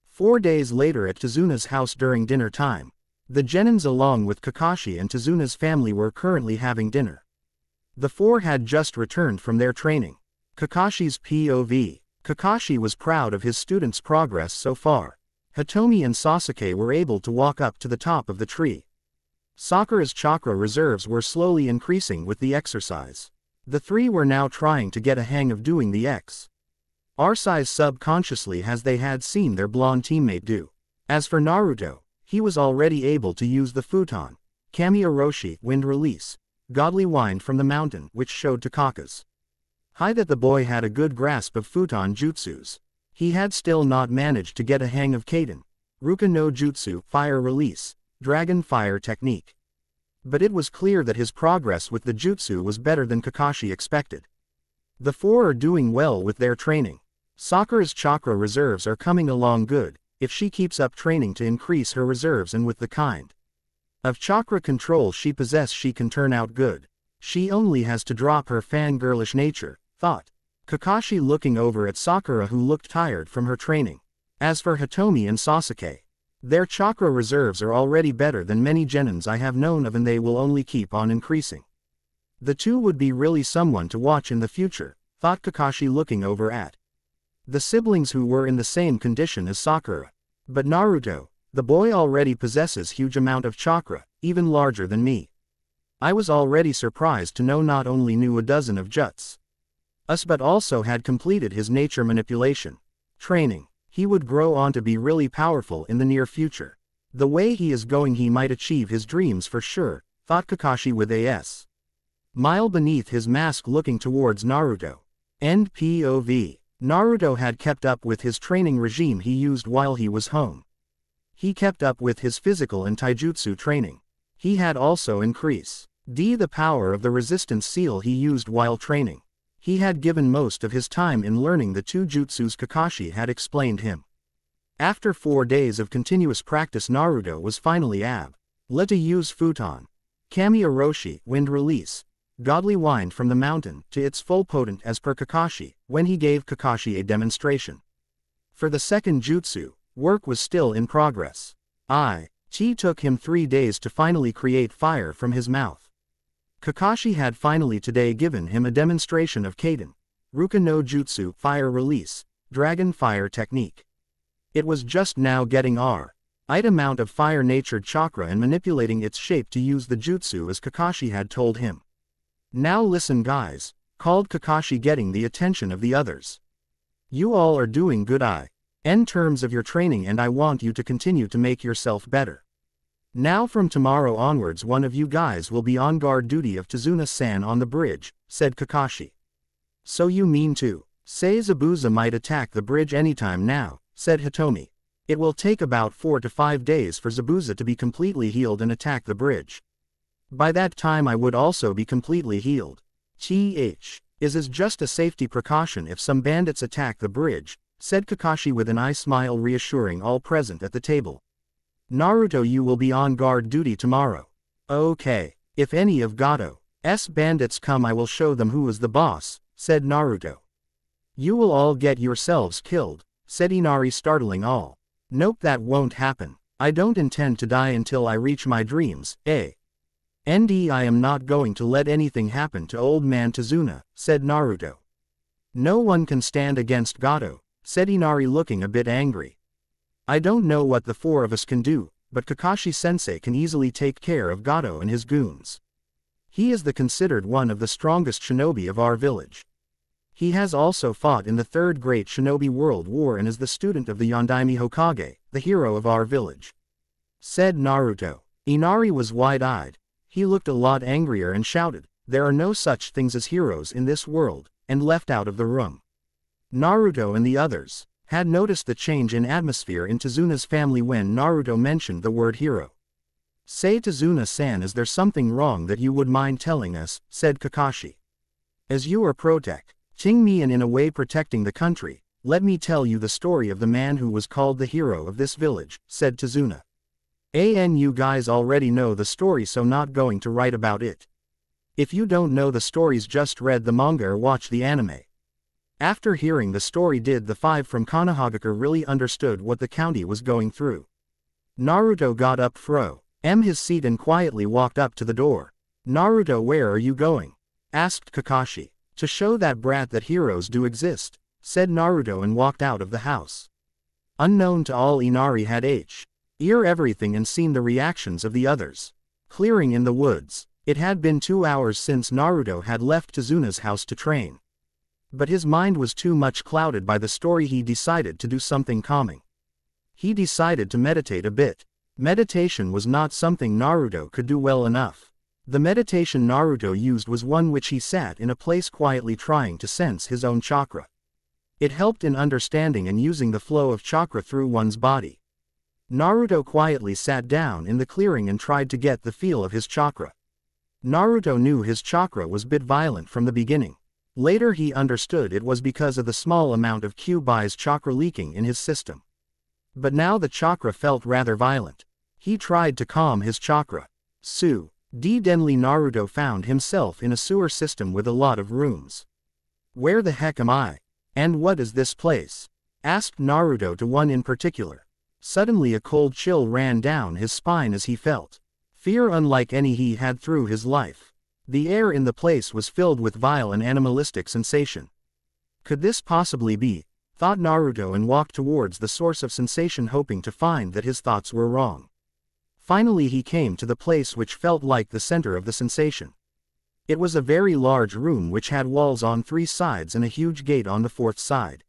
4 days later at Tazuna's house during dinner time, the Genins along with Kakashi and Tazuna's family were currently having dinner. The four had just returned from their training. Kakashi's POV. Kakashi was proud of his students' progress so far. Hitomi and Sasuke were able to walk up to the top of the tree. Sakura's chakra reserves were slowly increasing with the exercise. The three were now trying to get a hang of doing the exercise subconsciously as they had seen their blonde teammate do. As for Naruto, he was already able to use the futon Kami Oroshi, wind release, godly wind from the mountain, which showed to Kaka's high that the boy had a good grasp of futon jutsus. He had still not managed to get a hang of Kaden Ruka no Jutsu, fire release, dragon fire technique. But it was clear that his progress with the jutsu was better than Kakashi expected. The four are doing well with their training. Sakura's chakra reserves are coming along good. If she keeps up training to increase her reserves and with the kind of chakra control she possesses, she can turn out good. She only has to drop her fangirlish nature, thought Kakashi, looking over at Sakura, who looked tired from her training. As for Hitomi and Sasuke, their chakra reserves are already better than many genins I have known of, and they will only keep on increasing. The two would be really someone to watch in the future, thought Kakashi, looking over at the siblings who were in the same condition as Sakura. But Naruto, the boy already possesses huge amount of chakra, even larger than me. I was already surprised to know not only knew a dozen of jutsus, but also had completed his nature manipulation training. He would grow on to be really powerful in the near future. The way he is going, he might achieve his dreams for sure, thought Kakashi with a mile beneath his mask looking towards Naruto. End POV. Naruto had kept up with his training regime he used while he was home. He kept up with his physical and taijutsu training. He had also increased the power of the resistance seal he used while training. He had given most of his time in learning the two jutsus Kakashi had explained him. After 4 days of continuous practice, Naruto was finally able to use Futon, Kami Orochi, wind release, godly wind from the mountain, to its full potent as per Kakashi, when he gave Kakashi a demonstration. For the second jutsu, work was still in progress. It took him 3 days to finally create fire from his mouth. Kakashi had finally today given him a demonstration of Kaden, Ruka no Jutsu, fire release, dragon fire technique. It was just now getting right amount of fire-natured chakra and manipulating its shape to use the jutsu as Kakashi had told him. Now listen guys, called Kakashi, getting the attention of the others. You all are doing good in terms of your training, and I want you to continue to make yourself better. Now from tomorrow onwards one of you guys will be on guard duty of Tazuna-san on the bridge, said Kakashi. So you mean to say Zabuza might attack the bridge anytime now, said Hitomi. It will take about 4 to 5 days for Zabuza to be completely healed and attack the bridge. By that time I would also be completely healed. Is just a safety precaution if some bandits attack the bridge, said Kakashi with an eye smile, reassuring all present at the table. Naruto, you will be on guard duty tomorrow. Okay. If any of Gato's bandits come I will show them who is the boss, said Naruto. You will all get yourselves killed, said Inari, startling all. Nope, that won't happen. I don't intend to die until I reach my dreams, And I am not going to let anything happen to old man Tazuna, said Naruto. No one can stand against Gato, said Inari, looking a bit angry. I don't know what the 4 of us can do, but Kakashi-sensei can easily take care of Gato and his goons. He is considered one of the strongest shinobi of our village. He has also fought in the 3rd Great Shinobi World War and is the student of the Yondaime Hokage, the hero of our village, said Naruto. Inari was wide-eyed. He looked a lot angrier and shouted, "There are no such things as heroes in this world," and left out of the room. Naruto and the others had noticed the change in atmosphere in Tazuna's family when Naruto mentioned the word hero. Say Tazuna-san, is there something wrong that you would mind telling us, said Kakashi. As you are protecting me and in a way protecting the country, let me tell you the story of the man who was called the hero of this village, said Tazuna. You guys already know the story, so not going to write about it. If you don't know the stories, just read the manga or watch the anime. After hearing the story, did the 5 from Konohagakure really understood what the county was going through? Naruto got up from his seat and quietly walked up to the door. Naruto, where are you going? Asked Kakashi. To show that brat that heroes do exist, said Naruto, and walked out of the house. Unknown to all, Inari had heard everything and seen the reactions of the others. Clearing in the woods. It had been 2 hours since Naruto had left Tazuna's house to train. But his mind was too much clouded by the story. He decided to do something calming. He decided to meditate a bit. Meditation was not something Naruto could do well enough. The meditation Naruto used was one which he sat in a place quietly trying to sense his own chakra. It helped in understanding and using the flow of chakra through one's body. Naruto quietly sat down in the clearing and tried to get the feel of his chakra. Naruto knew his chakra was a bit violent from the beginning. Later he understood it was because of the small amount of Kyuubi's chakra leaking in his system. But now the chakra felt rather violent. He tried to calm his chakra. Denly Naruto found himself in a sewer system with a lot of rooms. Where the heck am I? And what is this place? Asked Naruto to one in particular. Suddenly a cold chill ran down his spine as he felt fear unlike any he had through his life. The air in the place was filled with vile and animalistic sensation. Could this possibly be? Thought Naruto, and walked towards the source of sensation, hoping to find that his thoughts were wrong. Finally he came to the place which felt like the center of the sensation. It was a very large room which had walls on 3 sides and a huge gate on the 4th side.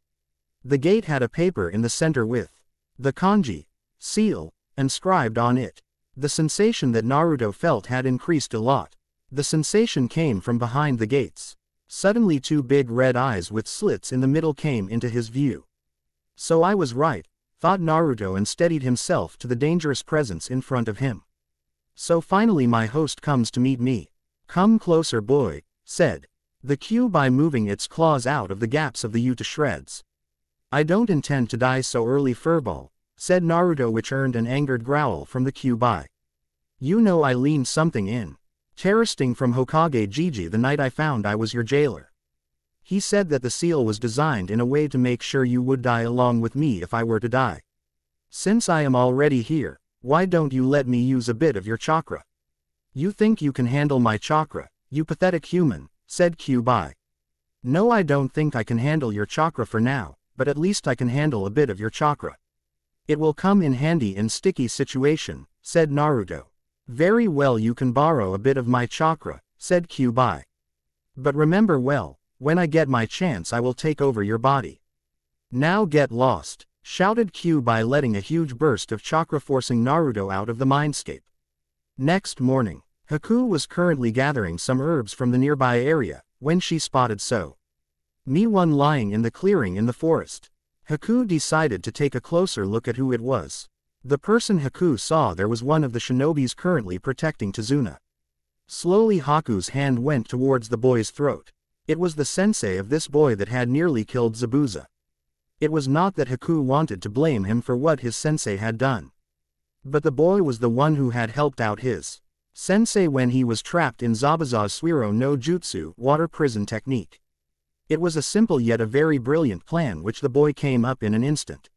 The gate had a paper in the center with the kanji seal inscribed on it. The sensation that Naruto felt had increased a lot. The sensation came from behind the gates. Suddenly 2 big red eyes with slits in the middle came into his view. So I was right, thought Naruto and steadied himself to the dangerous presence in front of him. So finally my host comes to meet me. Come closer boy, said the Kyuubi moving its claws out of the gaps of the U to shreds. I don't intend to die so early furball, said Naruto, which earned an angered growl from the Kyuubi. You know I leaned something in. Terroristing from Hokage Gigi the night I found I was your jailer. He said that the seal was designed in a way to make sure you would die along with me if I were to die. Since I am already here, why don't you let me use a bit of your chakra? You think you can handle my chakra, you pathetic human, said Kyuubi. No, I don't think I can handle your chakra for now, but at least I can handle a bit of your chakra. It will come in handy in sticky situation, said Naruto. Very well, you can borrow a bit of my chakra, said Kyuubi. But remember well, when I get my chance I will take over your body. Now get lost, shouted Kyuubi, letting a huge burst of chakra forcing Naruto out of the mindscape. Next morning, Haku was currently gathering some herbs from the nearby area, when she spotted So-Mi-1 lying in the clearing in the forest. Haku decided to take a closer look at who it was. The person Haku saw there was one of the shinobis currently protecting Tazuna. Slowly Haku's hand went towards the boy's throat. It was the sensei of this boy that had nearly killed Zabuza. It was not that Haku wanted to blame him for what his sensei had done. But the boy was the one who had helped out his sensei when he was trapped in Zabuza's Suiro no Jutsu water prison technique. It was a simple yet a very brilliant plan which the boy came up in an instant.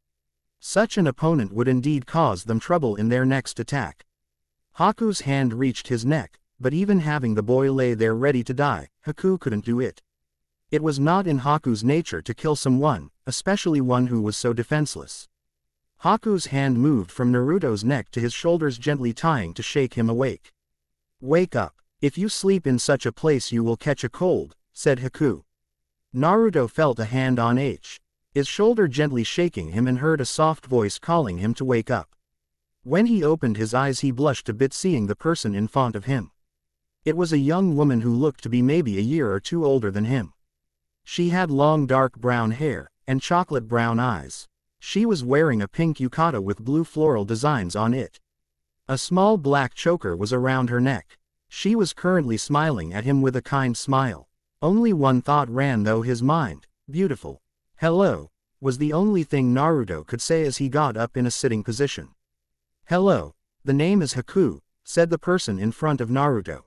Such an opponent would indeed cause them trouble in their next attack. Haku's hand reached his neck, but even having the boy lay there ready to die, Haku couldn't do it. It was not in Haku's nature to kill someone, especially one who was so defenseless. Haku's hand moved from Naruto's neck to his shoulders, gently tying to shake him awake. Wake up. If you sleep in such a place you will catch a cold, said Haku. Naruto felt a hand on his shoulder gently shaking him and heard a soft voice calling him to wake up. When he opened his eyes he blushed a bit seeing the person in front of him. It was a young woman who looked to be maybe a year or 2 older than him. She had long dark brown hair, and chocolate brown eyes. She was wearing a pink yukata with blue floral designs on it. A small black choker was around her neck. She was currently smiling at him with a kind smile. Only one thought ran through his mind, beautiful. Hello, was the only thing Naruto could say as he got up in a sitting position. Hello, the name is Haku, said the person in front of Naruto.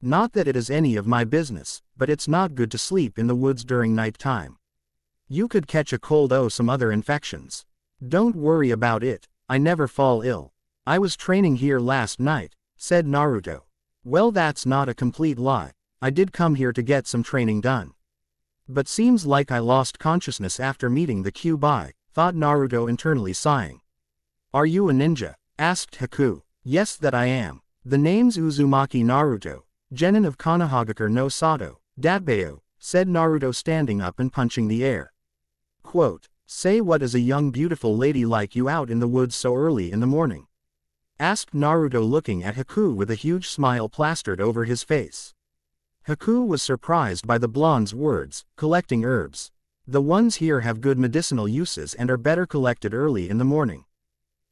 Not that it is any of my business, but it's not good to sleep in the woods during night time. You could catch a cold or some other infections. Don't worry about it, I never fall ill. I was training here last night, said Naruto. Well, that's not a complete lie. I did come here to get some training done. But seems like I lost consciousness after meeting the Kyuubi, thought Naruto internally sighing. Are you a ninja? Asked Haku. Yes, that I am. The name's Uzumaki Naruto, genin of Konohagakure no Sato, Datbeo, said Naruto standing up and punching the air. Quote, say what is a young beautiful lady like you out in the woods so early in the morning? Asked Naruto looking at Haku with a huge smile plastered over his face. Haku was surprised by the blonde's words, collecting herbs. The ones here have good medicinal uses and are better collected early in the morning.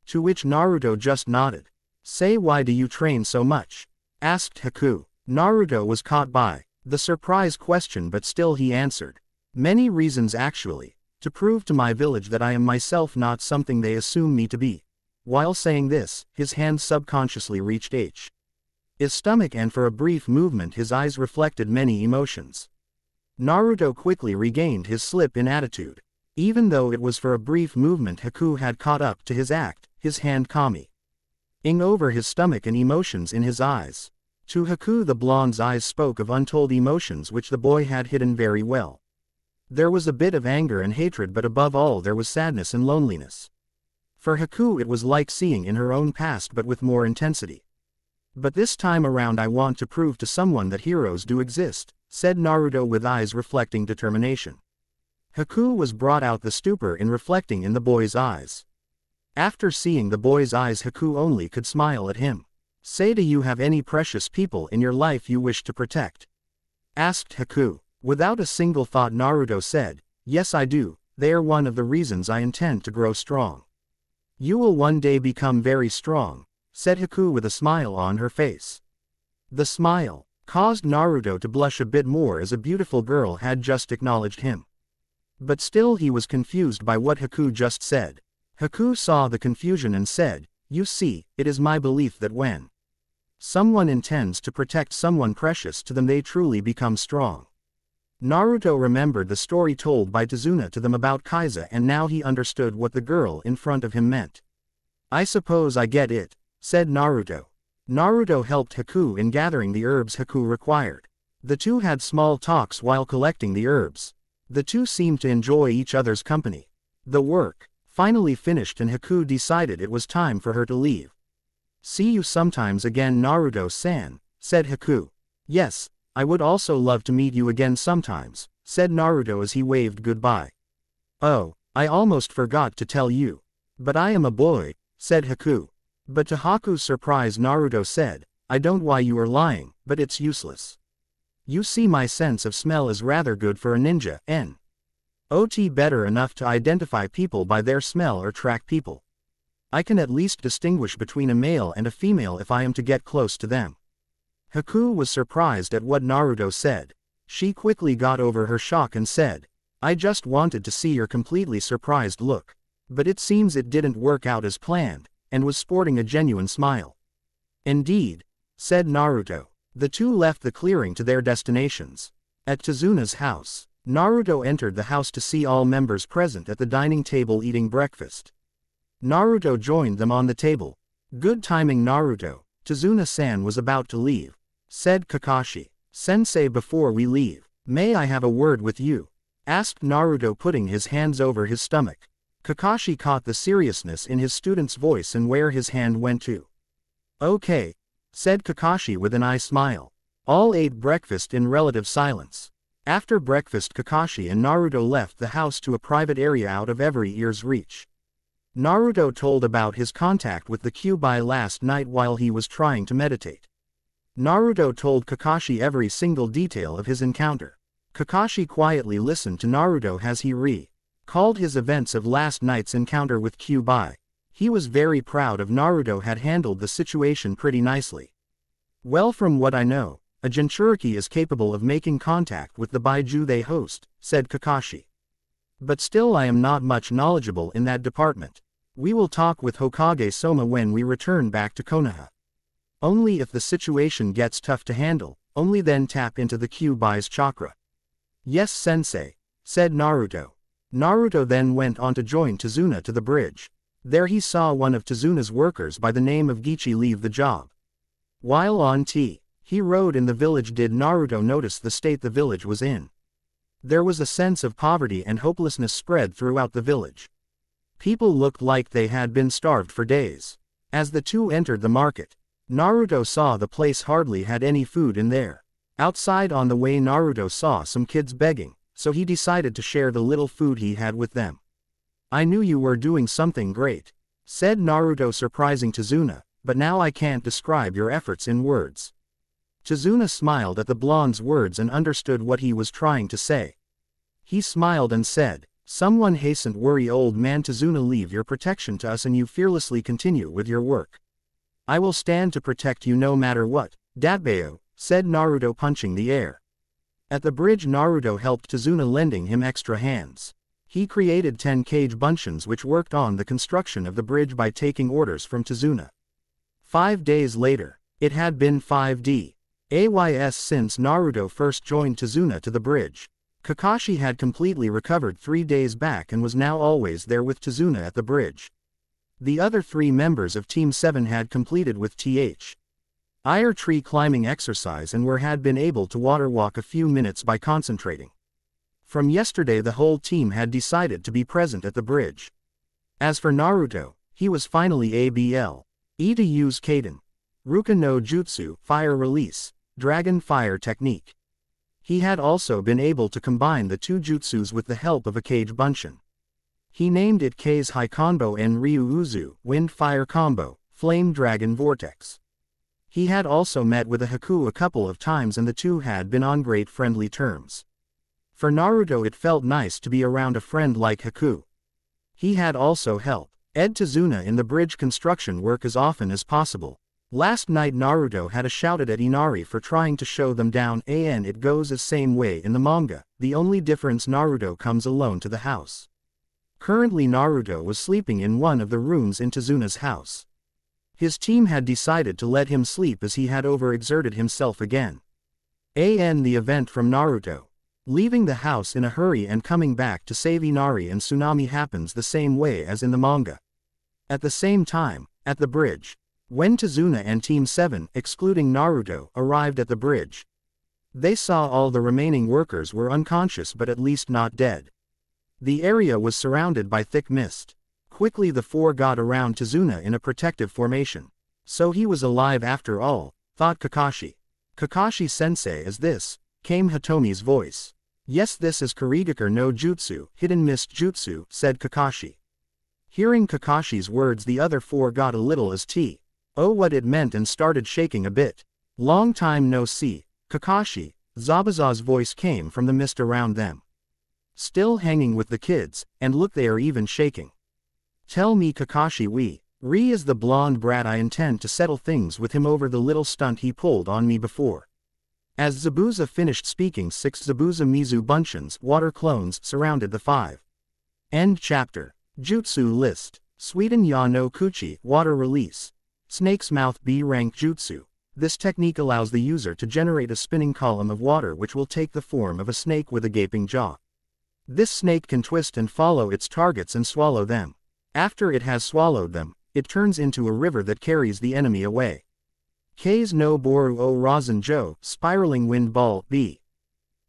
To which Naruto just nodded. Say, why do you train so much? Asked Haku. Naruto was caught by the surprise question, but still he answered. Many reasons actually. To prove to my village that I am myself not something they assume me to be. While saying this, his hand subconsciously reached his stomach and for a brief movement his eyes reflected many emotions. Naruto quickly regained his slip in attitude. Even though it was for a brief movement Haku had caught up to his act, his hand calming over his stomach and emotions in his eyes. To Haku the blonde's eyes spoke of untold emotions which the boy had hidden very well. There was a bit of anger and hatred, but above all there was sadness and loneliness. For Haku it was like seeing in her own past but with more intensity. But this time around I want to prove to someone that heroes do exist, said Naruto with eyes reflecting determination. Haku was brought out the stupor in reflecting in the boy's eyes. After seeing the boy's eyes Haku only could smile at him. Say, do you have any precious people in your life you wish to protect? Asked Haku. Without a single thought Naruto said, yes I do, they are one of the reasons I intend to grow strong. You will one day become very strong, said Haku with a smile on her face. The smile caused Naruto to blush a bit more as a beautiful girl had just acknowledged him. But still he was confused by what Haku just said. Haku saw the confusion and said, you see, it is my belief that when someone intends to protect someone precious to them they truly become strong. Naruto remembered the story told by Tazuna to them about Kaiza and now he understood what the girl in front of him meant. I suppose I get it, said Naruto. Naruto helped Haku in gathering the herbs Haku required. The two had small talks while collecting the herbs. The two seemed to enjoy each other's company. The work finally finished and Haku decided it was time for her to leave. See you sometimes again Naruto-san, said Haku. Yes, I would also love to meet you again sometimes, said Naruto as he waved goodbye. Oh, I almost forgot to tell you. But I am a boy, said Haku. But to Haku's surprise Naruto said, I don't know why you are lying, but it's useless. You see my sense of smell is rather good for a ninja, Not better enough to identify people by their smell or track people. I can at least distinguish between a male and a female if I am to get close to them. Haku was surprised at what Naruto said. She quickly got over her shock and said, I just wanted to see your completely surprised look. But it seems it didn't work out as planned, and was sporting a genuine smile. Indeed, said Naruto. The two left the clearing to their destinations. At Tazuna's house, Naruto entered the house to see all members present at the dining table eating breakfast. Naruto joined them on the table. Good timing Naruto, Tazuna-san was about to leave. Said Kakashi. Sensei, before we leave, may I have a word with you? Asked Naruto putting his hands over his stomach. Kakashi caught the seriousness in his student's voice and where his hand went to. Okay, said Kakashi with an eye smile. All ate breakfast in relative silence. After breakfast Kakashi and Naruto left the house to a private area out of every ear's reach. Naruto told about his contact with the Kyuubi last night while he was trying to meditate. Naruto told Kakashi every single detail of his encounter. Kakashi quietly listened to Naruto as he recalled his events of last night's encounter with Kyuubi. He was very proud of Naruto had handled the situation pretty nicely. Well, from what I know, a Jinchuriki is capable of making contact with the Baiju they host, said Kakashi. But still I am not much knowledgeable in that department. We will talk with Hokage Soma when we return back to Konoha. Only if the situation gets tough to handle, only then tap into the Kyuubi's chakra. Yes sensei, said Naruto. Naruto then went on to join Tazuna to the bridge. There he saw one of Tazuna's workers by the name of Gichi leave the job. While on he rode in the village did Naruto notice the state the village was in. There was a sense of poverty and hopelessness spread throughout the village. People looked like they had been starved for days. As the two entered the market, Naruto saw the place hardly had any food in there. Outside on the way Naruto saw some kids begging, so he decided to share the little food he had with them. I knew you were doing something great, said Naruto surprising Tazuna, but now I can't describe your efforts in words. Tazuna smiled at the blonde's words and understood what he was trying to say. He smiled and said, someone hastened worry old man Tazuna leave your protection to us and you fearlessly continue with your work. I will stand to protect you no matter what, Datbeo, said Naruto punching the air. At the bridge Naruto helped Tazuna lending him extra hands. He created 10 cage bunchins which worked on the construction of the bridge by taking orders from Tazuna. 5 days later, it had been 5 days since Naruto first joined Tazuna to the bridge. Kakashi had completely recovered 3 days back and was now always there with Tazuna at the bridge. The other 3 members of Team 7 had completed with Ire tree climbing exercise and had been able to water walk a few minutes by concentrating. From yesterday the whole team had decided to be present at the bridge. As for Naruto, he was finally able to use Kaden Ruka no Jutsu, Fire Release, Dragon Fire Technique. He had also been able to combine the 2 jutsus with the help of a cage bunshin. He named it Kei's High Combo and Ryu Uzu, Wind Fire Combo, Flame Dragon Vortex. He had also met with a Haku a couple of times and the two had been on great friendly terms. For Naruto it felt nice to be around a friend like Haku. He had also helped Ed Tazuna in the bridge construction work as often as possible. Last night Naruto had shouted at Inari for trying to show them down and it goes the same way in the manga, the only difference Naruto comes alone to the house. Currently Naruto was sleeping in one of the rooms in Tazuna's house. His team had decided to let him sleep as he had overexerted himself again. The event from Naruto. Leaving the house in a hurry and coming back to save Inari and Tsunami happens the same way as in the manga. At the same time, at the bridge, when Tazuna and Team 7, excluding Naruto, arrived at the bridge, they saw all the remaining workers were unconscious but at least not dead. The area was surrounded by thick mist. Quickly the four got around Tazuna in a protective formation. So he was alive after all, thought Kakashi. Kakashi-sensei, is this? Came Hitomi's voice. Yes, this is Kurigakure no Jutsu, Hidden Mist Jutsu, said Kakashi. Hearing Kakashi's words the other four got a little as what it meant and started shaking a bit. Long time no see, Kakashi, Zabuza's voice came from the mist around them. Still hanging with the kids, and look they are even shaking. Tell me Kakashi Ri is the blonde brat I intend to settle things with him over the little stunt he pulled on me before. As Zabuza finished speaking 6 Zabuza Mizu Bunshins water clones surrounded the 5. End chapter. Jutsu list. Suiden Ya no Kuchi water release. Snake's mouth B rank jutsu. This technique allows the user to generate a spinning column of water which will take the form of a snake with a gaping jaw. This snake can twist and follow its targets and swallow them. After it has swallowed them, it turns into a river that carries the enemy away. K's no Boru o Rasen Jo, spiraling wind ball B.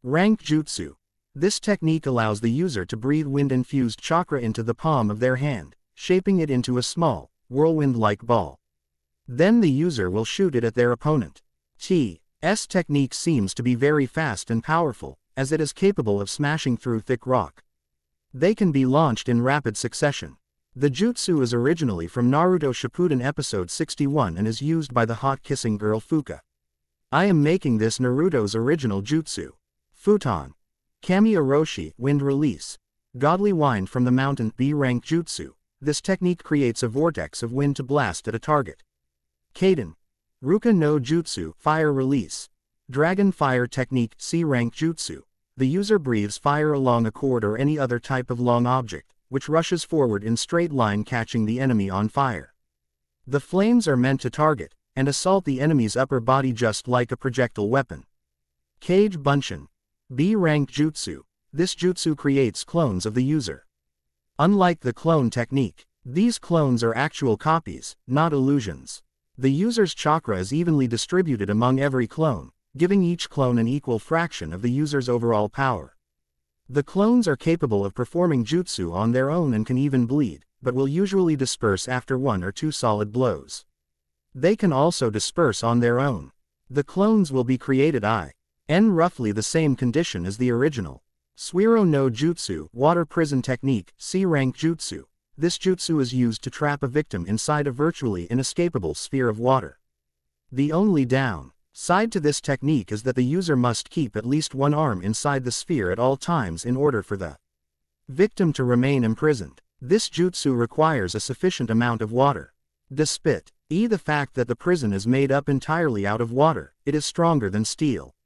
Rank jutsu. This technique allows the user to breathe wind-infused chakra into the palm of their hand, shaping it into a small, whirlwind-like ball. Then the user will shoot it at their opponent. T's technique seems to be very fast and powerful, as it is capable of smashing through thick rock. They can be launched in rapid succession. The jutsu is originally from Naruto Shippuden episode 61 and is used by the hot-kissing girl Fuka. I am making this Naruto's original jutsu. Futon. Kami Oroshi, wind release. Godly wind from the mountain B rank jutsu. This technique creates a vortex of wind to blast at a target. Kaden. Ruka no jutsu, fire release. Dragon fire technique C rank jutsu. The user breathes fire along a cord or any other type of long object, which rushes forward in straight line catching the enemy on fire. The flames are meant to target and assault the enemy's upper body just like a projectile weapon. Kage Bunshin. B rank jutsu. This jutsu creates clones of the user. Unlike the clone technique, these clones are actual copies, not illusions. The user's chakra is evenly distributed among every clone, giving each clone an equal fraction of the user's overall power. The clones are capable of performing jutsu on their own and can even bleed, but will usually disperse after 1 or 2 solid blows. They can also disperse on their own. The clones will be created in roughly the same condition as the original. Suiro no Jutsu, water prison technique, C rank jutsu. This jutsu is used to trap a victim inside a virtually inescapable sphere of water. The only downside to this technique is that the user must keep at least one arm inside the sphere at all times in order for the victim to remain imprisoned. This jutsu requires a sufficient amount of water. Despite the fact that the prison is made up entirely out of water, it is stronger than steel.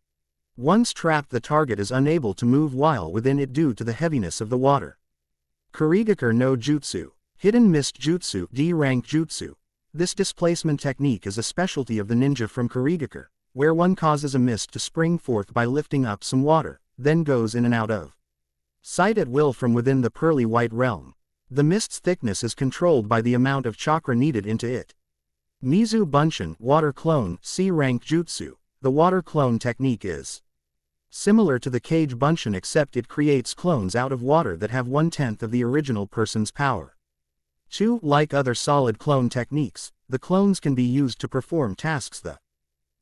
Once trapped, the target is unable to move while within it due to the heaviness of the water. Kurigakure no Jutsu, Hidden Mist Jutsu D rank jutsu. This displacement technique is a specialty of the ninja from Kurigakure, where one causes a mist to spring forth by lifting up some water, then goes in and out of sight at will from within the pearly white realm. The mist's thickness is controlled by the amount of chakra needed into it. Mizu Bunshin, water clone, C rank jutsu. The water clone technique is similar to the Kage Bunshin except it creates clones out of water that have 1/10 of the original person's power. Like other solid clone techniques, the clones can be used to perform tasks the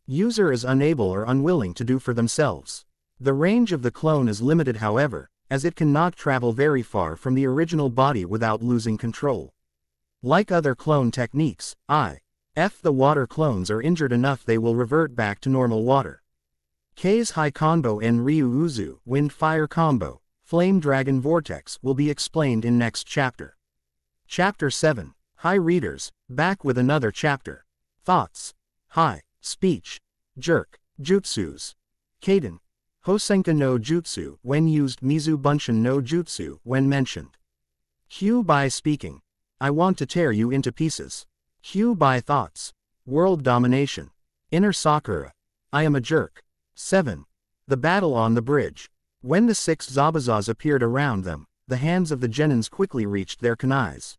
user is unable or unwilling to do for themselves. The range of the clone is limited, however, as it cannot travel very far from the original body without losing control. Like other clone techniques, If the water clones are injured enough they will revert back to normal water. K's High Combo and Ryu Uzu Wind Fire Combo, Flame Dragon Vortex will be explained in next chapter. Chapter 7. Hi readers, back with another chapter. Thoughts. Hi, speech. Jerk, jutsus. Kaden. Hosenka no jutsu when used, Mizu Bunshin no jutsu when mentioned. Q by speaking. I want to tear you into pieces. Q by thoughts. World domination. Inner Sakura. I am a jerk. 7. The battle on the bridge. When the 6 Zabuzas appeared around them, the hands of the genins quickly reached their kunais.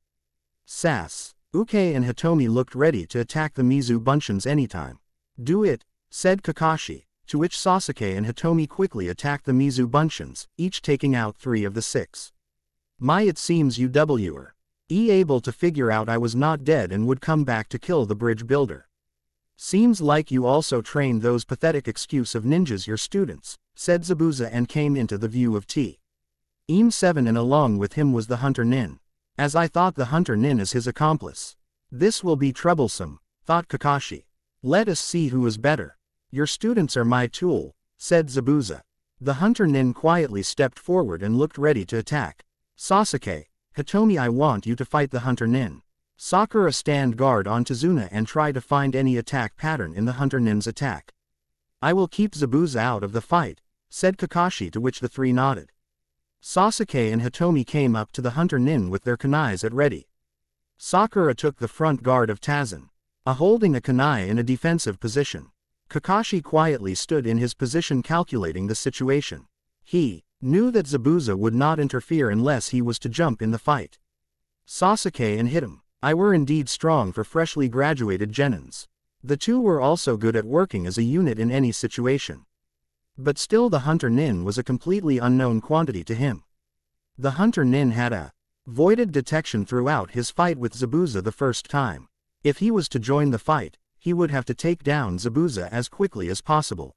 Sass. Uke and Hitomi looked ready to attack the Mizu Bunshins anytime. Do it, said Kakashi, to which Sasuke and Hitomi quickly attacked the Mizu Bunshins, each taking out 3 of the 6. It seems you were able to figure out I was not dead and would come back to kill the bridge builder. Seems like you also trained those pathetic excuse of ninjas your students, said Zabuza and came into the view of Im7 and along with him was the Hunter Nin. As I thought the Hunter Nin is his accomplice. This will be troublesome, thought Kakashi. Let us see who is better. Your students are my tool, said Zabuza. The Hunter Nin quietly stepped forward and looked ready to attack. Sasuke, Hitomi, I want you to fight the Hunter Nin. Sakura, stand guard on Tazuna and try to find any attack pattern in the Hunter Nin's attack. I will keep Zabuza out of the fight, said Kakashi, to which the 3 nodded. Sasuke and Hitomi came up to the Hunter Nin with their kunais at ready. Sakura took the front guard of Tazan, holding a kunai in a defensive position. Kakashi quietly stood in his position calculating the situation. He knew that Zabuza would not interfere unless he was to jump in the fight. Sasuke and Hitam, I were indeed strong for freshly graduated genins. The 2 were also good at working as a unit in any situation. But still the Hunter Nin was a completely unknown quantity to him. The Hunter Nin had avoided detection throughout his fight with Zabuza the first time. If he was to join the fight, he would have to take down Zabuza as quickly as possible.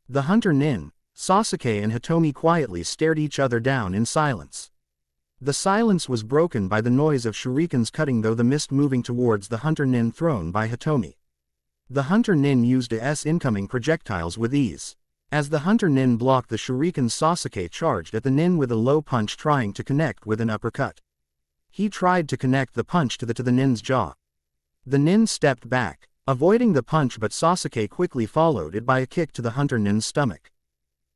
The Hunter Nin, Sasuke and Hitomi quietly stared each other down in silence. The silence was broken by the noise of shurikens cutting through the mist moving towards the Hunter Nin thrown by Hitomi. The Hunter Nin used his incoming projectiles with ease. As the Hunter Nin blocked the shurikens, Sasuke charged at the Nin with a low punch, trying to connect with an uppercut. He tried to connect the punch to the Nin's jaw. The Nin stepped back, avoiding the punch, but Sasuke quickly followed it by a kick to the Hunter Nin's stomach.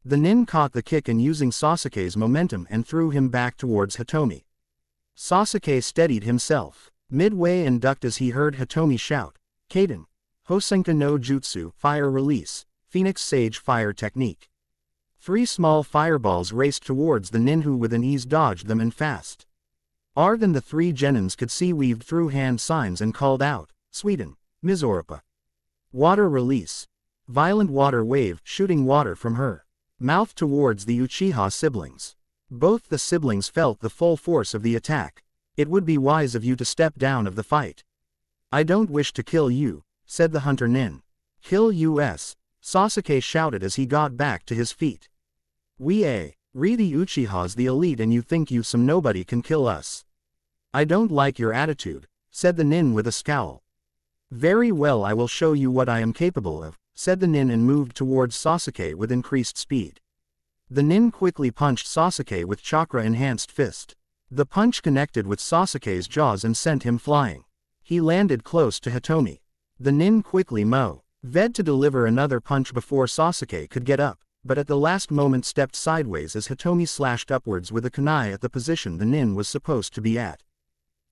The Nin caught the kick and using Sasuke's momentum and threw him back towards Hitomi. Sasuke steadied himself midway and ducked as he heard Hitomi shout, Kaden, Hosenka no Jutsu, Fire Release, Phoenix Sage Fire Technique. 3 small fireballs raced towards the Nin, who with an ease dodged them and fast. Than the 3 genins could see weaved through hand signs and called out, Sweden, Mizoripa. Water Release. Violent water wave shooting water from her mouth towards the Uchiha siblings. Both the siblings felt the full force of the attack. It would be wise of you to step down of the fight. I don't wish to kill you, said the Hunter Nin. Kill us, Sasuke shouted as he got back to his feet. We the Uchiha's the elite and you think you some nobody can kill us. I don't like your attitude, said the Nin with a scowl. Very well, I will show you what I am capable of, said the Nin and moved towards Sasuke with increased speed. The Nin quickly punched Sasuke with chakra-enhanced fist. The punch connected with Sasuke's jaws and sent him flying. He landed close to Hitomi. The Nin quickly moved to deliver another punch before Sasuke could get up, but at the last moment stepped sideways as Hitomi slashed upwards with a kunai at the position the Nin was supposed to be at.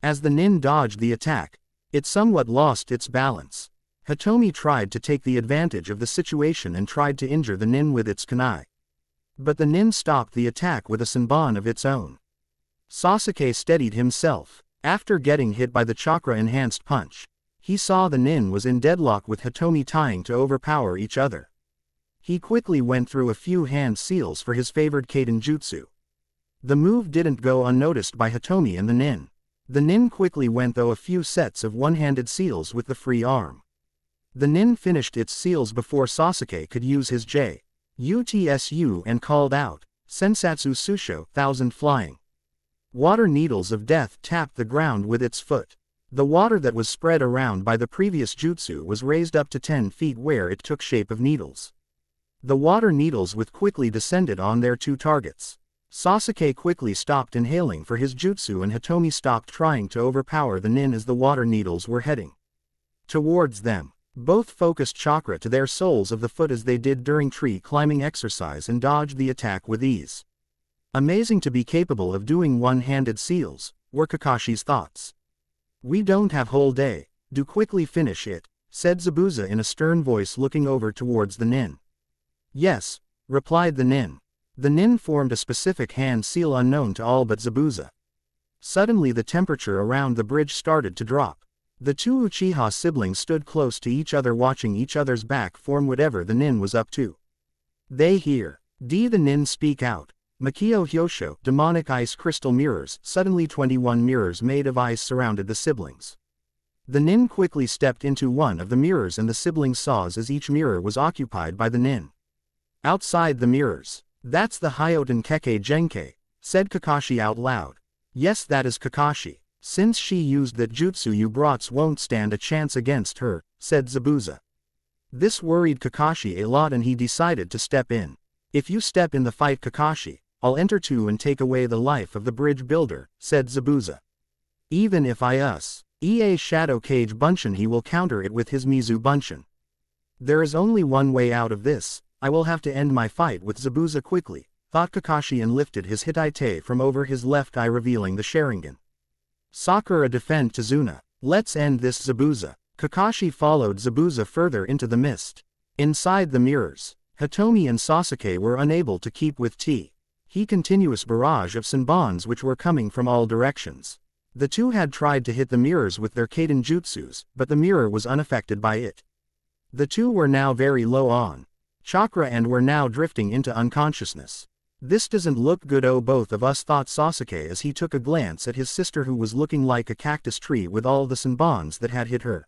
As the Nin dodged the attack, it somewhat lost its balance. Hitomi tried to take the advantage of the situation and tried to injure the Nin with its kunai. But the Nin stopped the attack with a senbon of its own. Sasuke steadied himself. After getting hit by the chakra-enhanced punch, he saw the Nin was in deadlock with Hitomi trying to overpower each other. He quickly went through a few hand seals for his favored Kaden Jutsu. The move didn't go unnoticed by Hitomi and the Nin. The Nin quickly went through a few sets of one-handed seals with the free arm. The Nin finished its seals before Sasuke could use his Jutsu and called out, Sensatsu Susho, 1000 flying. Water needles of death tapped the ground with its foot. The water that was spread around by the previous jutsu was raised up to 10 feet where it took shape of needles. The water needles with quickly descended on their two targets. Sasuke quickly stopped inhaling for his jutsu and Hitomi stopped trying to overpower the nin as the water needles were heading towards them. Both focused chakra to their soles of the foot as they did during tree climbing exercise and dodged the attack with ease. Amazing to be capable of doing one-handed seals, were Kakashi's thoughts. We don't have whole day, do quickly finish it, said Zabuza in a stern voice looking over towards the nin. Yes, replied the nin. The nin formed a specific hand seal unknown to all but Zabuza. Suddenly the temperature around the bridge started to drop. The two Uchiha siblings stood close to each other watching each other's back form whatever the nin was up to. They hear the nin speak out. Makio Hyosho, demonic ice crystal mirrors. Suddenly 21 mirrors made of ice surrounded the siblings. The nin quickly stepped into one of the mirrors and the siblings saw as each mirror was occupied by the nin. Outside the mirrors. That's the Hyoten Kekkei Genkei, said Kakashi out loud. Yes, that is Kakashi. Since she used that jutsu, you brats won't stand a chance against her, said Zabuza. This worried Kakashi a lot and he decided to step in. If you step in the fight Kakashi, I'll enter too and take away the life of the bridge builder, said Zabuza. Even if EA Shadow Cage Bunshin, he will counter it with his Mizu Bunshin. There is only one way out of this, I will have to end my fight with Zabuza quickly, thought Kakashi and lifted his Hitai-te from over his left eye revealing the Sharingan. Sakura defend Tazuna. Let's end this Zabuza. Kakashi followed Zabuza further into the mist. Inside the mirrors, Hitomi and Sasuke were unable to keep with He continuous barrage of Senbons which were coming from all directions. The two had tried to hit the mirrors with their Kaden jutsus, but the mirror was unaffected by it. The two were now very low on chakra and were now drifting into unconsciousness. This doesn't look good, oh both of us, thought Sasuke as he took a glance at his sister who was looking like a cactus tree with all the Senbons that had hit her.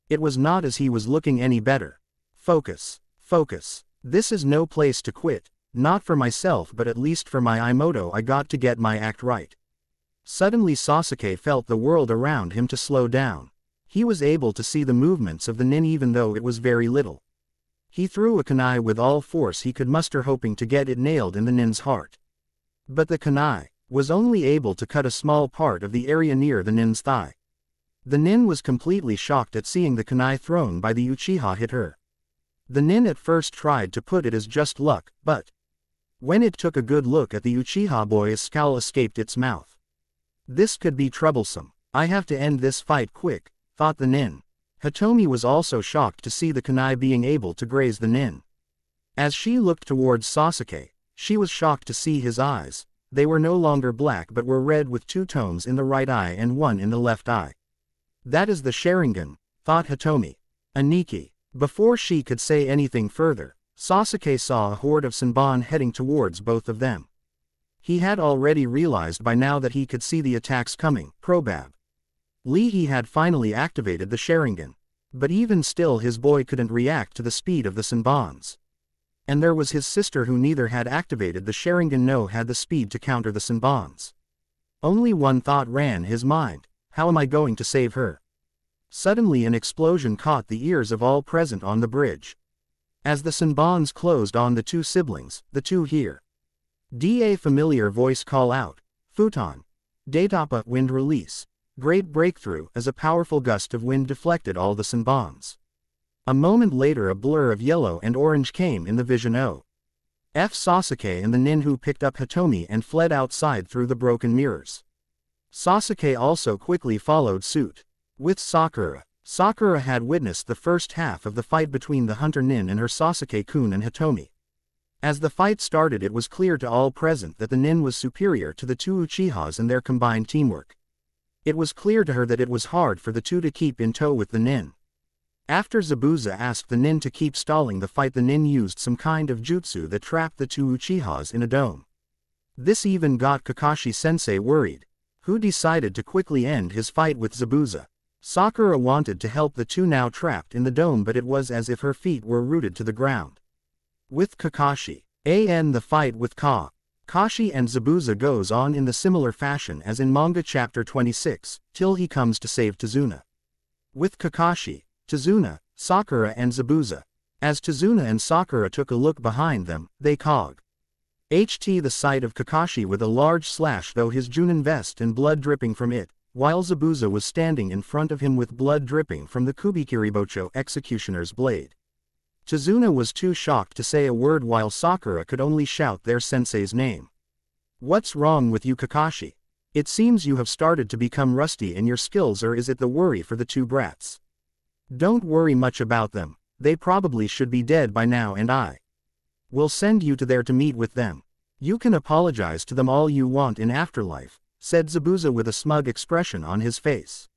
It was not as he was looking any better. Focus. Focus. This is no place to quit, not for myself but at least for my Imoto. I got to get my act right. Suddenly Sasuke felt the world around him to slow down. He was able to see the movements of the nin even though it was very little. He threw a kunai with all force he could muster hoping to get it nailed in the nin's heart. But the kunai was only able to cut a small part of the area near the nin's thigh. The nin was completely shocked at seeing the kunai thrown by the Uchiha hit her. The nin at first tried to put it as just luck, but when it took a good look at the Uchiha boy, a scowl escaped its mouth. This could be troublesome. I have to end this fight quick, thought the nin. Hitomi was also shocked to see the kunai being able to graze the nin. As she looked towards Sasuke, she was shocked to see his eyes. They were no longer black but were red with two tones in the right eye and one in the left eye. That is the Sharingan, thought Hitomi. Aniki. Before she could say anything further, Sasuke saw a horde of Senbon heading towards both of them. He had already realized by now that he could see the attacks coming, probab. He had finally activated the Sharingan. But even still his boy couldn't react to the speed of the Senbons. And there was his sister who neither had activated the Sharingan nor had the speed to counter the Senbons. Only one thought ran his mind, how am I going to save her? Suddenly an explosion caught the ears of all present on the bridge. As the Senbons closed on the two siblings, the two hear a familiar voice call out, Futon. Datapa wind release. Great breakthrough as a powerful gust of wind deflected all the Senbons. A moment later a blur of yellow and orange came in the vision of Sasuke and the nin who picked up Hitomi and fled outside through the broken mirrors. Sasuke also quickly followed suit. With Sakura. Sakura had witnessed the first half of the fight between the hunter nin and her Sasuke-kun and Hitomi. As the fight started it was clear to all present that the nin was superior to the two Uchihas in their combined teamwork. It was clear to her that it was hard for the two to keep in tow with the nin. After Zabuza asked the nin to keep stalling the fight, the nin used some kind of jutsu that trapped the two Uchihas in a dome. This even got Kakashi-sensei worried, who decided to quickly end his fight with Zabuza. Sakura wanted to help the two now trapped in the dome, but it was as if her feet were rooted to the ground. With Kakashi, the fight with Kashi and Zabuza goes on in the similar fashion as in manga chapter 26, till he comes to save Tazuna. With Kakashi, Tazuna, Sakura and Zabuza. As Tazuna and Sakura took a look behind them, they cog. The sight of Kakashi with a large slash though his Junin vest and blood dripping from it, while Zabuza was standing in front of him with blood dripping from the Kubikiribocho executioner's blade. Tazuna was too shocked to say a word while Sakura could only shout their sensei's name. What's wrong with you, Kakashi? It seems you have started to become rusty in your skills, or is it the worry for the two brats? Don't worry much about them, they probably should be dead by now and I will send you to there to meet with them. You can apologize to them all you want in afterlife, said Zabuza with a smug expression on his face.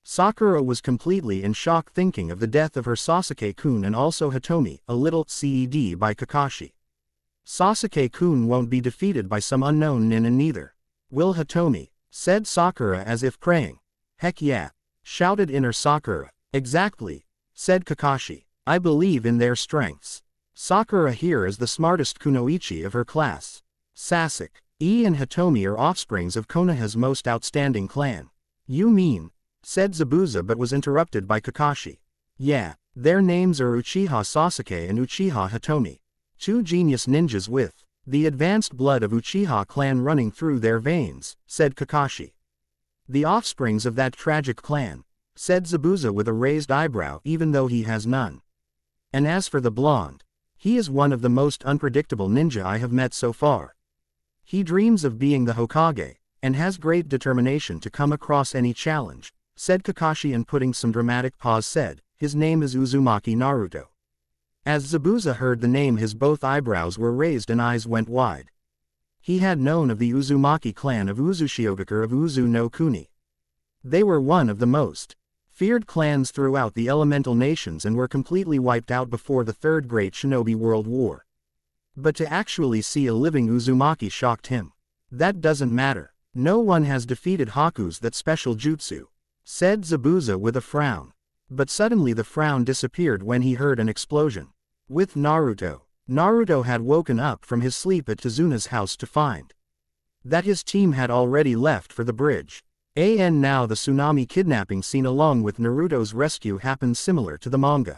Sakura was completely in shock thinking of the death of her Sasuke-kun and also Hitomi, a little ced by Kakashi. Sasuke-kun won't be defeated by some unknown ninja neither. Will Hitomi? Said Sakura as if praying. Heck yeah! Shouted inner Sakura. Exactly, said Kakashi. I believe in their strengths. Sakura here is the smartest kunoichi of her class. Sasuke, and Hitomi are offsprings of Konoha's most outstanding clan. You mean? Said Zabuza but was interrupted by Kakashi. Yeah, their names are Uchiha Sasuke and Uchiha Hitomi. Two genius ninjas with the advanced blood of Uchiha clan running through their veins, said Kakashi. The offsprings of that tragic clan, said Zabuza with a raised eyebrow even though he has none. And as for the blonde, he is one of the most unpredictable ninja I have met so far. He dreams of being the Hokage, and has great determination to come across any challenge, said Kakashi, and putting some dramatic pause said, his name is Uzumaki Naruto. As Zabuza heard the name his both eyebrows were raised and eyes went wide. He had known of the Uzumaki clan of Uzushiogakure of Uzu no Kuni. They were one of the most feared clans throughout the elemental nations and were completely wiped out before the Third Great Shinobi World War. But to actually see a living Uzumaki shocked him. That doesn't matter. No one has defeated Haku's that special jutsu, said Zabuza with a frown. But suddenly the frown disappeared when he heard an explosion. With Naruto. Naruto had woken up from his sleep at Tazuna's house to find that his team had already left for the bridge. Now the tsunami kidnapping scene along with Naruto's rescue happened similar to the manga.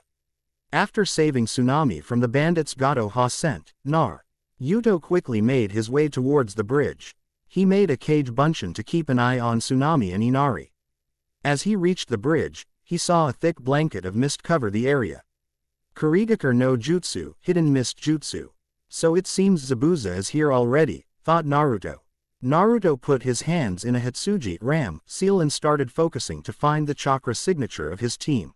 After saving Tsunami from the bandits Gato Ha sent, Naruto quickly made his way towards the bridge. He made a cage bunshin to keep an eye on Tsunami and Inari. As he reached the bridge, he saw a thick blanket of mist cover the area. Kurigakure no Jutsu, hidden mist jutsu. So it seems Zabuza is here already, thought Naruto. Naruto put his hands in a Hitsuji Ram seal and started focusing to find the chakra signature of his team.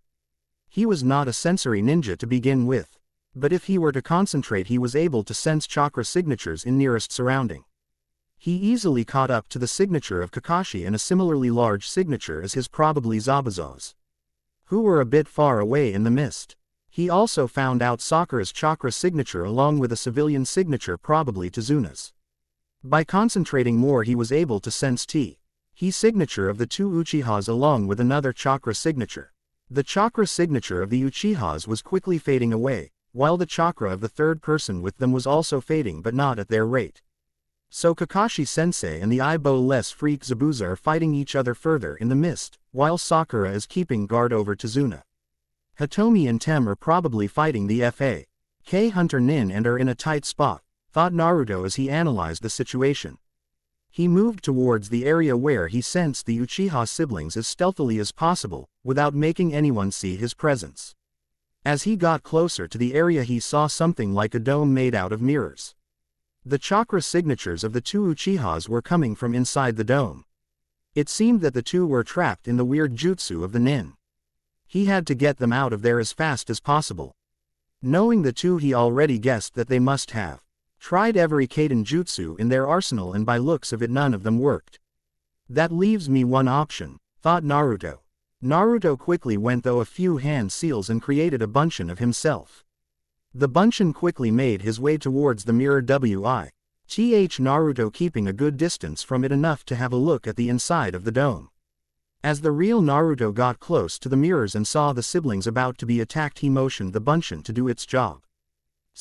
He was not a sensory ninja to begin with, but if he were to concentrate he was able to sense chakra signatures in nearest surrounding. He easily caught up to the signature of Kakashi and a similarly large signature as his, probably Zabuza's, who were a bit far away in the mist. He also found out Sakura's chakra signature along with a civilian signature, probably Tazuna's. By concentrating more he was able to sense He signature of the two Uchihas along with another chakra signature. The chakra signature of the Uchihas was quickly fading away, while the chakra of the third person with them was also fading but not at their rate. So Kakashi-sensei and the Ibo-less freak Zabuza are fighting each other further in the mist, while Sakura is keeping guard over Tazuna. Hitomi and Tem are probably fighting the F.A.K. Hunter Nin and are in a tight spot, thought Naruto as he analyzed the situation. He moved towards the area where he sensed the Uchiha siblings as stealthily as possible, without making anyone see his presence. As he got closer to the area he saw something like a dome made out of mirrors. The chakra signatures of the two Uchihas were coming from inside the dome. It seemed that the two were trapped in the weird jutsu of the nin. He had to get them out of there as fast as possible. Knowing the two, he already guessed that they must have tried every Kaden jutsu in their arsenal, and by looks of it none of them worked. That leaves me one option, thought Naruto. Naruto quickly went through a few hand seals and created a bunshin of himself. The bunshin quickly made his way towards the mirror Naruto keeping a good distance from it, enough to have a look at the inside of the dome. As the real Naruto got close to the mirrors and saw the siblings about to be attacked, he motioned the bunshin to do its job.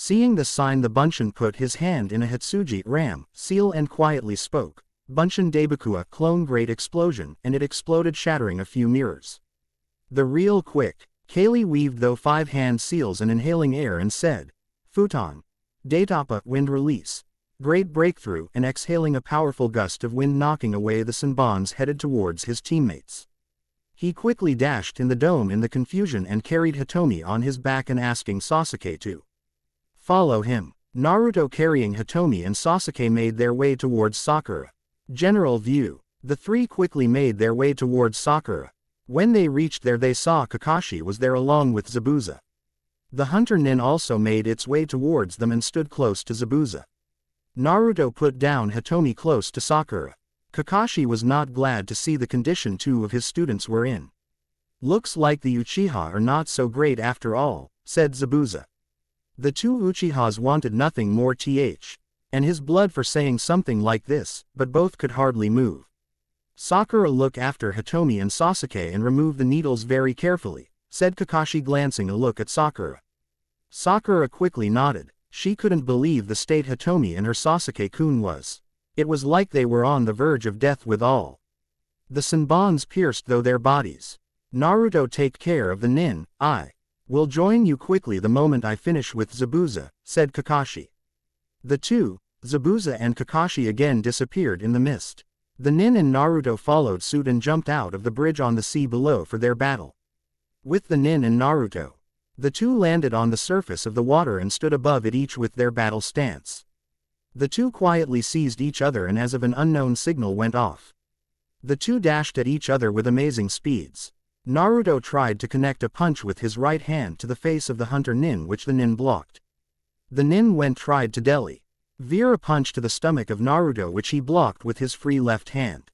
Seeing the sign, the Bunshin put his hand in a Hitsuji ram seal and quietly spoke, "Bunshin Debakua clone great explosion," and it exploded, shattering a few mirrors. The real quick. Kaylee weaved though 5 hand seals and inhaling air and said, "Futon. Datapa wind release." Great breakthrough, and exhaling a powerful gust of wind knocking away the Senbons headed towards his teammates. He quickly dashed in the dome in the confusion and carried Hitomi on his back and asking Sasuke to follow him. Naruto carrying Hitomi and Sasuke made their way towards Sakura. General view. The 3 quickly made their way towards Sakura. When they reached there, they saw Kakashi was there along with Zabuza. The hunter Nin also made its way towards them and stood close to Zabuza. Naruto put down Hitomi close to Sakura. Kakashi was not glad to see the condition 2 of his students were in. "Looks like the Uchiha are not so great after all," said Zabuza. The 2 Uchihas wanted nothing more and his blood for saying something like this, but both could hardly move. "Sakura, look after Hitomi and Sasuke and remove the needles very carefully," said Kakashi, glancing a look at Sakura. Sakura quickly nodded. She couldn't believe the state Hitomi and her Sasuke-kun was. It was like they were on the verge of death with all the Senbons pierced though their bodies. "Naruto, take care of the Nin. I will join you quickly the moment I finish with Zabuza," said Kakashi. The 2, Zabuza and Kakashi, again disappeared in the mist. The Nin and Naruto followed suit and jumped out of the bridge on the sea below for their battle. With the Nin and Naruto, the 2 landed on the surface of the water and stood above it, each with their battle stance. The 2 quietly seized each other, and as of an unknown signal went off. The 2 dashed at each other with amazing speeds. Naruto tried to connect a punch with his right hand to the face of the hunter Nin, which the Nin blocked. The Nin tried to deli veer a punch to the stomach of Naruto, which he blocked with his free left hand.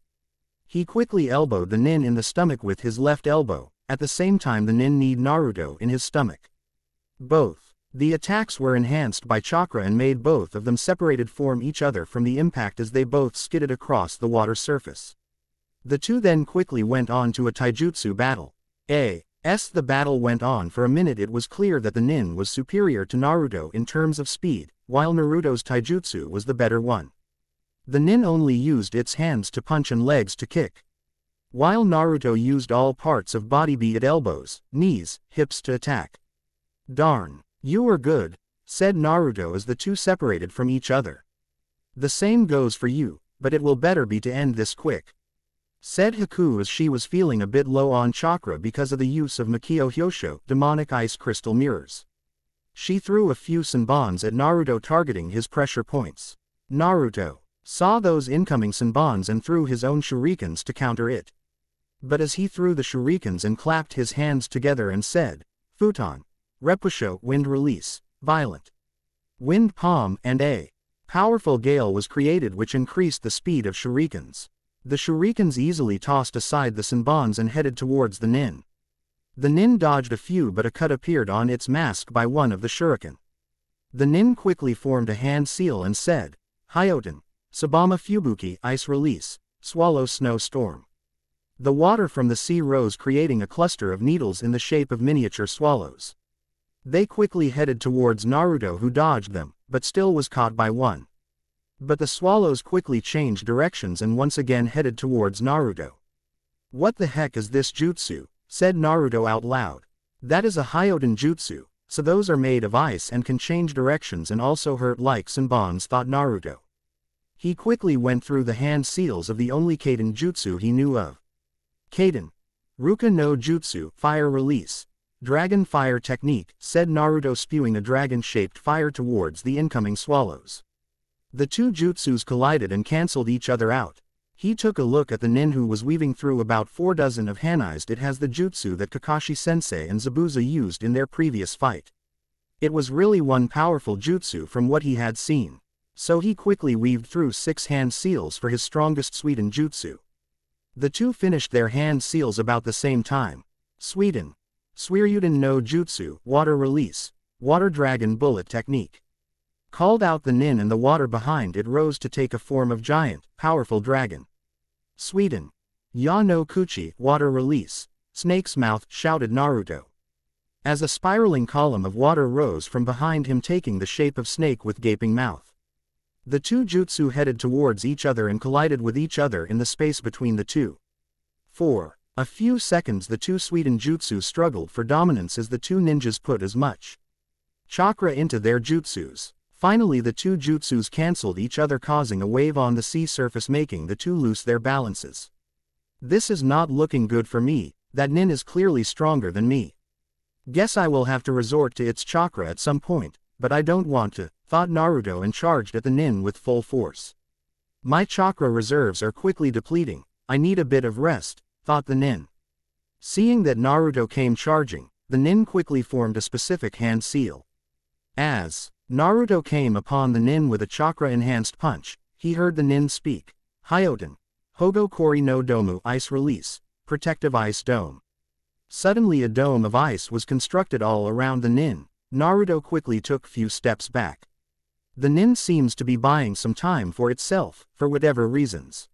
He quickly elbowed the Nin in the stomach with his left elbow. At the same time, the Nin kneed Naruto in his stomach. Both the attacks were enhanced by chakra and made both of them separated from each other from the impact as they both skidded across the water surface. The 2 then quickly went on to a taijutsu battle. The battle went on for a minute. It was clear that the Nin was superior to Naruto in terms of speed, while Naruto's taijutsu was the better one. The Nin only used its hands to punch and legs to kick, while Naruto used all parts of body, be it elbows, knees, hips, to attack. "Darn, you were good," said Naruto as the 2 separated from each other. "The same goes for you, but it will better be to end this quick," said Haku as she was feeling a bit low on chakra because of the use of Makio Hyosho, demonic ice crystal mirrors. She threw a few Senbons at Naruto, targeting his pressure points. Naruto saw those incoming Senbons and threw his own shurikens to counter it. But as he threw the shurikens and clapped his hands together and said, "Futon. Repusho wind release, violent wind palm," and a powerful gale was created which increased the speed of shurikens. The shurikens easily tossed aside the Senbons and headed towards the Nin. The Nin dodged a few, but a cut appeared on its mask by one of the shuriken. The Nin quickly formed a hand seal and said, "Hyoten. Sabama Fubuki ice release, swallow snowstorm." The water from the sea rose, creating a cluster of needles in the shape of miniature swallows. They quickly headed towards Naruto, who dodged them, but still was caught by one. But the swallows quickly changed directions and once again headed towards Naruto. "What the heck is this jutsu?" said Naruto out loud. "That is a Hyoten jutsu, so those are made of ice and can change directions and also hurt like Senbons," thought Naruto. He quickly went through the hand seals of the only Kaden jutsu he knew of. "Kaden. Ruka no jutsu, fire release. Dragon fire technique," said Naruto, spewing a dragon-shaped fire towards the incoming swallows. The 2 jutsus collided and cancelled each other out. He took a look at the Nin, who was weaving through about 4 dozen of hanized. It has the jutsu that Kakashi-sensei and Zabuza used in their previous fight. It was really one powerful jutsu from what he had seen. So he quickly weaved through 6 hand seals for his strongest Suiden jutsu. The 2 finished their hand seals about the same time. Suiden. Suiryuden no jutsu, water release, water dragon bullet technique. Called out the Nin, and the water behind it rose to take a form of giant, powerful dragon. "Suiden. Ya no Kuchi, water release, snake's mouth," shouted Naruto. as a spiraling column of water rose from behind him, taking the shape of snake with gaping mouth. The two jutsu headed towards each other and collided with each other in the space between the two. For a few seconds the two Suiden jutsu struggled for dominance as the two ninjas put as much chakra into their jutsus. Finally the two jutsus cancelled each other, causing a wave on the sea surface, making the two lose their balances. This is not looking good for me. That nin is clearly stronger than me. Guess I will have to resort to its chakra at some point, but I don't want to, thought Naruto, and charged at the nin with full force. My chakra reserves are quickly depleting. I need a bit of rest, thought the nin. Seeing that Naruto came charging, the nin quickly formed a specific hand seal. As Naruto came upon the nin with a chakra-enhanced punch, he heard the nin speak. Hyoten. Hogo Kori no Domu Ice Release. Protective Ice Dome. Suddenly a dome of ice was constructed all around the nin. Naruto quickly took few steps back. The nin seems to be buying some time for itself, for whatever reasons.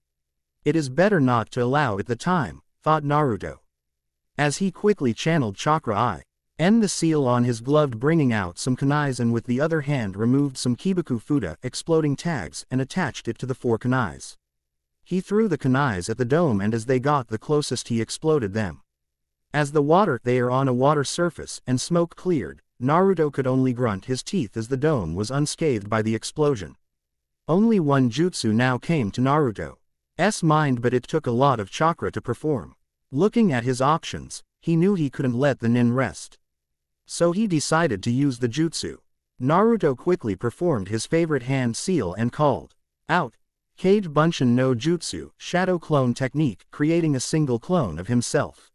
It is better not to allow it the time, thought Naruto. As he quickly channeled Chakra I, and the seal on his glove, bringing out some kunais, and with the other hand removed some Kibaku Fuda exploding tags and attached it to the 4 kunais. He threw the kunais at the dome, and as they got the closest he exploded them. As the water they are on a water surface and smoke cleared, Naruto could only grunt his teeth as the dome was unscathed by the explosion. Only one jutsu now came to Naruto's mind, but it took a lot of chakra to perform. Looking at his options, he knew he couldn't let the nin rest. So he decided to use the jutsu. Naruto quickly performed his favorite hand seal and called out Kage Bunshin no Jutsu, Shadow Clone Technique, creating a single clone of himself.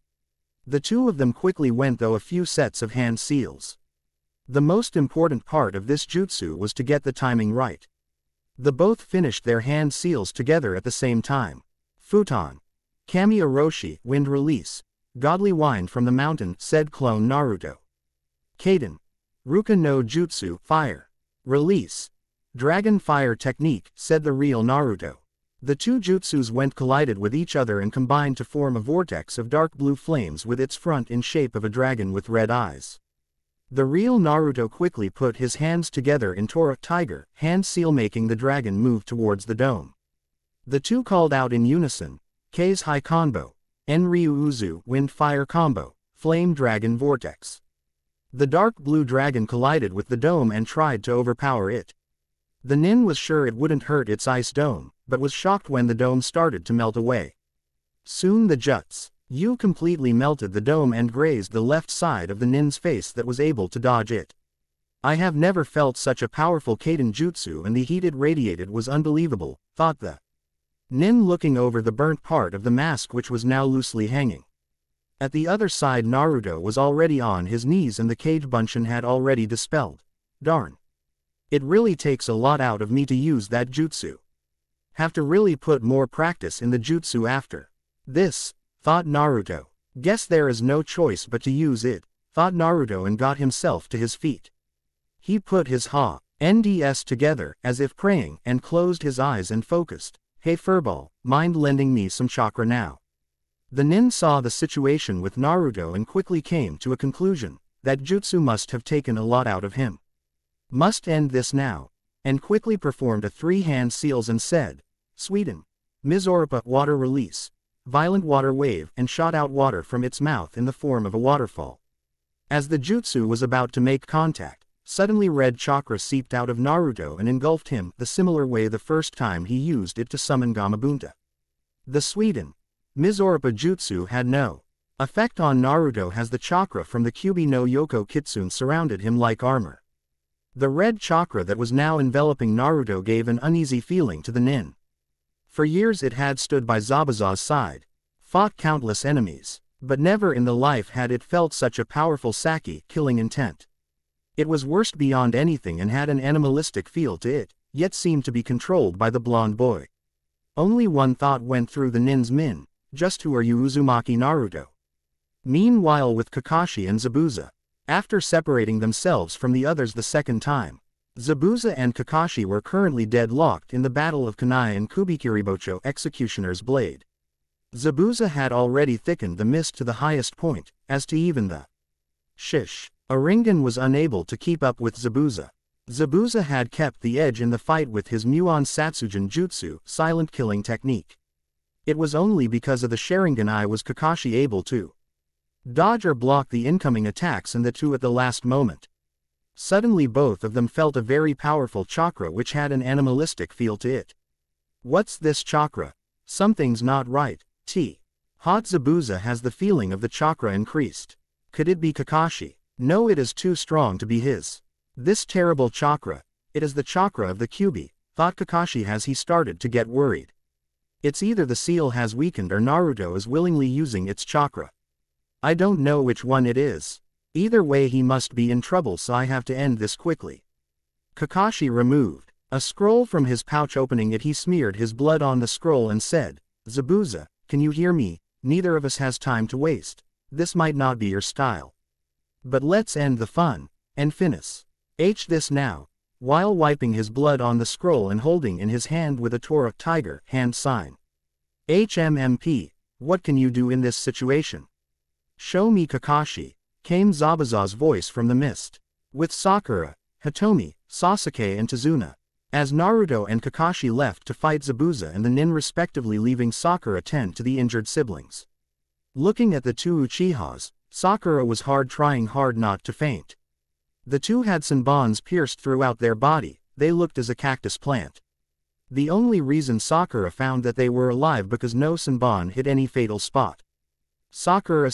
The two of them quickly went through a few sets of hand seals. The most important part of this jutsu was to get the timing right. The both finished their hand seals together at the same time. Futon. Kami Oroshi, Wind Release. Godly Wine from the Mountain, said clone Naruto. Kaden. Ruka no Jutsu, Fire. Release. Dragon Fire Technique, said the real Naruto. The two jutsus collided with each other and combined to form a vortex of dark blue flames with its front in shape of a dragon with red eyes. The real Naruto quickly put his hands together in Tora Tiger hand seal, making the dragon move towards the dome. The two called out in unison, Kei's High Combo, Enryu Uzu Wind Fire Combo, Flame Dragon Vortex. The dark blue dragon collided with the dome and tried to overpower it. The nin was sure it wouldn't hurt its ice dome, but was shocked when the dome started to melt away. Soon the jutsu completely melted the dome and grazed the left side of the nin's face that was able to dodge it. I have never felt such a powerful Kaden jutsu, and the heat it radiated was unbelievable, thought the nin, looking over the burnt part of the mask which was now loosely hanging. At the other side Naruto was already on his knees and the Kage Bunshin had already dispelled. Darn. It really takes a lot out of me to use that jutsu. Have to really put more practice in the jutsu after this, thought Naruto. Guess there is no choice but to use it, thought Naruto, and got himself to his feet. He put his hands together, as if praying, and closed his eyes and focused. Hey Furball, mind lending me some chakra now? The nin saw the situation with Naruto and quickly came to a conclusion. That jutsu must have taken a lot out of him. Must end this now. And quickly performed a 3 hand seals and said, Suiden. Mizoripa Water Release. Violent water wave, and shot out water from its mouth in the form of a waterfall. As the jutsu was about to make contact, suddenly red chakra seeped out of Naruto and engulfed him the similar way the first time he used it to summon Gamabunta. The Suiden. Mizoripa jutsu had no effect on Naruto, as the chakra from the Kyubi no Yoko Kitsune surrounded him like armor. The red chakra that was now enveloping Naruto gave an uneasy feeling to the nin. For years it had stood by Zabuza's side, fought countless enemies, but never in the life had it felt such a powerful Saki-killing intent. It was worst beyond anything and had an animalistic feel to it, yet seemed to be controlled by the blonde boy. Only one thought went through the nin's mind, just who are you, Uzumaki Naruto? Meanwhile with Kakashi and Zabuza, after separating themselves from the others the second time, Zabuza and Kakashi were currently deadlocked in the Battle of Kunai and Kubikiribocho Executioner's Blade. Zabuza had already thickened the mist to the highest point, as to even the Shish. A Rinnegan was unable to keep up with Zabuza. Zabuza had kept the edge in the fight with his Muon Satsujin Jutsu, silent killing technique. It was only because of the Sharingan was Kakashi able to dodge or block the incoming attacks, and the two at the last moment. Suddenly both of them felt a very powerful chakra which had an animalistic feel to it. What's this chakra? Something's not right. Hot Zabuza has the feeling of the chakra increased. Could it be Kakashi? No, it is too strong to be his. This terrible chakra, it is the chakra of the Kyuubi, thought Kakashi as he started to get worried. It's either the seal has weakened or Naruto is willingly using its chakra. I don't know which one it is. Either way he must be in trouble, so I have to end this quickly. Kakashi removed a scroll from his pouch. Opening it, he smeared his blood on the scroll and said, Zabuza, can you hear me? Neither of us has time to waste. This might not be your style. But let's end the fun and finish this now. While wiping his blood on the scroll and holding in his hand with a Tora tiger hand sign. HMMP, what can you do in this situation? Show me, Kakashi, came Zabuza's voice from the mist. With Sakura, Hitomi, Sasuke and Tazuna. As Naruto and Kakashi left to fight Zabuza and the Nin respectively, leaving Sakura tend to the injured siblings. Looking at the two Uchihas, Sakura was trying hard not to faint. The two had Senbons pierced throughout their body, they looked as a cactus plant. The only reason Sakura found that they were alive because no Senbon hit any fatal spot. Sakura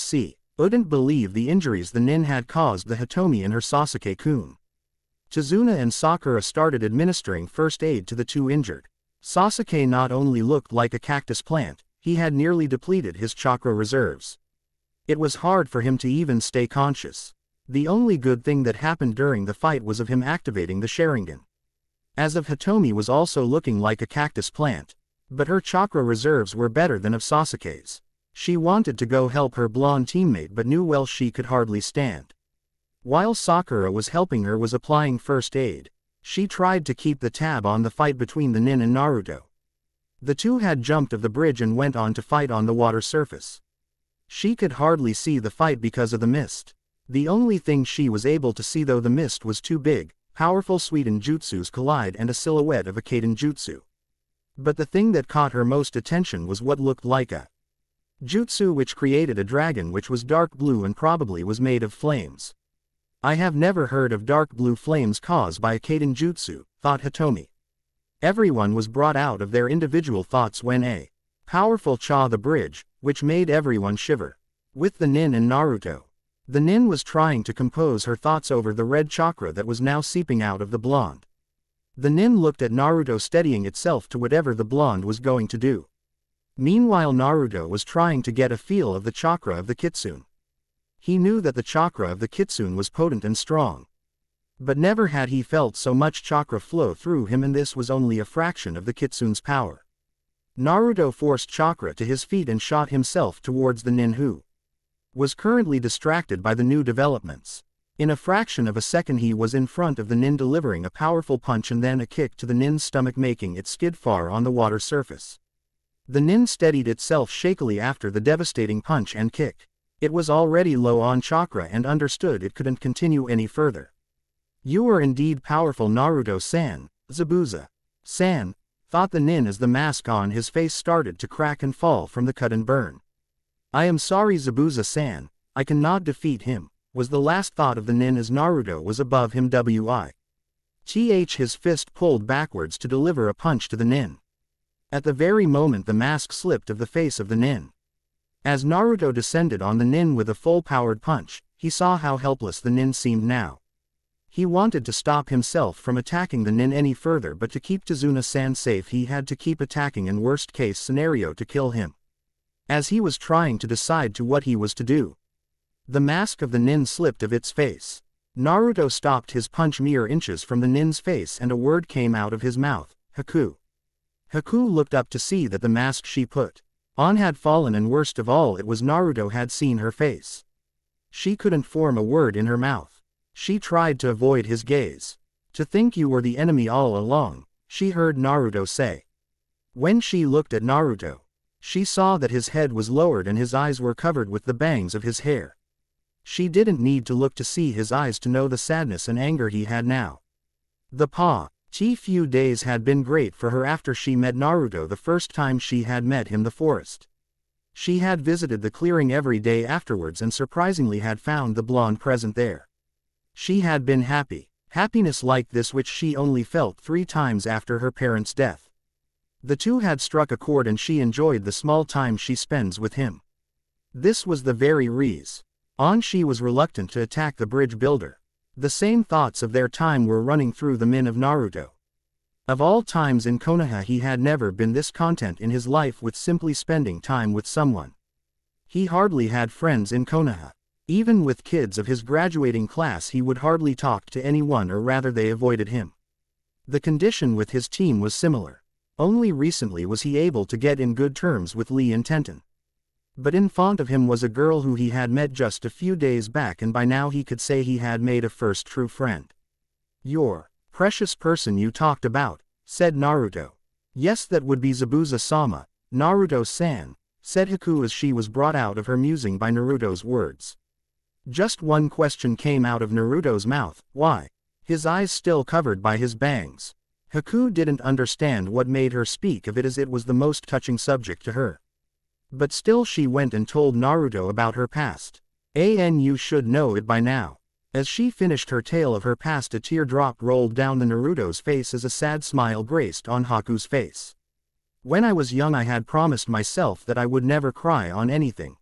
couldn't believe the injuries the Nin had caused the Hitomi and her Sasuke-kun. Tazuna and Sakura started administering first aid to the two injured. Sasuke not only looked like a cactus plant, he had nearly depleted his chakra reserves. It was hard for him to even stay conscious. The only good thing that happened during the fight was of him activating the Sharingan. As of Hitomi was also looking like a cactus plant, but her chakra reserves were better than of Sasuke's. She wanted to go help her blonde teammate but knew well she could hardly stand. While Sakura was helping her was applying first aid, she tried to keep the tab on the fight between the Nin and Naruto. The two had jumped off the bridge and went on to fight on the water surface. She could hardly see the fight because of the mist. The only thing she was able to see, though the mist was too big, powerful Suiten jutsus collide and a silhouette of a Kaden jutsu. But the thing that caught her most attention was what looked like a jutsu which created a dragon which was dark blue and probably was made of flames. I have never heard of dark blue flames caused by a Kaden jutsu, thought Hitomi. Everyone was brought out of their individual thoughts when a powerful the bridge, which made everyone shiver. With the Nin and Naruto. The Nin was trying to compose her thoughts over the red chakra that was now seeping out of the blonde. The Nin looked at Naruto steadying itself to whatever the blonde was going to do. Meanwhile Naruto was trying to get a feel of the chakra of the Kitsune. He knew that the chakra of the Kitsune was potent and strong. But never had he felt so much chakra flow through him, and this was only a fraction of the Kitsune's power. Naruto forced chakra to his feet and shot himself towards the Nin, who was currently distracted by the new developments. In a fraction of a second he was in front of the Nin, delivering a powerful punch and then a kick to the Nin's stomach, making it skid far on the water surface. The Nin steadied itself shakily after the devastating punch and kick. It was already low on chakra and understood it couldn't continue any further. You are indeed powerful, Naruto-san, Zabuza-san, thought the Nin as the mask on his face started to crack and fall from the cut and burn. I am sorry, Zabuza-san, I cannot defeat him, was the last thought of the Nin as Naruto was above him. His fist pulled backwards to deliver a punch to the Nin. At the very moment the mask slipped of the face of the Nin. As Naruto descended on the Nin with a full-powered punch, he saw how helpless the Nin seemed now. He wanted to stop himself from attacking the Nin any further, but to keep Tazuna-san safe he had to keep attacking, in worst-case scenario to kill him. As he was trying to decide what he was to do, the mask of the Nin slipped of its face. Naruto stopped his punch mere inches from the Nin's face and a word came out of his mouth, Haku. Haku looked up to see that the mask she put on had fallen, and worst of all, it was Naruto had seen her face. She couldn't form a word in her mouth. She tried to avoid his gaze. To think you were the enemy all along, she heard Naruto say. When she looked at Naruto, she saw that his head was lowered and his eyes were covered with the bangs of his hair. She didn't need to look to see his eyes to know the sadness and anger he had now. The few days had been great for her after she met Naruto the first time she had met him the forest. She had visited the clearing every day afterwards and surprisingly had found the blonde present there. She had been happy. Happiness like this which she only felt 3 times after her parents' death. The two had struck a chord and she enjoyed the small time she spends with him. This was the very reason she was reluctant to attack the bridge builder. The same thoughts of their time were running through the mind of Naruto. Of all times in Konoha he had never been this content in his life with simply spending time with someone. He hardly had friends in Konoha. Even with kids of his graduating class he would hardly talk to anyone, or rather they avoided him. The condition with his team was similar. Only recently was he able to get in good terms with Lee and Tenten. But in front of him was a girl who he had met just a few days back, and by now he could say he had made a first true friend. "Your precious person you talked about," said Naruto. "Yes, that would be Zabuza-sama, Naruto-san," said Haku as she was brought out of her musing by Naruto's words. Just one question came out of Naruto's mouth: why? His eyes still covered by his bangs. Haku didn't understand what made her speak of it, as it was the most touching subject to her. But still she went and told Naruto about her past. You should know it by now. As she finished her tale of her past, a teardrop rolled down the Naruto's face as a sad smile graced on Haku's face. "When I was young I had promised myself that I would never cry on anything,"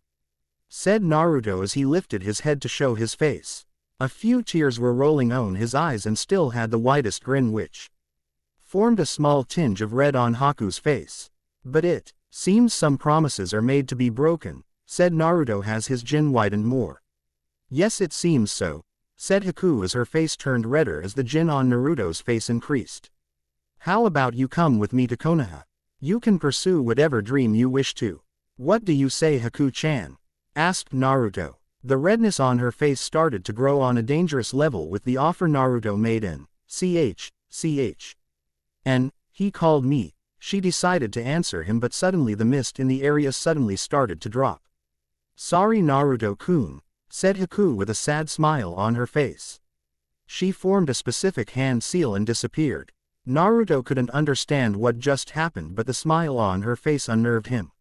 said Naruto as he lifted his head to show his face. A few tears were rolling on his eyes and still had the widest grin which formed a small tinge of red on Haku's face. "But it seems some promises are made to be broken," said Naruto as his chin widened more. "Yes, it seems so," said Haku as her face turned redder as the grin on Naruto's face increased. "How about you come with me to Konoha? You can pursue whatever dream you wish to. What do you say, Haku-chan?" asked Naruto. The redness on her face started to grow on a dangerous level with the offer Naruto made in "And he called me." She decided to answer him, but suddenly the mist in the area suddenly started to drop. "Sorry Naruto-kun," said Haku with a sad smile on her face. She formed a specific hand seal and disappeared. Naruto couldn't understand what just happened, but the smile on her face unnerved him.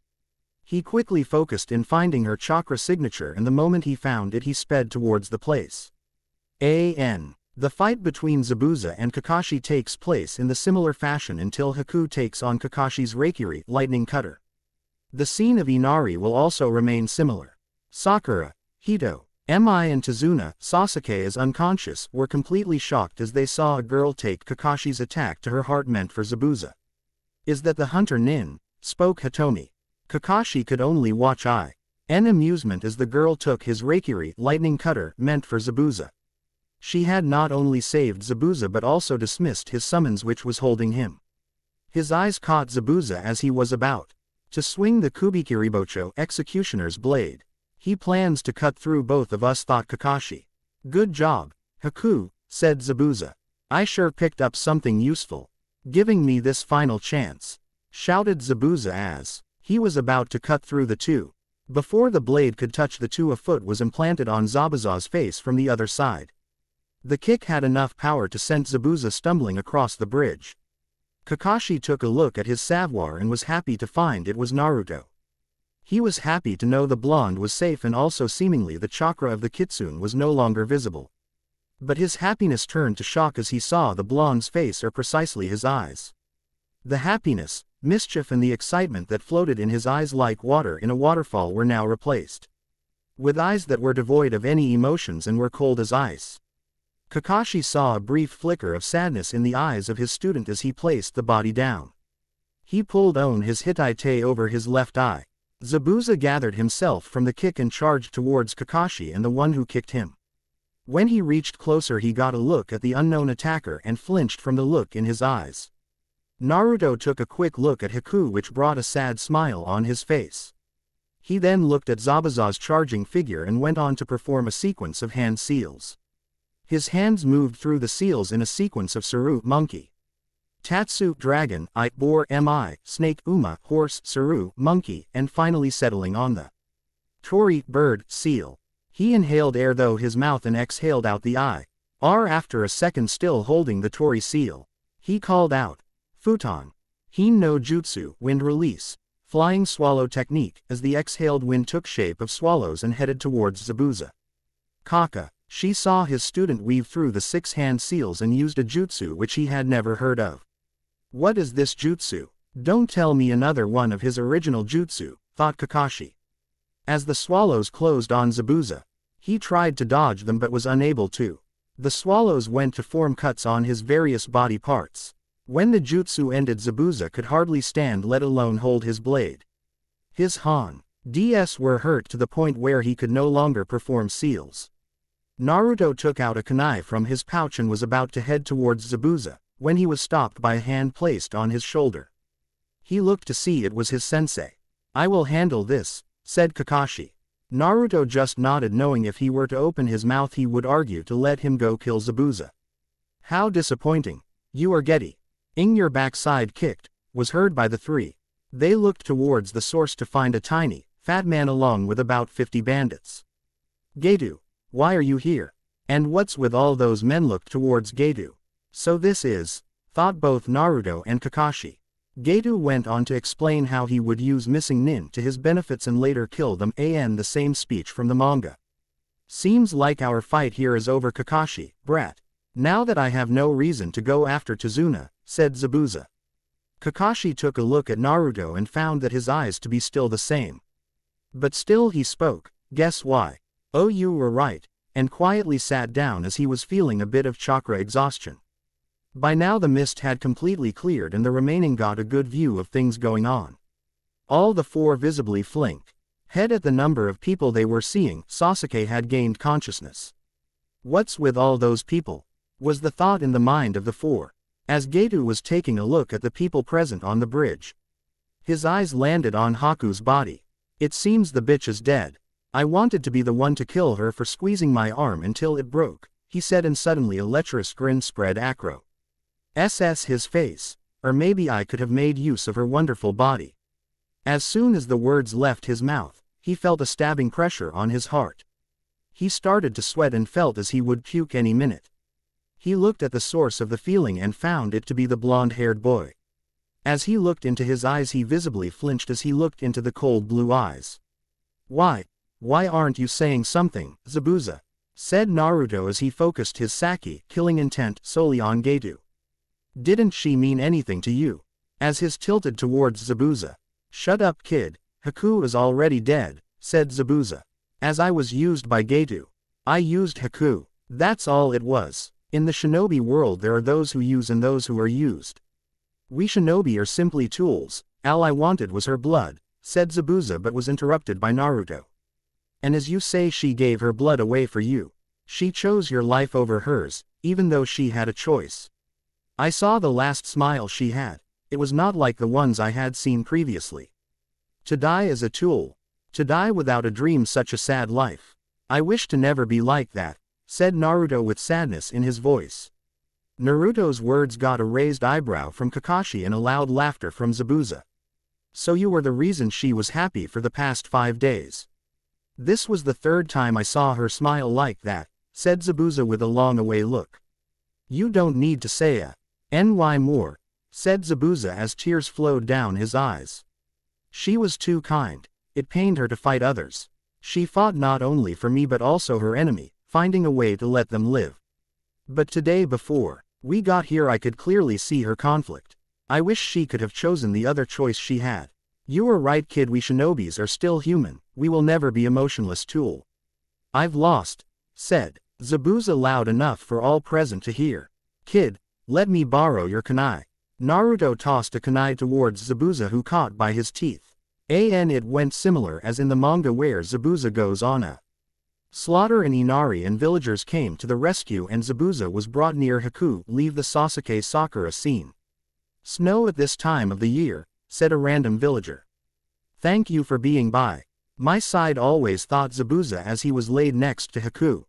He quickly focused in finding her chakra signature, and the moment he found it he sped towards the place. The fight between Zabuza and Kakashi takes place in the similar fashion until Haku takes on Kakashi's Raikiri lightning cutter. The scene of Inari will also remain similar. Sakura, Hito, Mi and Tazuna, Sasuke as unconscious, were completely shocked as they saw a girl take Kakashi's attack to her heart meant for Zabuza. "Is that the hunter Nin?" spoke Hitomi. Kakashi could only watch in amusement as the girl took his Raikiri lightning cutter meant for Zabuza. She had not only saved Zabuza but also dismissed his summons which was holding him. His eyes caught Zabuza as he was about to swing the Kubikiribocho executioner's blade. "He plans to cut through both of us," thought Kakashi. "Good job, Haku," said Zabuza. "I sure picked up something useful. Giving me this final chance," shouted Zabuza as he was about to cut through the two. Before the blade could touch the two, a foot was implanted on Zabuza's face from the other side. The kick had enough power to send Zabuza stumbling across the bridge. Kakashi took a look at his savoir and was happy to find it was Naruto. He was happy to know the blonde was safe, and also seemingly the chakra of the kitsune was no longer visible. But his happiness turned to shock as he saw the blonde's face, or precisely his eyes. The happiness, mischief and the excitement that floated in his eyes like water in a waterfall were now replaced with eyes that were devoid of any emotions and were cold as ice. Kakashi saw a brief flicker of sadness in the eyes of his student as he placed the body down. He pulled on his Hittite over his left eye. Zabuza gathered himself from the kick and charged towards Kakashi and the one who kicked him. When he reached closer he got a look at the unknown attacker and flinched from the look in his eyes. Naruto took a quick look at Haku, which brought a sad smile on his face. He then looked at Zabuza's charging figure and went on to perform a sequence of hand seals. His hands moved through the seals in a sequence of Saru, monkey, Tatsu, dragon, boar, Mi, snake, Uma, horse, Saru, monkey, and finally settling on the Tori, bird, seal. He inhaled air though his mouth and exhaled out the eye. After a second still holding the Tori seal, he called out, Futon. Hin no Jutsu, wind release. Flying swallow technique, as the exhaled wind took shape of swallows and headed towards Zabuza. Kaka. She saw his student weave through the 6-hand seals and used a jutsu which he had never heard of. What is this jutsu? Don't tell me another one of his original jutsu, thought Kakashi. As the swallows closed on Zabuza, he tried to dodge them but was unable to. The swallows went to form cuts on his various body parts. When the jutsu ended, Zabuza could hardly stand, let alone hold his blade. His hands were hurt to the point where he could no longer perform seals. Naruto took out a kunai from his pouch and was about to head towards Zabuza, when he was stopped by a hand placed on his shoulder. He looked to see it was his sensei. I will handle this, said Kakashi. Naruto just nodded, knowing if he were to open his mouth he would argue to let him go kill Zabuza. How disappointing. You are getting your backside kicked, was heard by the three. They looked towards the source to find a tiny, fat man along with about 50 bandits. Gedu, why are you here? And what's with all those men? Looked towards Gedu. So this is, thought both Naruto and Kakashi. Gedu went on to explain how he would use missing Nin to his benefits and later kill them. The same speech from the manga. Seems like our fight here is over, Kakashi, brat. Now that I have no reason to go after Tazuna, said Zabuza. Kakashi took a look at Naruto and found that his eyes to be still the same. But still he spoke, guess why? Oh, you were right, and quietly sat down as he was feeling a bit of chakra exhaustion. By now the mist had completely cleared and the remaining got a good view of things going on. All the four visibly flinked. Head at the number of people they were seeing. Sasuke had gained consciousness. What's with all those people? Was the thought in the mind of the four, as Gedu was taking a look at the people present on the bridge. His eyes landed on Haku's body. It seems the bitch is dead. I wanted to be the one to kill her for squeezing my arm until it broke, he said, and suddenly a lecherous grin spread across his face. Or maybe I could have made use of her wonderful body. As soon as the words left his mouth, he felt a stabbing pressure on his heart. He started to sweat and felt as he would puke any minute. He looked at the source of the feeling and found it to be the blonde-haired boy. As he looked into his eyes he visibly flinched as he looked into the cold blue eyes. Why aren't you saying something, Zabuza? Said Naruto as he focused his Saki killing intent solely on Gedu. Didn't she mean anything to you? As his tilted towards Zabuza. Shut up, kid. Haku is already dead, said Zabuza. As I was used by Gedu. I used Haku. That's all it was. In the shinobi world there are those who use and those who are used. We shinobi are simply tools. All I wanted was her blood, said Zabuza, but was interrupted by Naruto. And as you say, she gave her blood away for you. She chose your life over hers, even though she had a choice. I saw the last smile she had. It was not like the ones I had seen previously. To die as a tool. To die without a dream, such a sad life. I wish to never be like that, said Naruto with sadness in his voice. Naruto's words got a raised eyebrow from Kakashi and a loud laughter from Zabuza. So you were the reason she was happy for the past 5 days. This was the third time I saw her smile like that, said Zabuza with a long-away look. You don't need to say NY more, said Zabuza as tears flowed down his eyes. She was too kind. It pained her to fight others. She fought not only for me but also her enemy, finding a way to let them live. But today, before we got here, I could clearly see her conflict. I wish she could have chosen the other choice she had. You were right, kid, we shinobis are still human, we will never be emotionless tool. I've lost, said Zabuza loud enough for all present to hear. Kid, let me borrow your kunai. Naruto tossed a kunai towards Zabuza, who caught by his teeth. It went similar as in the manga where Zabuza goes on a slaughter and Inari and villagers came to the rescue and Zabuza was brought near Haku. Leave the Sasuke Sakura scene. Snow at this time of the year, said a random villager. Thank you for being by my side always, thought Zabuza as he was laid next to Haku.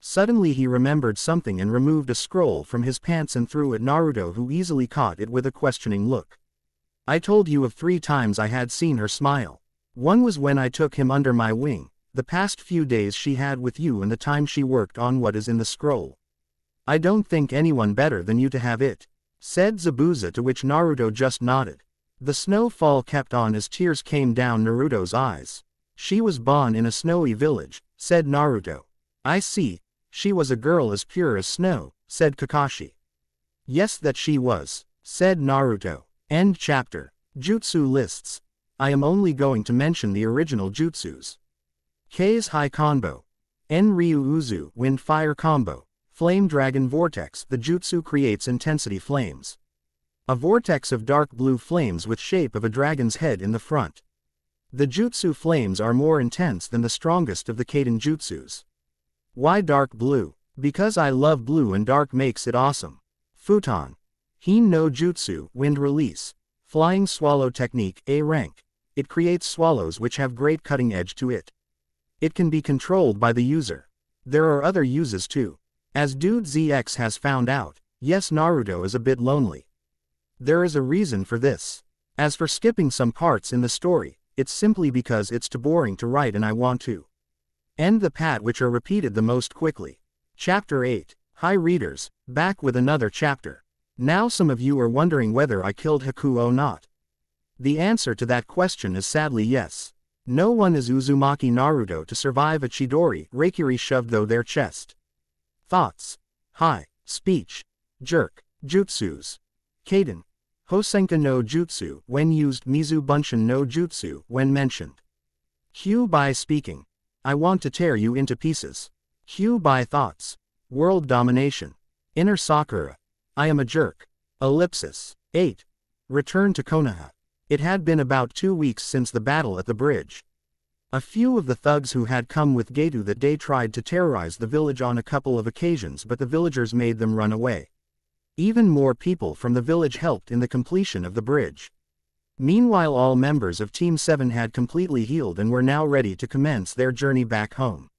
Suddenly he remembered something and removed a scroll from his pants and threw at Naruto, who easily caught it with a questioning look. I told you of 3 times I had seen her smile. One was when I took him under my wing, the past few days she had with you and the time she worked on what is in the scroll. I don't think anyone better than you to have it," said Zabuza, to which Naruto just nodded. The snowfall kept on as tears came down Naruto's eyes. "She was born in a snowy village," said Naruto. "I see, she was a girl as pure as snow," said Kakashi. "Yes, that she was," said Naruto. End chapter. Jutsu lists. I am only going to mention the original jutsus. K's High Combo. Enryu Uzu Wind Fire Combo. Flame Dragon Vortex. The jutsu creates intensity flames. A vortex of dark blue flames with shape of a dragon's head in the front. The jutsu flames are more intense than the strongest of the Kaden jutsus. Why dark blue? Because I love blue and dark makes it awesome. Futon. Hine no Jutsu, Wind Release. Flying Swallow Technique, A rank. It creates swallows which have great cutting edge to it. It can be controlled by the user. There are other uses too. As Dude ZX has found out, yes, Naruto is a bit lonely. There is a reason for this. As for skipping some parts in the story, it's simply because it's too boring to write and I want to end the part which are repeated the most quickly. Chapter 8. Hi readers, back with another chapter. Now some of you are wondering whether I killed Haku or not. The answer to that question is sadly yes. No one is Uzumaki Naruto to survive a Chidori Reikiri shoved through their chest. Thoughts. Hi. Speech. Jerk. Jutsus. Kaden. Hosenka no Jutsu when used, Mizu Bunshin no Jutsu when mentioned. Hugh by speaking. I want to tear you into pieces. Hugh by thoughts. World domination. Inner Sakura. I am a jerk. Ellipsis. 8. Return to Konoha. It had been about 2 weeks since the battle at the bridge. A few of the thugs who had come with Geto that day tried to terrorize the village on a couple of occasions, but the villagers made them run away. Even more people from the village helped in the completion of the bridge. Meanwhile, all members of Team 7 had completely healed and were now ready to commence their journey back home.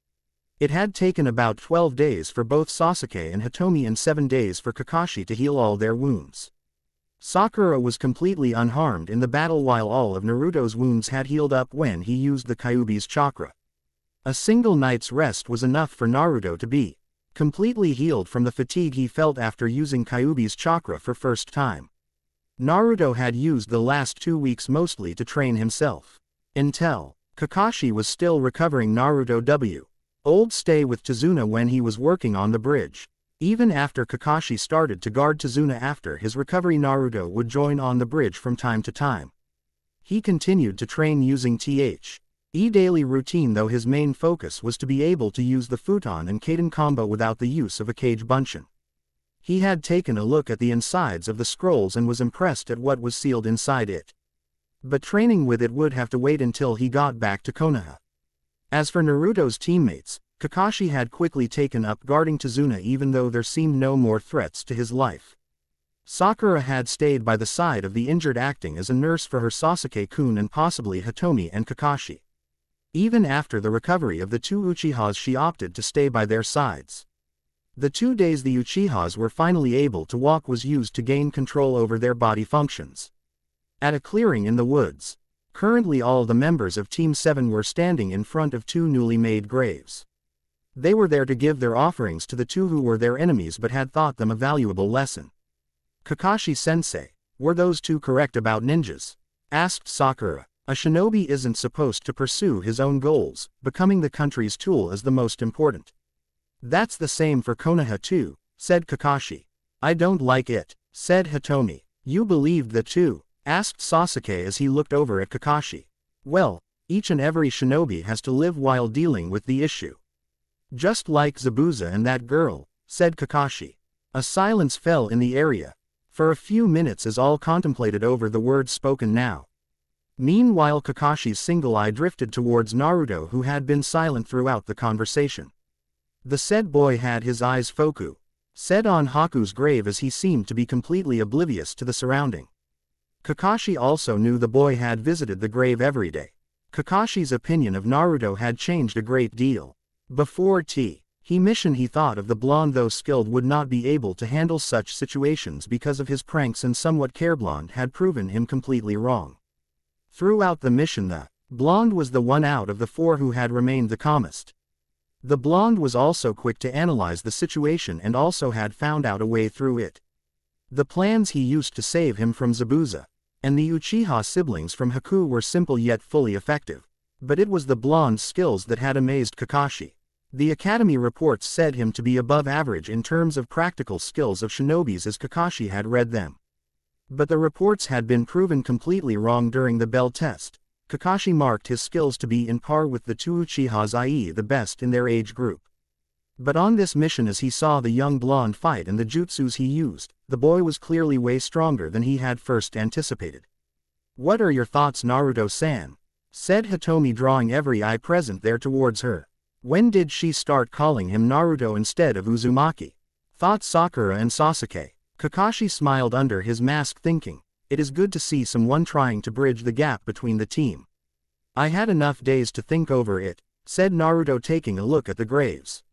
It had taken about 12 days for both Sasuke and Hitomi and 7 days for Kakashi to heal all their wounds. Sakura was completely unharmed in the battle while all of Naruto's wounds had healed up when he used the Kyuubi's chakra. A single night's rest was enough for Naruto to be completely healed from the fatigue he felt after using Kyuubi's chakra for first time. Naruto had used the last 2 weeks mostly to train himself. Until Kakashi was still recovering. Naruto would stay with Tazuna when he was working on the bridge. Even after Kakashi started to guard Tazuna after his recovery, Naruto would join on the bridge from time to time. He continued to train using the daily routine, though his main focus was to be able to use the futon and Kaden combo without the use of a Kage Bunshin. He had taken a look at the insides of the scrolls and was impressed at what was sealed inside it. But training with it would have to wait until he got back to Konoha. As for Naruto's teammates, Kakashi had quickly taken up guarding Tazuna even though there seemed no more threats to his life. Sakura had stayed by the side of the injured, acting as a nurse for her Sasuke-kun and possibly Hitomi and Kakashi. Even after the recovery of the two Uchihas, she opted to stay by their sides. The 2 days the Uchihas were finally able to walk was used to gain control over their body functions. At a clearing in the woods, currently all the members of Team 7 were standing in front of 2 newly made graves. They were there to give their offerings to the 2 who were their enemies but had taught them a valuable lesson. Kakashi-sensei, were those 2 correct about ninjas? Asked Sakura. A shinobi isn't supposed to pursue his own goals, becoming the country's tool is the most important. That's the same for Konoha too, said Kakashi. I don't like it, said Hitomi. You believed that too? Asked Sasuke as he looked over at Kakashi. Well, each and every shinobi has to live while dealing with the issue. Just like Zabuza and that girl, said Kakashi. A silence fell in the area. For a few minutes as all contemplated over the words spoken now. Meanwhile, Kakashi's single eye drifted towards Naruto, who had been silent throughout the conversation. The said boy had his eyes set on Haku's grave as he seemed to be completely oblivious to the surrounding. Kakashi also knew the boy had visited the grave every day. Kakashi's opinion of Naruto had changed a great deal. Before he mission he thought of the blonde, though skilled, would not be able to handle such situations because of his pranks, and somewhat careblonde had proven him completely wrong. Throughout the mission, the Blonde was the one out of the four who had remained the calmest. The blonde was also quick to analyze the situation and also had found out a way through it. The plans he used to save him from Zabuza and the Uchiha siblings from Haku were simple yet fully effective. But it was the blonde's skills that had amazed Kakashi. The academy reports said him to be above average in terms of practical skills of shinobis as Kakashi had read them. But the reports had been proven completely wrong during the Bell test. Kakashi marked his skills to be in par with the two Uchihas, i.e. the best in their age group. But on this mission, as he saw the young blonde fight and the jutsus he used, the boy was clearly way stronger than he had first anticipated. "What are your thoughts, Naruto-san?" said Hitomi, drawing every eye present there towards her. When did she start calling him Naruto instead of Uzumaki? Thought Sakura and Sasuke. Kakashi smiled under his mask, thinking, it is good to see someone trying to bridge the gap between the team. I had enough days to think over it, said Naruto, taking a look at the graves.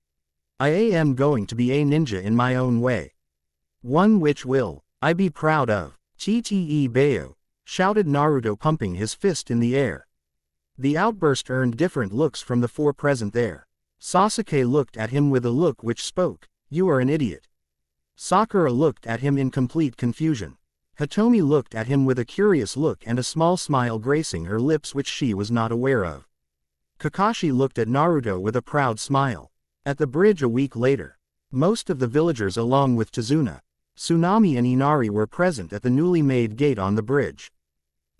I am going to be a ninja in my own way. One which will I be proud of. Tte Bayo, shouted Naruto, pumping his fist in the air. The outburst earned different looks from the four present there. Sasuke looked at him with a look which spoke, "You are an idiot." Sakura looked at him in complete confusion. Hitomi looked at him with a curious look and a small smile gracing her lips which she was not aware of. Kakashi looked at Naruto with a proud smile. At the bridge a week later, most of the villagers along with Tazuna, Tsunami and Inari were present at the newly made gate on the bridge.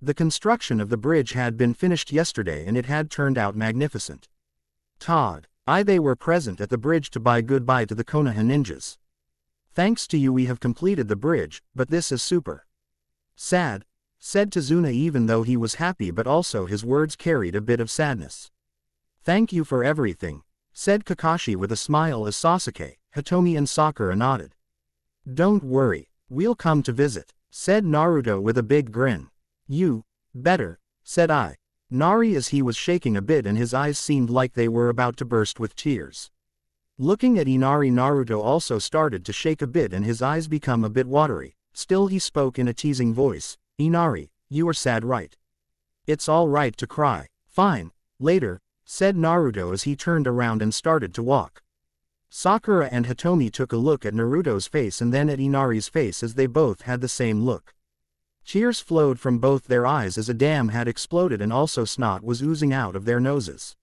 The construction of the bridge had been finished yesterday and it had turned out magnificent. They were present at the bridge to buy goodbye to the Konoha ninjas. Thanks to you we have completed the bridge, but this is super sad, said Tazuna, even though he was happy but also his words carried a bit of sadness. Thank you for everything, said Kakashi with a smile as Sasuke, Hitomi and Sakura nodded. Don't worry, we'll come to visit, said Naruto with a big grin. You better, said Nari as he was shaking a bit and his eyes seemed like they were about to burst with tears. Looking at Inari, Naruto also started to shake a bit and his eyes become a bit watery. Still he spoke in a teasing voice, Inari, you are sad, right? It's all right to cry. Fine, later, said Naruto as he turned around and started to walk. Sakura and Hitomi took a look at Naruto's face and then at Inari's face as they both had the same look. Tears flowed from both their eyes as a dam had exploded and also snot was oozing out of their noses.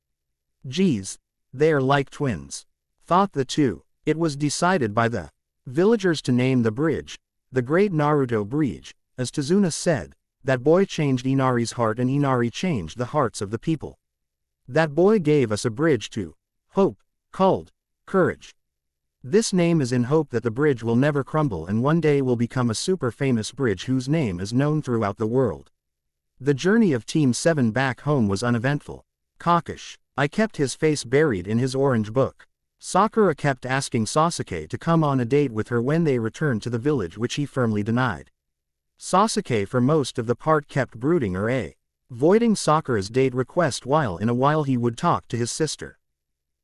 Geez, they're like twins, thought the two. It was decided by the villagers to name the bridge the Great Naruto Bridge. As Tazuna said, that boy changed Inari's heart and Inari changed the hearts of the people. That boy gave us a bridge to hope, called courage. This name is in hope that the bridge will never crumble and one day will become a super famous bridge whose name is known throughout the world. The journey of Team 7 back home was uneventful. I kept his face buried in his orange book. Sakura kept asking Sasuke to come on a date with her when they returned to the village, which he firmly denied. Sasuke for most of the part kept brooding or avoiding Sakura's date request, while in a while he would talk to his sister.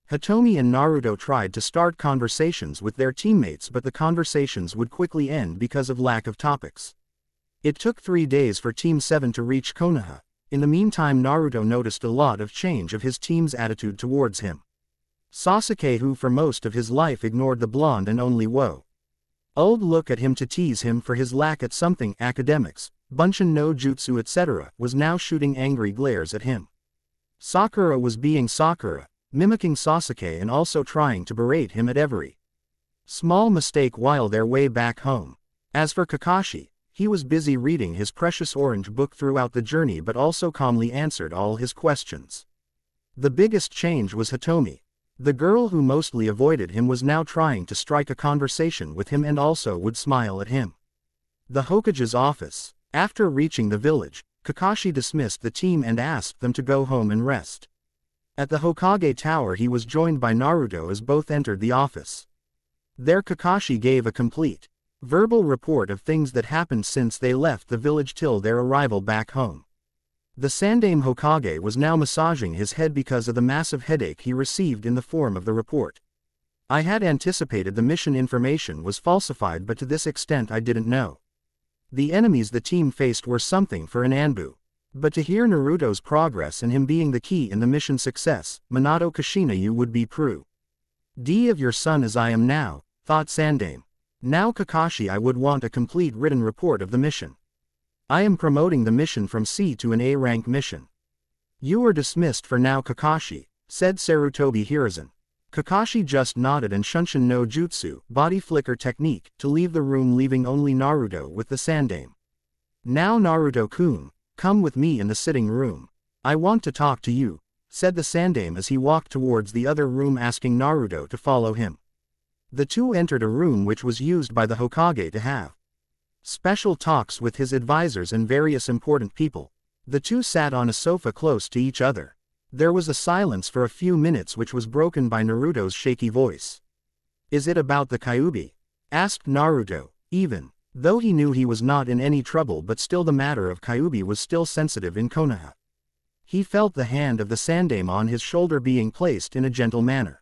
Hitomi and Naruto tried to start conversations with their teammates, but the conversations would quickly end because of lack of topics. It took 3 days for Team 7 to reach Konoha. In the meantime, Naruto noticed a lot of change of his team's attitude towards him. Sasuke, who for most of his life ignored the blonde and only would look at him to tease him for his lack at something, academics, Bunshin no Jutsu etc., was now shooting angry glares at him. Sakura was being Sakura, mimicking Sasuke and also trying to berate him at every small mistake while their way back home. As for Kakashi, he was busy reading his precious orange book throughout the journey but also calmly answered all his questions. The biggest change was Hitomi. The girl who mostly avoided him was now trying to strike a conversation with him and also would smile at him. The Hokage's office. After reaching the village, Kakashi dismissed the team and asked them to go home and rest. At the Hokage Tower he was joined by Naruto as both entered the office. There Kakashi gave a complete verbal report of things that happened since they left the village till their arrival back home. The Sandaime Hokage was now massaging his head because of the massive headache he received in the form of the report. I had anticipated the mission information was falsified, but to this extent I didn't know. The enemies the team faced were something for an Anbu. But to hear Naruto's progress and him being the key in the mission's success, Minato Kushina you would be pru. D of your son as I am now, thought Sandaime. Now Kakashi I would want a complete written report of the mission. I am promoting the mission from C to an A rank mission. You are dismissed for now Kakashi, said Sarutobi Hiruzen. Kakashi just nodded and Shunshin no Jutsu, body flicker technique, to leave the room leaving only Naruto with the Sandaime. Now Naruto-kun, come with me in the sitting room. I want to talk to you, said the Sandaime as he walked towards the other room asking Naruto to follow him. The two entered a room which was used by the Hokage to have special talks with his advisors and various important people. The two sat on a sofa close to each other. There was a silence for a few minutes which was broken by Naruto's shaky voice. Is it about the Kyuubi? Asked Naruto, even though he knew he was not in any trouble but still the matter of Kyuubi was still sensitive in Konoha. He felt the hand of the Sandaime on his shoulder being placed in a gentle manner.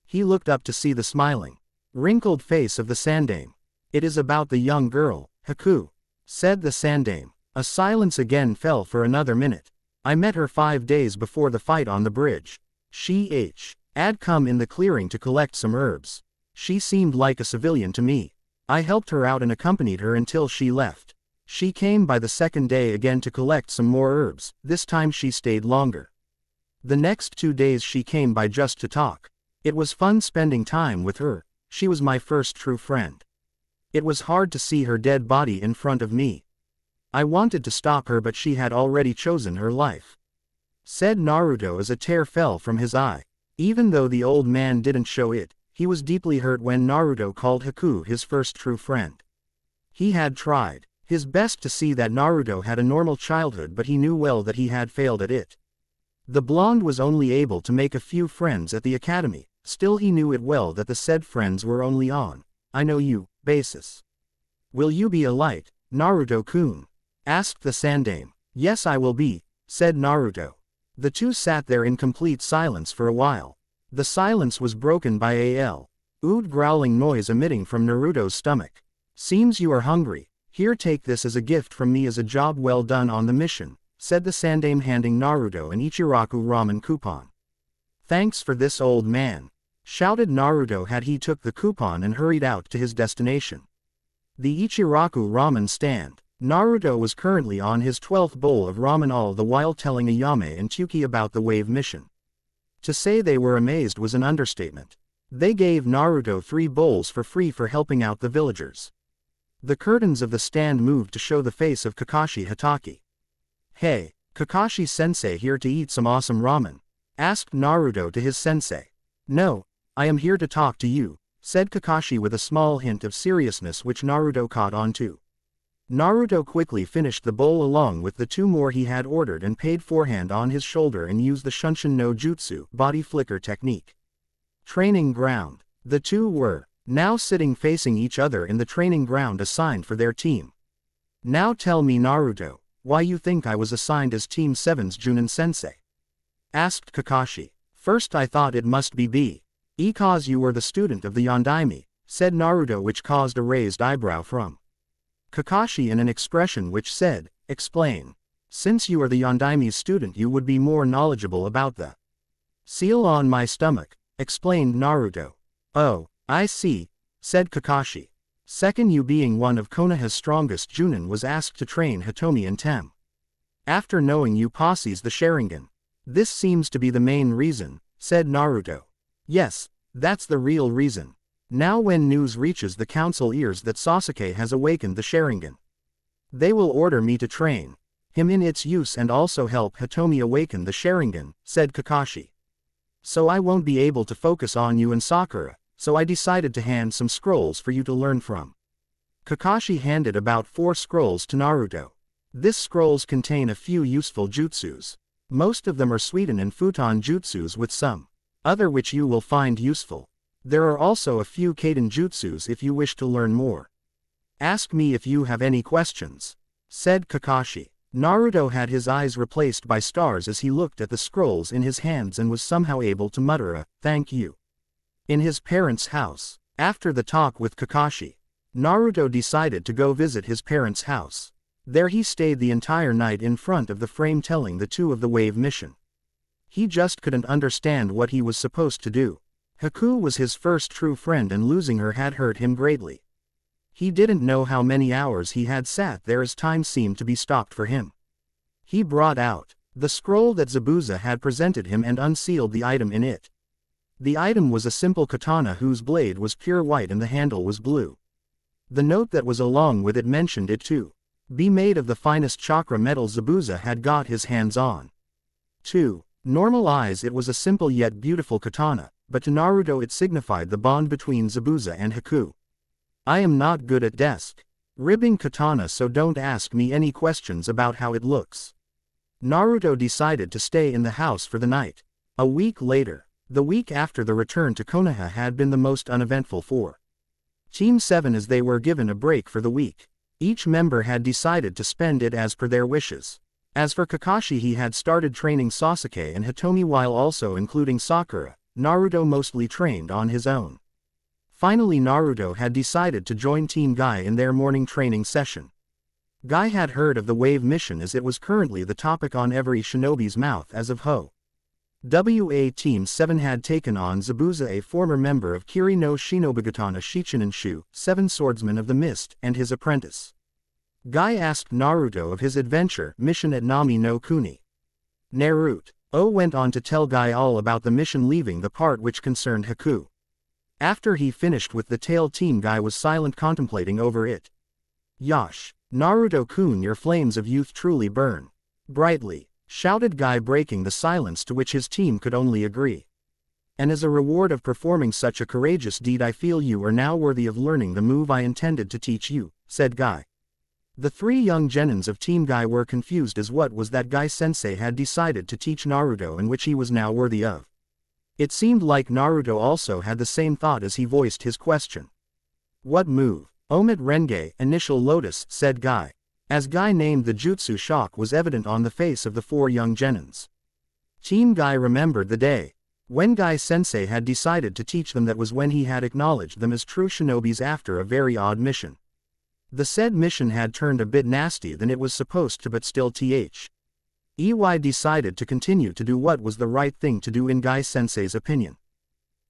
He looked up to see the smiling, wrinkled face of the Sandaime. It is about the young girl, Haku, said the Sandaime. A silence again fell for another minute. I met her 5 days before the fight on the bridge. She had come in the clearing to collect some herbs. She seemed like a civilian to me. I helped her out and accompanied her until she left. She came by the second day again to collect some more herbs, this time she stayed longer. The next 2 days she came by just to talk. It was fun spending time with her, she was my first true friend. It was hard to see her dead body in front of me. I wanted to stop her but she had already chosen her life. Said Naruto as a tear fell from his eye. Even though the old man didn't show it, he was deeply hurt when Naruto called Haku his first true friend. He had tried his best to see that Naruto had a normal childhood but he knew well that he had failed at it. The blonde was only able to make a few friends at the academy, still he knew it well that the said friends were only on I know you basis. Will you be a light, Naruto-kun? Asked the Sandaime. Yes I will be, said Naruto. The two sat there in complete silence for a while. The silence was broken by a ood growling noise emitting from Naruto's stomach. Seems you are hungry, here take this as a gift from me as a job well done on the mission, said the Sandaime handing Naruto an Ichiraku ramen coupon. Thanks for this old man, shouted Naruto had he took the coupon and hurried out to his destination. The Ichiraku ramen stand. Naruto was currently on his 12th bowl of ramen all the while telling Ayame and Tsuki about the wave mission. To say they were amazed was an understatement. They gave Naruto 3 bowls for free for helping out the villagers. The curtains of the stand moved to show the face of Kakashi Hatake. Hey, Kakashi-sensei here to eat some awesome ramen? Asked Naruto to his sensei. No, I am here to talk to you, said Kakashi with a small hint of seriousness which Naruto caught on to. Naruto quickly finished the bowl along with the 2 more he had ordered and paid forehand on his shoulder and used the Shunshin no Jutsu body flicker technique. Training ground. The two were now sitting facing each other in the training ground assigned for their team. Now tell me Naruto, why you think I was assigned as Team 7's Junin sensei? Asked Kakashi. First I thought it must be because you were the student of the Yondaime, said Naruto which caused a raised eyebrow from Kakashi in an expression which said, explain. Since you are the Yondaime's student you would be more knowledgeable about the seal on my stomach, explained Naruto. Oh, I see, said Kakashi. Second you being one of Konoha's strongest Junin was asked to train Hitomi and Tem. After knowing you possess the Sharingan. This seems to be the main reason, said Naruto. Yes, that's the real reason. Now when news reaches the council ears that Sasuke has awakened the Sharingan, they will order me to train him in its use and also help Hitomi awaken the Sharingan, said Kakashi. So I won't be able to focus on you and Sakura, so I decided to hand some scrolls for you to learn from. Kakashi handed about 4 scrolls to Naruto. These scrolls contain a few useful jutsus. Most of them are Suiten and Futon jutsus with some other which you will find useful. There are also a few Kaden jutsus if you wish to learn more. Ask me if you have any questions, said Kakashi. Naruto had his eyes replaced by stars as he looked at the scrolls in his hands and was somehow able to mutter a, thank you. In his parents' house. After the talk with Kakashi, Naruto decided to go visit his parents' house. There he stayed the entire night in front of the frame telling the two of the wave mission. He just couldn't understand what he was supposed to do. Haku was his first true friend and losing her had hurt him greatly. He didn't know how many hours he had sat there as time seemed to be stopped for him. He brought out the scroll that Zabuza had presented him and unsealed the item in it. The item was a simple katana whose blade was pure white and the handle was blue. The note that was along with it mentioned it to be made of the finest chakra metal Zabuza had got his hands on. To normal eyes it was a simple yet beautiful katana, but to Naruto it signified the bond between Zabuza and Haku. I am not good at desk ribbing katana, so don't ask me any questions about how it looks. Naruto decided to stay in the house for the night. A week later, the week after the return to Konoha had been the most uneventful for Team 7 as they were given a break for the week. Each member had decided to spend it as per their wishes. As for Kakashi, he had started training Sasuke and Hitomi while also including Sakura. Naruto mostly trained on his own. Finally, Naruto had decided to join Team Guy in their morning training session. Guy had heard of the wave mission as it was currently the topic on every shinobi's mouth as of WA Team 7 had taken on Zabuza, a former member of Kiri no Shinobigatana Shichininshu, 7 Swordsman of the Mist, and his apprentice. Guy asked Naruto of his adventure mission at Nami no Kuni. Naruto went on to tell Guy all about the mission, leaving the part which concerned Haku. After he finished with the tale, Team Guy was silent, contemplating over it. Yosh, Naruto-kun, your flames of youth truly burn brightly, shouted Guy, breaking the silence to which his team could only agree. And as a reward of performing such a courageous deed, I feel you are now worthy of learning the move I intended to teach you, said Guy. The 3 young genins of Team Guy were confused as what was that Guy-sensei had decided to teach Naruto and which he was now worthy of. It seemed like Naruto also had the same thought as he voiced his question. What move? Omit Renge, initial Lotus, said Guy. As Guy named the jutsu, shock was evident on the face of the 4 young genins. Team Guy remembered the day when Guy-sensei had decided to teach them. That was when he had acknowledged them as true shinobis after a very odd mission. The said mission had turned a bit nasty than it was supposed to, but still EY decided to continue to do what was the right thing to do in Guy-sensei's opinion.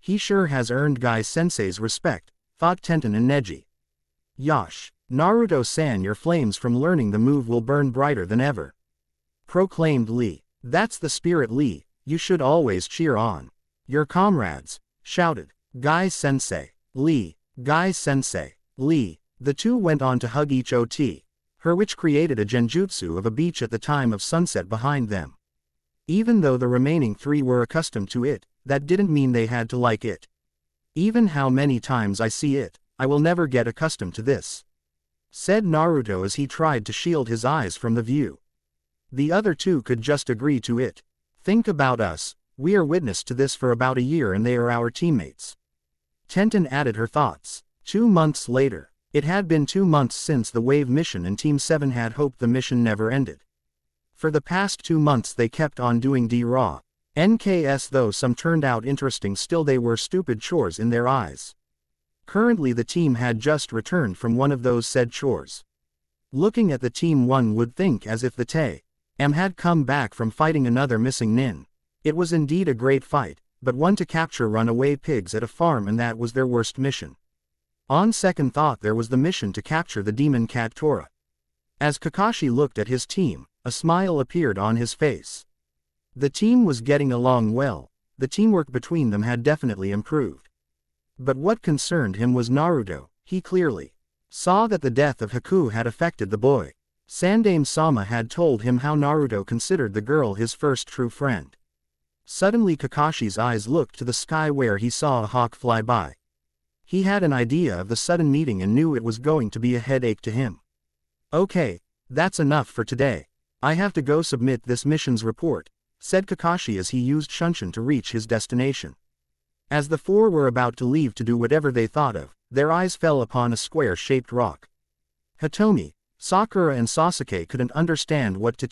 He sure has earned Guy-sensei's respect, thought Tenten and Neji. Yosh, Naruto-san, your flames from learning the move will burn brighter than ever, proclaimed Lee. That's the spirit, Lee, you should always cheer on your comrades, shouted Guy-sensei. Lee, Guy-sensei, Lee. The two went on to hug each her, which created a genjutsu of a beach at the time of sunset behind them. Even though the remaining 3 were accustomed to it, that didn't mean they had to like it. Even how many times I see it, I will never get accustomed to this, said Naruto as he tried to shield his eyes from the view. The other 2 could just agree to it. Think about us, we are witness to this for about a year and they are our teammates. Tenten added her thoughts. 2 months later. It had been 2 months since the wave mission and Team 7 had hoped the mission never ended. For the past 2 months they kept on doing D-Raw NKS, though some turned out interesting, still they were stupid chores in their eyes. Currently the team had just returned from one of those said chores. Looking at the team, one would think as if the Te-M had come back from fighting another missing nin. It was indeed a great fight, but one to capture runaway pigs at a farm, and that was their worst mission. On second thought, there was the mission to capture the demon cat Tora. As Kakashi looked at his team, a smile appeared on his face. The team was getting along well, the teamwork between them had definitely improved. But what concerned him was Naruto. He clearly saw that the death of Haku had affected the boy. Sandaime Sama had told him how Naruto considered the girl his first true friend. Suddenly Kakashi's eyes looked to the sky where he saw a hawk fly by. He had an idea of the sudden meeting and knew it was going to be a headache to him. Okay, that's enough for today. I have to go submit this mission's report, said Kakashi as he used Shunshin to reach his destination. As the 4 were about to leave to do whatever they thought of, their eyes fell upon a square-shaped rock. Hitomi, Sakura and Sasuke couldn't understand what to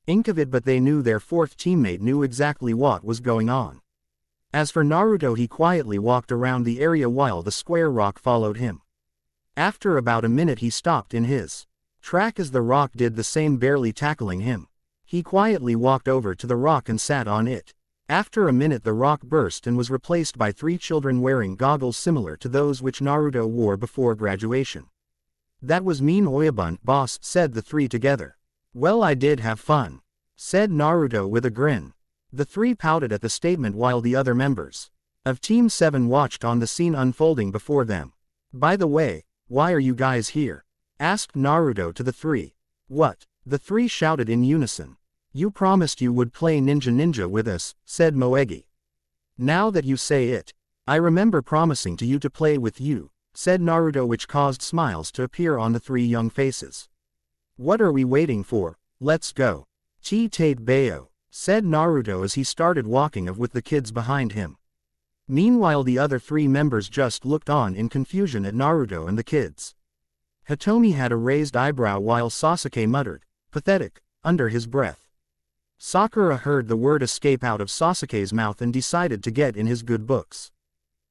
think of it, but they knew their 4th teammate knew exactly what was going on. As for Naruto, he quietly walked around the area while the square rock followed him. After about a minute he stopped in his Track as the rock did the same, barely tackling him. He quietly walked over to the rock and sat on it. After a minute the rock burst and was replaced by 3 children wearing goggles similar to those which Naruto wore before graduation. "That was mean Oyabun, boss," said the 3 together. "Well, I did have fun," said Naruto with a grin. The 3 pouted at the statement while the other members of Team 7 watched on the scene unfolding before them. "By the way, why are you guys here?" asked Naruto to the 3. "What?" the 3 shouted in unison. "You promised you would play Ninja with us," said Moegi. "Now that you say it, I remember promising to you to play with you," said Naruto, which caused smiles to appear on the 3 young faces. "What are we waiting for? Let's go." "Tate Bayo," said Naruto as he started walking with the kids behind him. Meanwhile the other 3 members just looked on in confusion at Naruto and the kids. Hitomi had a raised eyebrow while Sasuke muttered, "Pathetic," under his breath. Sakura heard the word escape out of Sasuke's mouth and decided to get in his good books.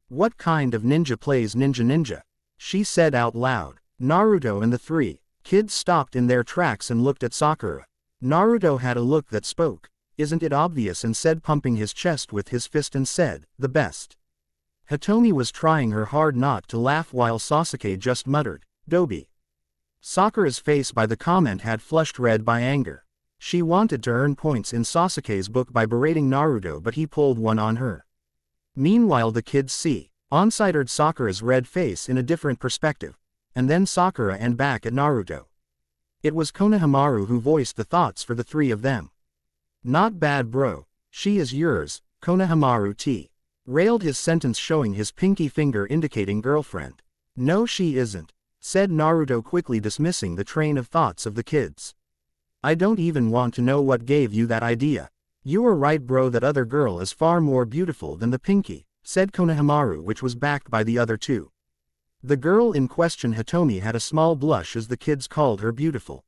"What kind of ninja plays ninja?" she said out loud. Naruto and the 3 kids stopped in their tracks and looked at Sakura. Naruto had a look that spoke, "Isn't it obvious?" and said, pumping his chest with his fist, and said, "The best." Hitomi was trying her hard not to laugh while Sasuke just muttered, "Dobi." Sakura's face by the comment had flushed red by anger. She wanted to earn points in Sasuke's book by berating Naruto, but he pulled one on her. Meanwhile the kids considered Sakura's red face in a different perspective, and then Sakura and back at Naruto. It was Konohamaru who voiced the thoughts for the 3 of them. "Not bad, bro. She is yours," Konohamaru railed his sentence, showing his pinky finger indicating girlfriend. "No, she isn't," said Naruto, quickly dismissing the train of thoughts of the kids. "I don't even want to know what gave you that idea. You were right, bro, that other girl is far more beautiful than the pinky," said Konohamaru, which was backed by the other 2. The girl in question, Hitomi, had a small blush as the kids called her beautiful.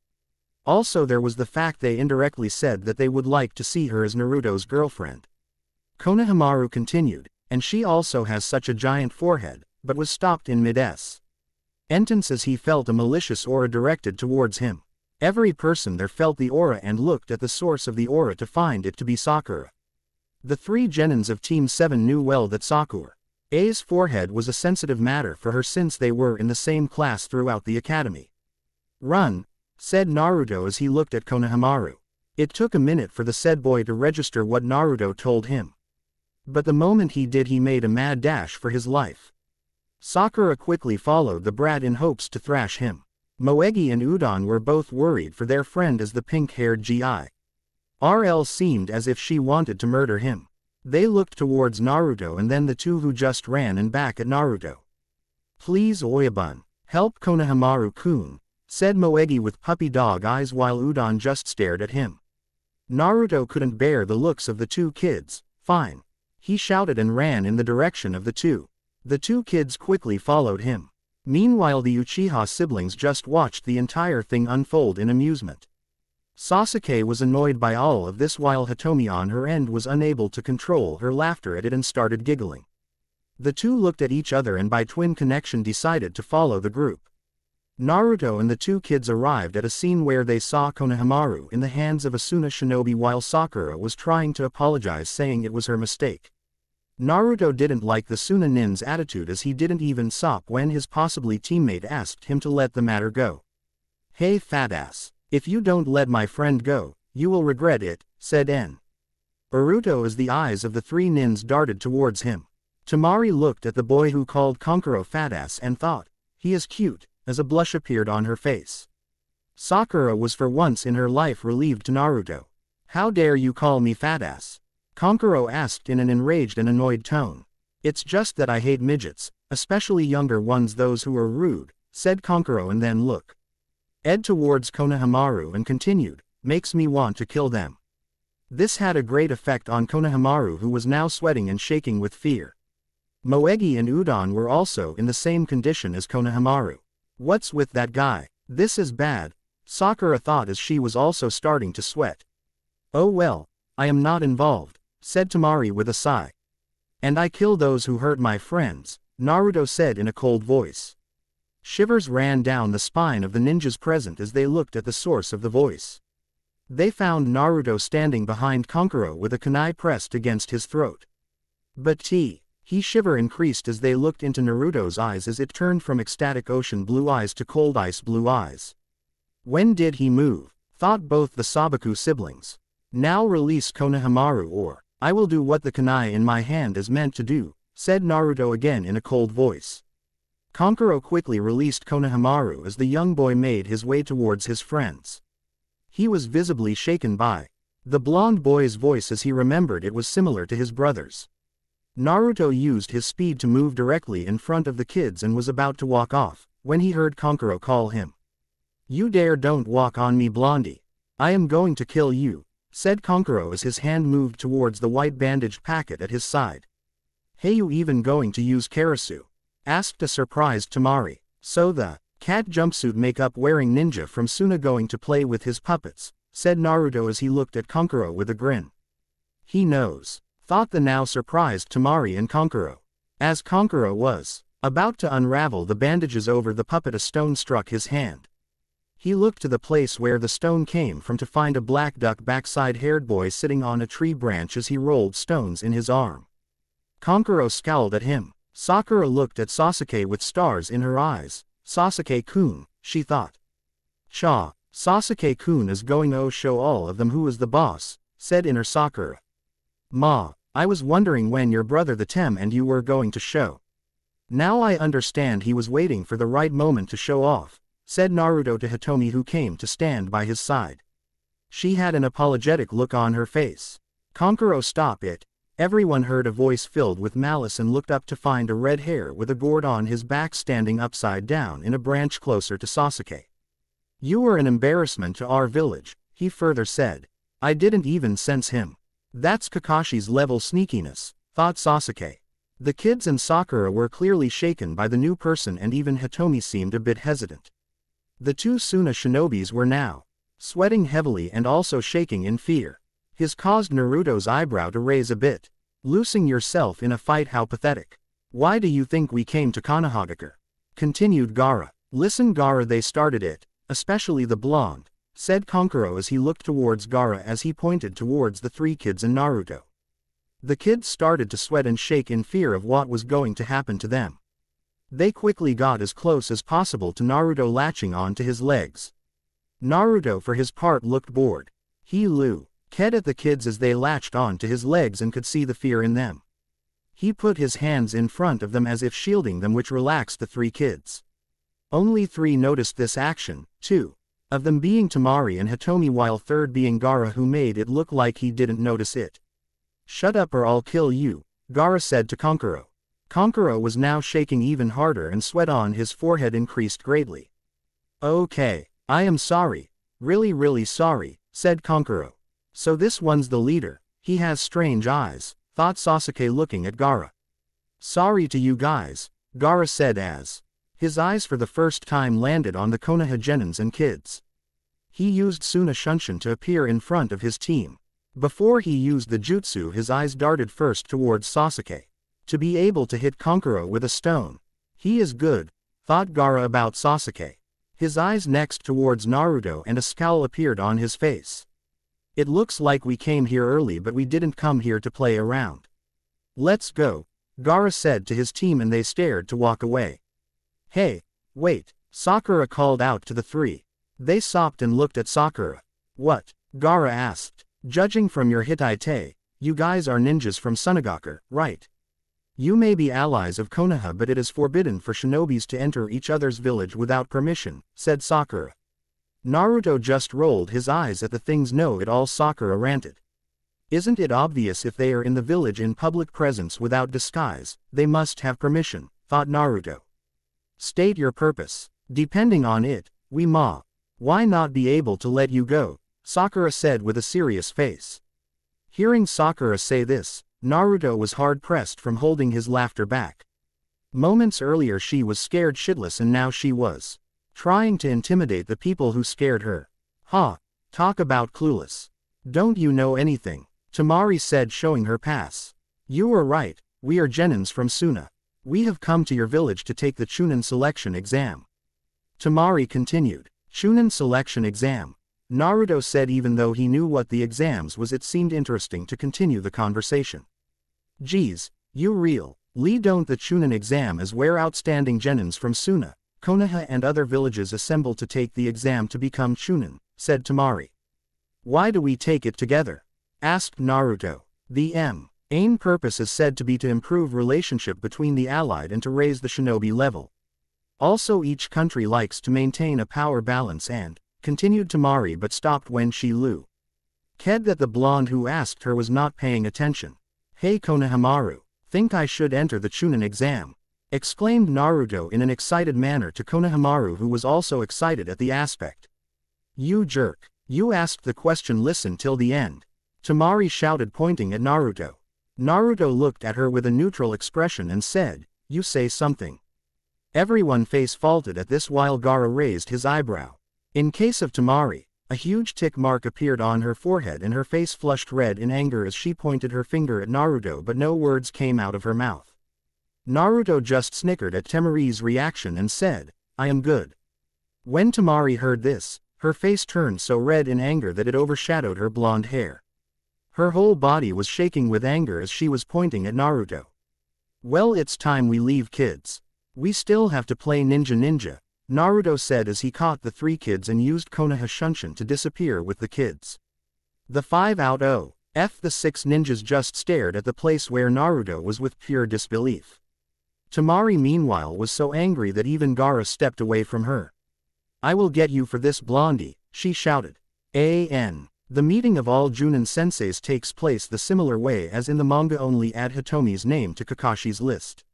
Also there was the fact they indirectly said that they would like to see her as Naruto's girlfriend. Konohamaru continued, "And she also has such a giant forehead," but was stopped in mid-sentence as he felt a malicious aura directed towards him. Every person there felt the aura and looked at the source of the aura to find it to be Sakura. The 3 genins of Team 7 knew well that Sakura's forehead was a sensitive matter for her since they were in the same class throughout the academy. "Run," said Naruto as he looked at Konohamaru. It took a minute for the said boy to register what Naruto told him. But the moment he did, he made a mad dash for his life. Sakura quickly followed the brat in hopes to thrash him. Moegi and Udon were both worried for their friend as the pink-haired GI.RL seemed as if she wanted to murder him. They looked towards Naruto and then the 2 who just ran and back at Naruto. "Please, Oyabun, help Konohamaru-kun," said Moegi with puppy dog eyes while Udon just stared at him. Naruto couldn't bear the looks of the 2 kids. "Fine," he shouted and ran in the direction of the 2. The 2 kids quickly followed him. Meanwhile the Uchiha siblings just watched the entire thing unfold in amusement. Sasuke was annoyed by all of this while Hitomi on her end was unable to control her laughter at it and started giggling. The 2 looked at each other and by twin connection decided to follow the group. Naruto and the 2 kids arrived at a scene where they saw Konohamaru in the hands of Asuna Shinobi while Sakura was trying to apologize, saying it was her mistake. Naruto didn't like the Sunanin's attitude as he didn't even stop when his possibly teammate asked him to let the matter go. "Hey fat ass, if you don't let my friend go, you will regret it," said Naruto as the eyes of the 3 nins darted towards him. Temari looked at the boy who called Kankuro fat ass and thought, "He is cute," as a blush appeared on her face. Sakura was for once in her life relieved to Naruto. "How dare you call me fat ass?" Kankuro asked in an enraged and annoyed tone. "It's just that I hate midgets, especially younger ones, those who are rude," said Kankuro and then looked towards Konohamaru and continued, "Makes me want to kill them." This had a great effect on Konohamaru, who was now sweating and shaking with fear. Moegi and Udon were also in the same condition as Konohamaru. "What's with that guy? This is bad," Sakura thought as she was also starting to sweat. "Oh well, I am not involved," said Temari with a sigh. "And I kill those who hurt my friends," Naruto said in a cold voice. Shivers ran down the spine of the ninjas present as they looked at the source of the voice. They found Naruto standing behind Kankuro with a kunai pressed against his throat. But he shiver increased as they looked into Naruto's eyes as it turned from ecstatic ocean blue eyes to cold ice blue eyes. When did he move? Thought both the Sabaku siblings. Now release Konohamaru or I will do what the kunai in my hand is meant to do, said Naruto again in a cold voice. Kankuro quickly released Konohamaru as the young boy made his way towards his friends. He was visibly shaken by the blonde boy's voice as he remembered it was similar to his brother's. Naruto used his speed to move directly in front of the kids and was about to walk off, when he heard Kankuro call him. You don't walk on me, Blondie. I am going to kill you, said Kankuro as his hand moved towards the white bandaged packet at his side. Hey, you even going to use Karasu? Asked a surprised Temari. So the cat jumpsuit makeup wearing ninja from Suna going to play with his puppets, said Naruto as he looked at Kankuro with a grin. He knows, thought the now surprised Temari and Kankuro. As Kankuro was about to unravel the bandages over the puppet, a stone struck his hand. He looked to the place where the stone came from to find a black duck backside haired boy sitting on a tree branch as he rolled stones in his arm. Kankuro scowled at him. Sakura looked at Sasuke with stars in her eyes. Sasuke-kun, she thought. Cha, Sasuke-kun is going to show all of them who is the boss, said inner Sakura. Ma, I was wondering when your brother the Tem and you were going to show. Now I understand he was waiting for the right moment to show off, said Naruto to Hitomi who came to stand by his side. She had an apologetic look on her face. Kankuro, stop it. Everyone heard a voice filled with malice and looked up to find a red hair with a gourd on his back standing upside down in a branch closer to Sasuke. You were an embarrassment to our village, he further said. I didn't even sense him. That's Kakashi's level sneakiness, thought Sasuke. The kids and Sakura were clearly shaken by the new person and even Hitomi seemed a bit hesitant. The two Suna shinobis were now sweating heavily and also shaking in fear. His caused Naruto's eyebrow to raise a bit. Losing yourself in a fight, how pathetic. Why do you think we came to Konohagakure? Continued Gaara. Listen Gaara, they started it, especially the blonde, said Kankuro as he looked towards Gaara as he pointed towards the three kids and Naruto. The kids started to sweat and shake in fear of what was going to happen to them. They quickly got as close as possible to Naruto, latching on to his legs. Naruto for his part looked bored. He looked at the kids as they latched on to his legs and could see the fear in them. He put his hands in front of them as if shielding them, which relaxed the three kids. Only three noticed this action, two of them being Temari and Hitomi while third being Gaara, who made it look like he didn't notice it. Shut up or I'll kill you, Gaara said to Kankuro. Kankuro was now shaking even harder and sweat on his forehead increased greatly. Okay, I am sorry, really sorry, said Kankuro. So this one's the leader, he has strange eyes, thought Sasuke looking at Gaara. Sorry to you guys, Gaara said as his eyes for the first time landed on the Konoha genins and kids. He used Suna Shunshin to appear in front of his team. Before he used the jutsu, his eyes darted first towards Sasuke. To be able to hit Kankuro with a stone. He is good, thought Gaara about Sasuke. His eyes next towards Naruto and a scowl appeared on his face. It looks like we came here early but we didn't come here to play around. Let's go, Gaara said to his team and they stared to walk away. Hey, wait, Sakura called out to the three. They stopped and looked at Sakura. What? Gaara asked. Judging from your Hittite, you guys are ninjas from Sunagakure, right? You may be allies of Konoha but it is forbidden for shinobis to enter each other's village without permission, said Sakura. Naruto just rolled his eyes at the things know-it-all Sakura ranted. Isn't it obvious if they are in the village in public presence without disguise, they must have permission, thought Naruto. State your purpose. Depending on it, why not be able to let you go, Sakura said with a serious face. Hearing Sakura say this, Naruto was hard-pressed from holding his laughter back. Moments earlier she was scared shitless and now she was trying to intimidate the people who scared her. Talk about clueless. Don't you know anything? Temari said, showing her pass. You were right, we are genins from Suna. We have come to your village to take the Chunin selection exam. Temari continued. Chunin selection exam. Naruto said even though he knew what the exams was, it seemed interesting to continue the conversation. Geez, you real. Lee don't the Chunin exam is where outstanding genins from Suna, Konoha and other villages assemble to take the exam to become Chunin, said Temari. Why do we take it together? Asked Naruto. The main purpose is said to be to improve relationship between the allied and to raise the shinobi level. Also each country likes to maintain a power balance and, continued Temari but stopped when Shilu said that the blonde who asked her was not paying attention. Hey Konohamaru, think I should enter the Chunin exam? Exclaimed Naruto in an excited manner to Konohamaru, who was also excited at the aspect. You jerk, you asked the question, listen till the end. Temari shouted, pointing at Naruto. Naruto looked at her with a neutral expression and said, you say something. Everyone face faulted at this while Gaara raised his eyebrow. In case of Temari, a huge tick mark appeared on her forehead and her face flushed red in anger as she pointed her finger at Naruto, but no words came out of her mouth. Naruto just snickered at Temari's reaction and said, I am good. When Temari heard this, her face turned so red in anger that it overshadowed her blonde hair. Her whole body was shaking with anger as she was pointing at Naruto. Well, it's time we leave, kids. We still have to play ninja, Naruto said as he caught the 3 kids and used Konoha Shunshin to disappear with the kids. The 5 out the 6 ninjas just stared at the place where Naruto was with pure disbelief. Temari meanwhile was so angry that even Gaara stepped away from her. I will get you for this, blondie, she shouted. The meeting of all Junin senseis takes place the similar way as in the manga, only add Hitomi's name to Kakashi's list.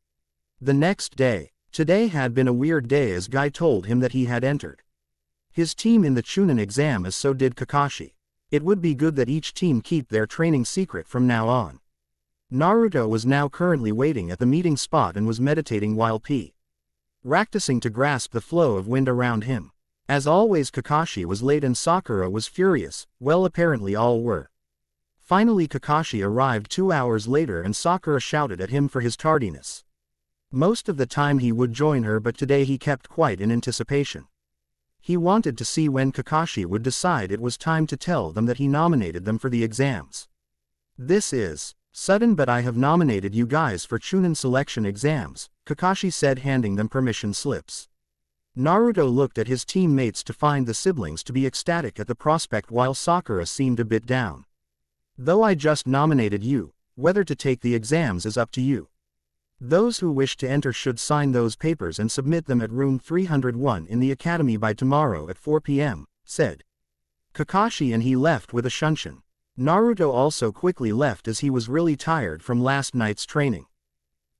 The next day. Today had been a weird day as Guy told him that he had entered his team in the Chunin exam, as so did Kakashi. It would be good that each team keep their training secret from now on. Naruto was now currently waiting at the meeting spot and was meditating while practicing to grasp the flow of wind around him. As always, Kakashi was late and Sakura was furious. Well, apparently all were. Finally Kakashi arrived 2 hours later and Sakura shouted at him for his tardiness. Most of the time he would join her, but today he kept quiet in anticipation. He wanted to see when Kakashi would decide it was time to tell them that he nominated them for the exams. This is sudden, but I have nominated you guys for Chunin selection exams, Kakashi said, handing them permission slips. Naruto looked at his teammates to find the siblings to be ecstatic at the prospect, while Sakura seemed a bit down. Though I just nominated you, whether to take the exams is up to you. Those who wish to enter should sign those papers and submit them at room 301 in the academy by tomorrow at 4 p.m., said Kakashi, and he left with a Shunshin. Naruto also quickly left as he was really tired from last night's training.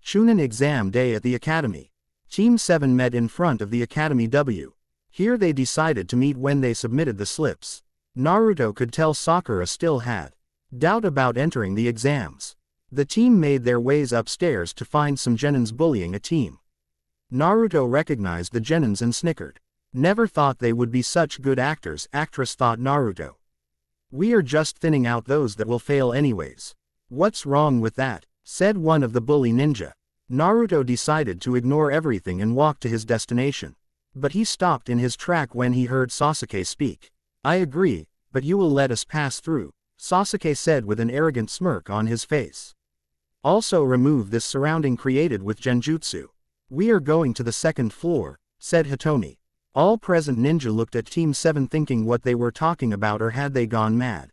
Chunin exam day at the academy. Team 7 met in front of the academy W. Here they decided to meet when they submitted the slips. Naruto could tell Sakura still had doubt about entering the exams. The team made their ways upstairs to find some genins bullying a team. Naruto recognized the genins and snickered. Never thought they would be such good actors, actress, thought Naruto. We are just thinning out those that will fail anyways. What's wrong with that? Said one of the bully ninja. Naruto decided to ignore everything and walk to his destination. But he stopped in his track when he heard Sasuke speak. I agree, but you will let us pass through, Sasuke said with an arrogant smirk on his face. Also remove this surrounding created with genjutsu. We are going to the 2nd floor, said Hitomi. All present ninja looked at Team 7 thinking what they were talking about, or had they gone mad.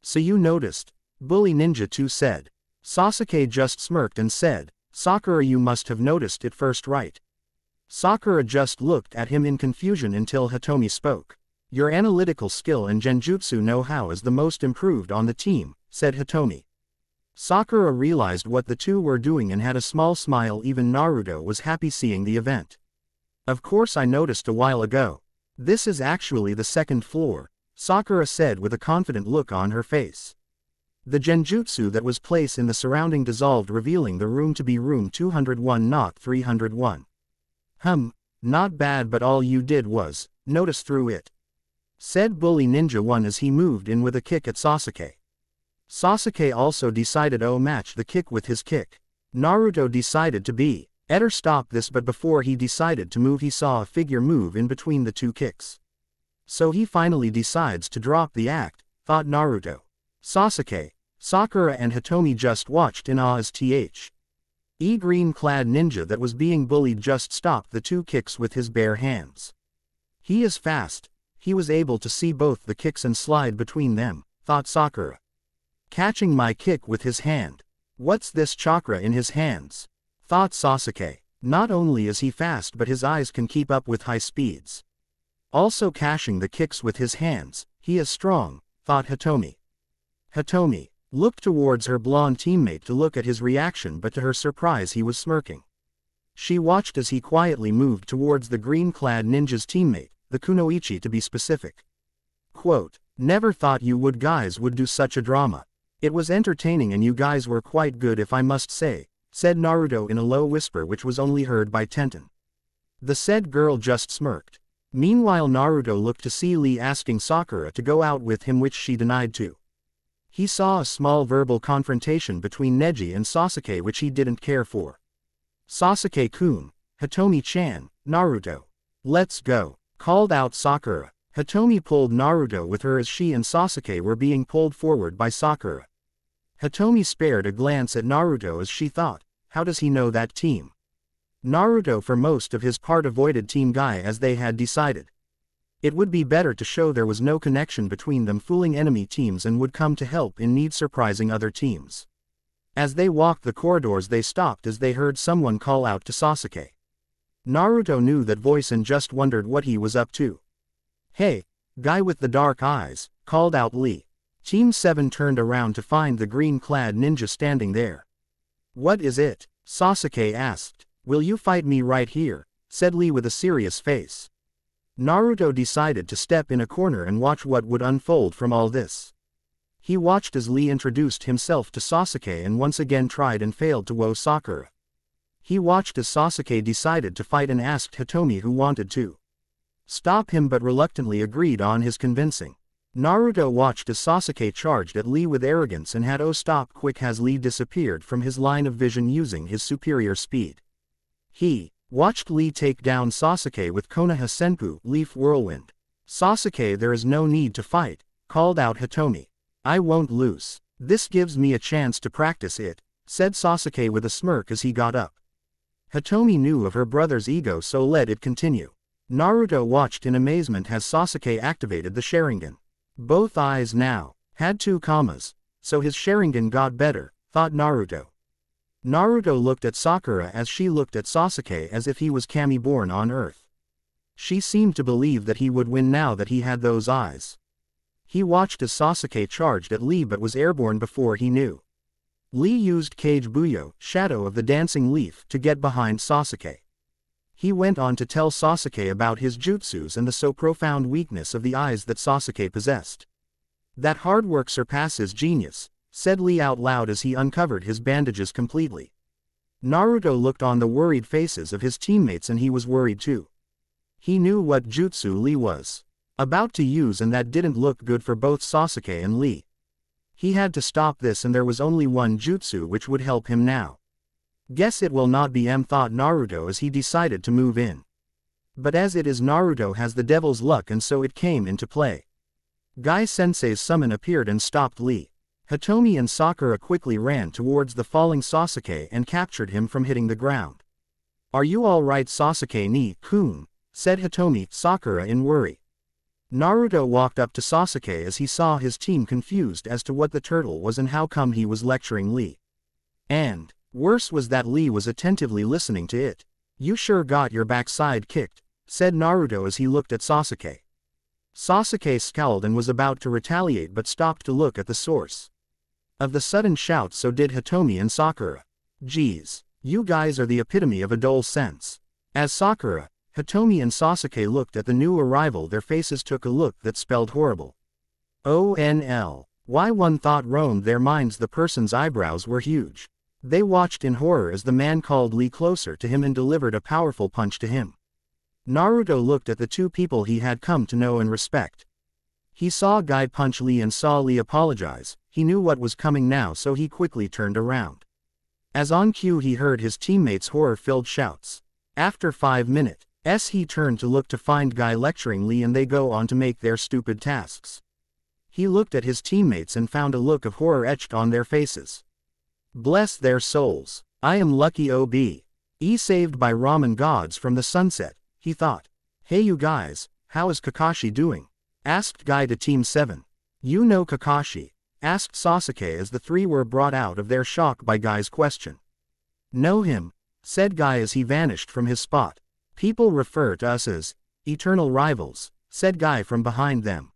So you noticed? Bully Ninja 2 said. Sasuke just smirked and said, Sakura, you must have noticed it first, right? Sakura just looked at him in confusion until Hitomi spoke. Your analytical skill and genjutsu know-how is the most improved on the team, said Hitomi. Sakura realized what the two were doing and had a small smile. Even Naruto was happy seeing the event. Of course, I noticed a while ago. This is actually the 2nd floor, Sakura said with a confident look on her face. The genjutsu that was placed in the surrounding dissolved, revealing the room to be room 201, not 301. Not bad, but all you did was notice through it, said Bully Ninja 1 as he moved in with a kick at Sasuke. Sasuke also decided to match the kick with his kick. Naruto decided to be Eder stopped this, but before he decided to move he saw a figure move in between the two kicks. So he finally decides to drop the act, thought Naruto. Sasuke, Sakura and Hitomi just watched in awe as green-clad ninja that was being bullied just stopped the two kicks with his bare hands. He is fast, he was able to see both the kicks and slide between them, thought Sakura. Catching my kick with his hand. What's this chakra in his hands? Thought Sasuke. Not only is he fast but his eyes can keep up with high speeds. Also catching the kicks with his hands, he is strong, thought Hitomi. Hitomi looked towards her blonde teammate to look at his reaction, but to her surprise he was smirking. She watched as he quietly moved towards the green-clad ninja's teammate, the Kunoichi to be specific. Quote, "Never thought you guys would do such a drama. It was entertaining and you guys were quite good if I must say," said Naruto in a low whisper which was only heard by Tenten. The said girl just smirked. Meanwhile Naruto looked to see Lee asking Sakura to go out with him, which she denied to. He saw a small verbal confrontation between Neji and Sasuke which he didn't care for. "Sasuke-kun, Hitomi-chan, Naruto. Let's go," called out Sakura. Hitomi pulled Naruto with her as she and Sasuke were being pulled forward by Sakura. Hitomi spared a glance at Naruto as she thought, how does he know that team? Naruto for most of his part avoided Team Guy as they had decided. It would be better to show there was no connection between them, fooling enemy teams, and would come to help in need, surprising other teams. As they walked the corridors they stopped as they heard someone call out to Sasuke. Naruto knew that voice and just wondered what he was up to. "Hey, guy with the dark eyes," called out Lee. Team 7 turned around to find the green-clad ninja standing there. "What is it?" Sasuke asked. "Will you fight me right here?" said Lee with a serious face. Naruto decided to step in a corner and watch what would unfold from all this. He watched as Lee introduced himself to Sasuke and once again tried and failed to woo Sakura. He watched as Sasuke decided to fight and asked Hitomi who wanted to stop him but reluctantly agreed on his convincing. Naruto watched as Sasuke charged at Lee with arrogance and had stop quick as Lee disappeared from his line of vision using his superior speed. He watched Lee take down Sasuke with Konoha Senpu Leaf Whirlwind. "Sasuke, there is no need to fight," called out Hitomi. "I won't lose. This gives me a chance to practice it," said Sasuke with a smirk as he got up. Hitomi knew of her brother's ego, so let it continue. Naruto watched in amazement as Sasuke activated the Sharingan. Both eyes now had 2 commas, so his Sharingan got better, thought Naruto. Naruto looked at Sakura as she looked at Sasuke as if he was Kami born on Earth. She seemed to believe that he would win now that he had those eyes. He watched as Sasuke charged at Lee but was airborne before he knew. Lee used Kage Buyo, Shadow of the Dancing Leaf, to get behind Sasuke. He went on to tell Sasuke about his jutsus and the so profound weakness of the eyes that Sasuke possessed. "That hard work surpasses genius," said Lee out loud as he uncovered his bandages completely. Naruto looked on the worried faces of his teammates and he was worried too. He knew what jutsu Lee was about to use and that didn't look good for both Sasuke and Lee. He had to stop this and there was only one jutsu which would help him now. Guess it will not be thought Naruto as he decided to move in. But as it is, Naruto has the devil's luck and so it came into play. Guy Sensei's summon appeared and stopped Lee. Hitomi and Sakura quickly ran towards the falling Sasuke and captured him from hitting the ground. "Are you alright, Sasuke-ni-kun?" said Hitomi Sakura in worry. Naruto walked up to Sasuke as he saw his team confused as to what the turtle was and how come he was lecturing Lee. And worse was that Lee was attentively listening to it. "You sure got your backside kicked," said Naruto as he looked at Sasuke. Sasuke scowled and was about to retaliate but stopped to look at the source of the sudden shout. So did Hitomi and Sakura. "Geez, you guys are the epitome of a dull sense." As Sakura, Hitomi and Sasuke looked at the new arrival, their faces took a look that spelled horrible. ONL. Why, one thought roamed their minds. The person's eyebrows were huge. They watched in horror as the man called Lee closer to him and delivered a powerful punch to him. Naruto looked at the two people he had come to know and respect. He saw Guy punch Lee and saw Lee apologize. He knew what was coming now, so he quickly turned around. As on cue he heard his teammates' horror-filled shouts. After 5 minutes, he turned to look to find Guy lecturing Lee and they go on to make their stupid tasks. He looked at his teammates and found a look of horror etched on their faces. Bless their souls. I am lucky saved by ramen gods from the sunset, he thought. Hey you guys, how is Kakashi doing? Asked Guy to Team 7. You know Kakashi? Asked Sasuke as the three were brought out of their shock by Guy's question. Know him, said Guy as he vanished from his spot. People refer to us as eternal rivals, said Guy from behind them.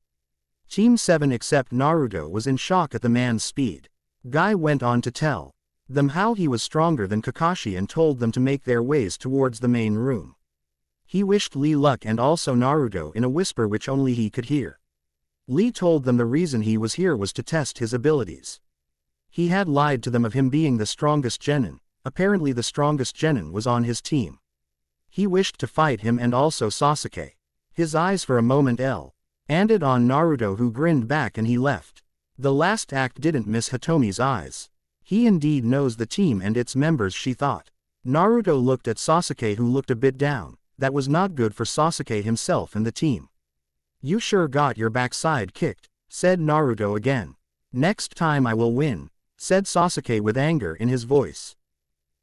Team 7 except Naruto was in shock at the man's speed. Guy went on to tell them how he was stronger than Kakashi and told them to make their ways towards the main room. He wished Lee luck and also Naruto in a whisper which only he could hear. Lee told them the reason he was here was to test his abilities. He had lied to them of him being the strongest genin. Apparently the strongest genin was on his team. He wished to fight him and also Sasuke. His eyes for a moment ended on Naruto, who grinned back and he left. The last act didn't miss Hitomi's eyes. He indeed knows the team and its members, she thought. Naruto looked at Sasuke, who looked a bit down. That was not good for Sasuke himself and the team. You sure got your backside kicked, said Naruto again. Next time I will win, said Sasuke with anger in his voice.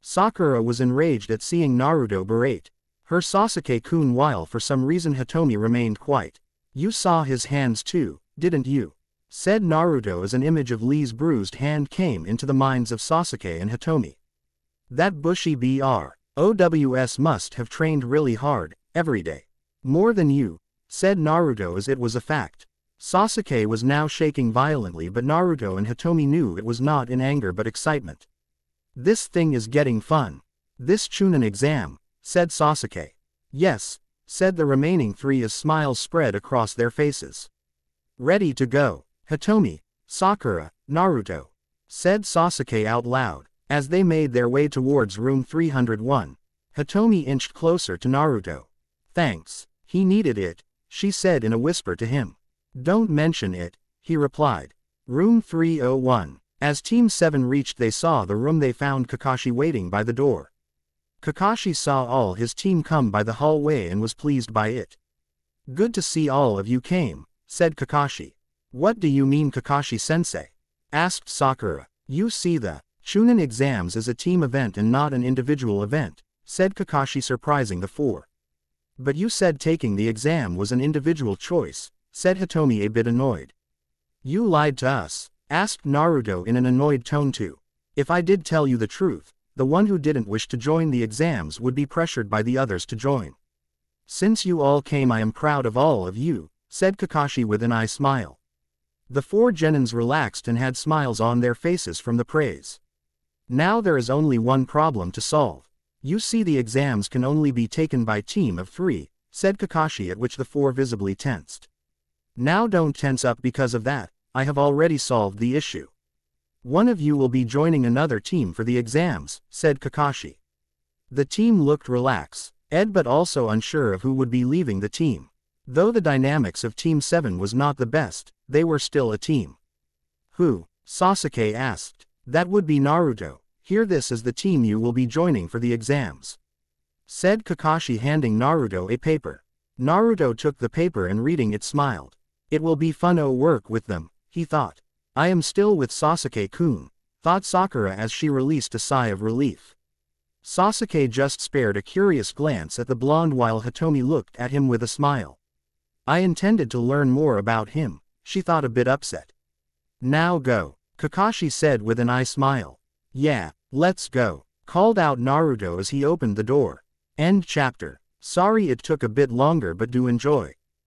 Sakura was enraged at seeing Naruto berate her Sasuke-kun while for some reason Hitomi remained quiet. You saw his hands too, didn't you? Said Naruto as an image of Lee's bruised hand came into the minds of Sasuke and Hitomi. That bushy BROWS must have trained really hard, every day. More than you, said Naruto as it was a fact. Sasuke was now shaking violently, but Naruto and Hitomi knew it was not in anger but excitement. This thing is getting fun. This Chunin exam, said Sasuke. Yes, said the remaining three as smiles spread across their faces. Ready to go. Hitomi, Sakura, Naruto, said Sasuke out loud. As they made their way towards room 301, Hitomi inched closer to Naruto. Thanks, he needed it, she said in a whisper to him. Don't mention it, he replied. Room 301. As Team 7 reached they saw the room they found Kakashi waiting by the door. Kakashi saw all his team come by the hallway and was pleased by it. Good to see all of you came, said Kakashi. What do you mean Kakashi-sensei? Asked Sakura. You see the Chunin exams is a team event and not an individual event, said Kakashi, surprising the four. But you said taking the exam was an individual choice, said Hitomi a bit annoyed. You lied to us, asked Naruto in an annoyed tone too. If I did tell you the truth, the one who didn't wish to join the exams would be pressured by the others to join. Since you all came I am proud of all of you, said Kakashi with an eye smile. The four genins relaxed and had smiles on their faces from the praise. Now there is only one problem to solve. You see the exams can only be taken by team of 3, said Kakashi, at which the four visibly tensed. Now don't tense up because of that, I have already solved the issue. One of you will be joining another team for the exams, said Kakashi. The team looked relaxed, but also unsure of who would be leaving the team. Though the dynamics of Team 7 was not the best, they were still a team. Who? Sasuke asked. That would be Naruto. Hear this is the team you will be joining for the exams, said Kakashi, handing Naruto a paper. Naruto took the paper and reading it smiled. It will be fun to work with them, he thought. I am still with Sasuke-kun, thought Sakura as she released a sigh of relief. Sasuke just spared a curious glance at the blonde while Hitomi looked at him with a smile. I intended to learn more about him, she thought, a bit upset. Now go, Kakashi said with an eye smile. Yeah, let's go, called out Naruto as he opened the door. End chapter. Sorry it took a bit longer, but do enjoy.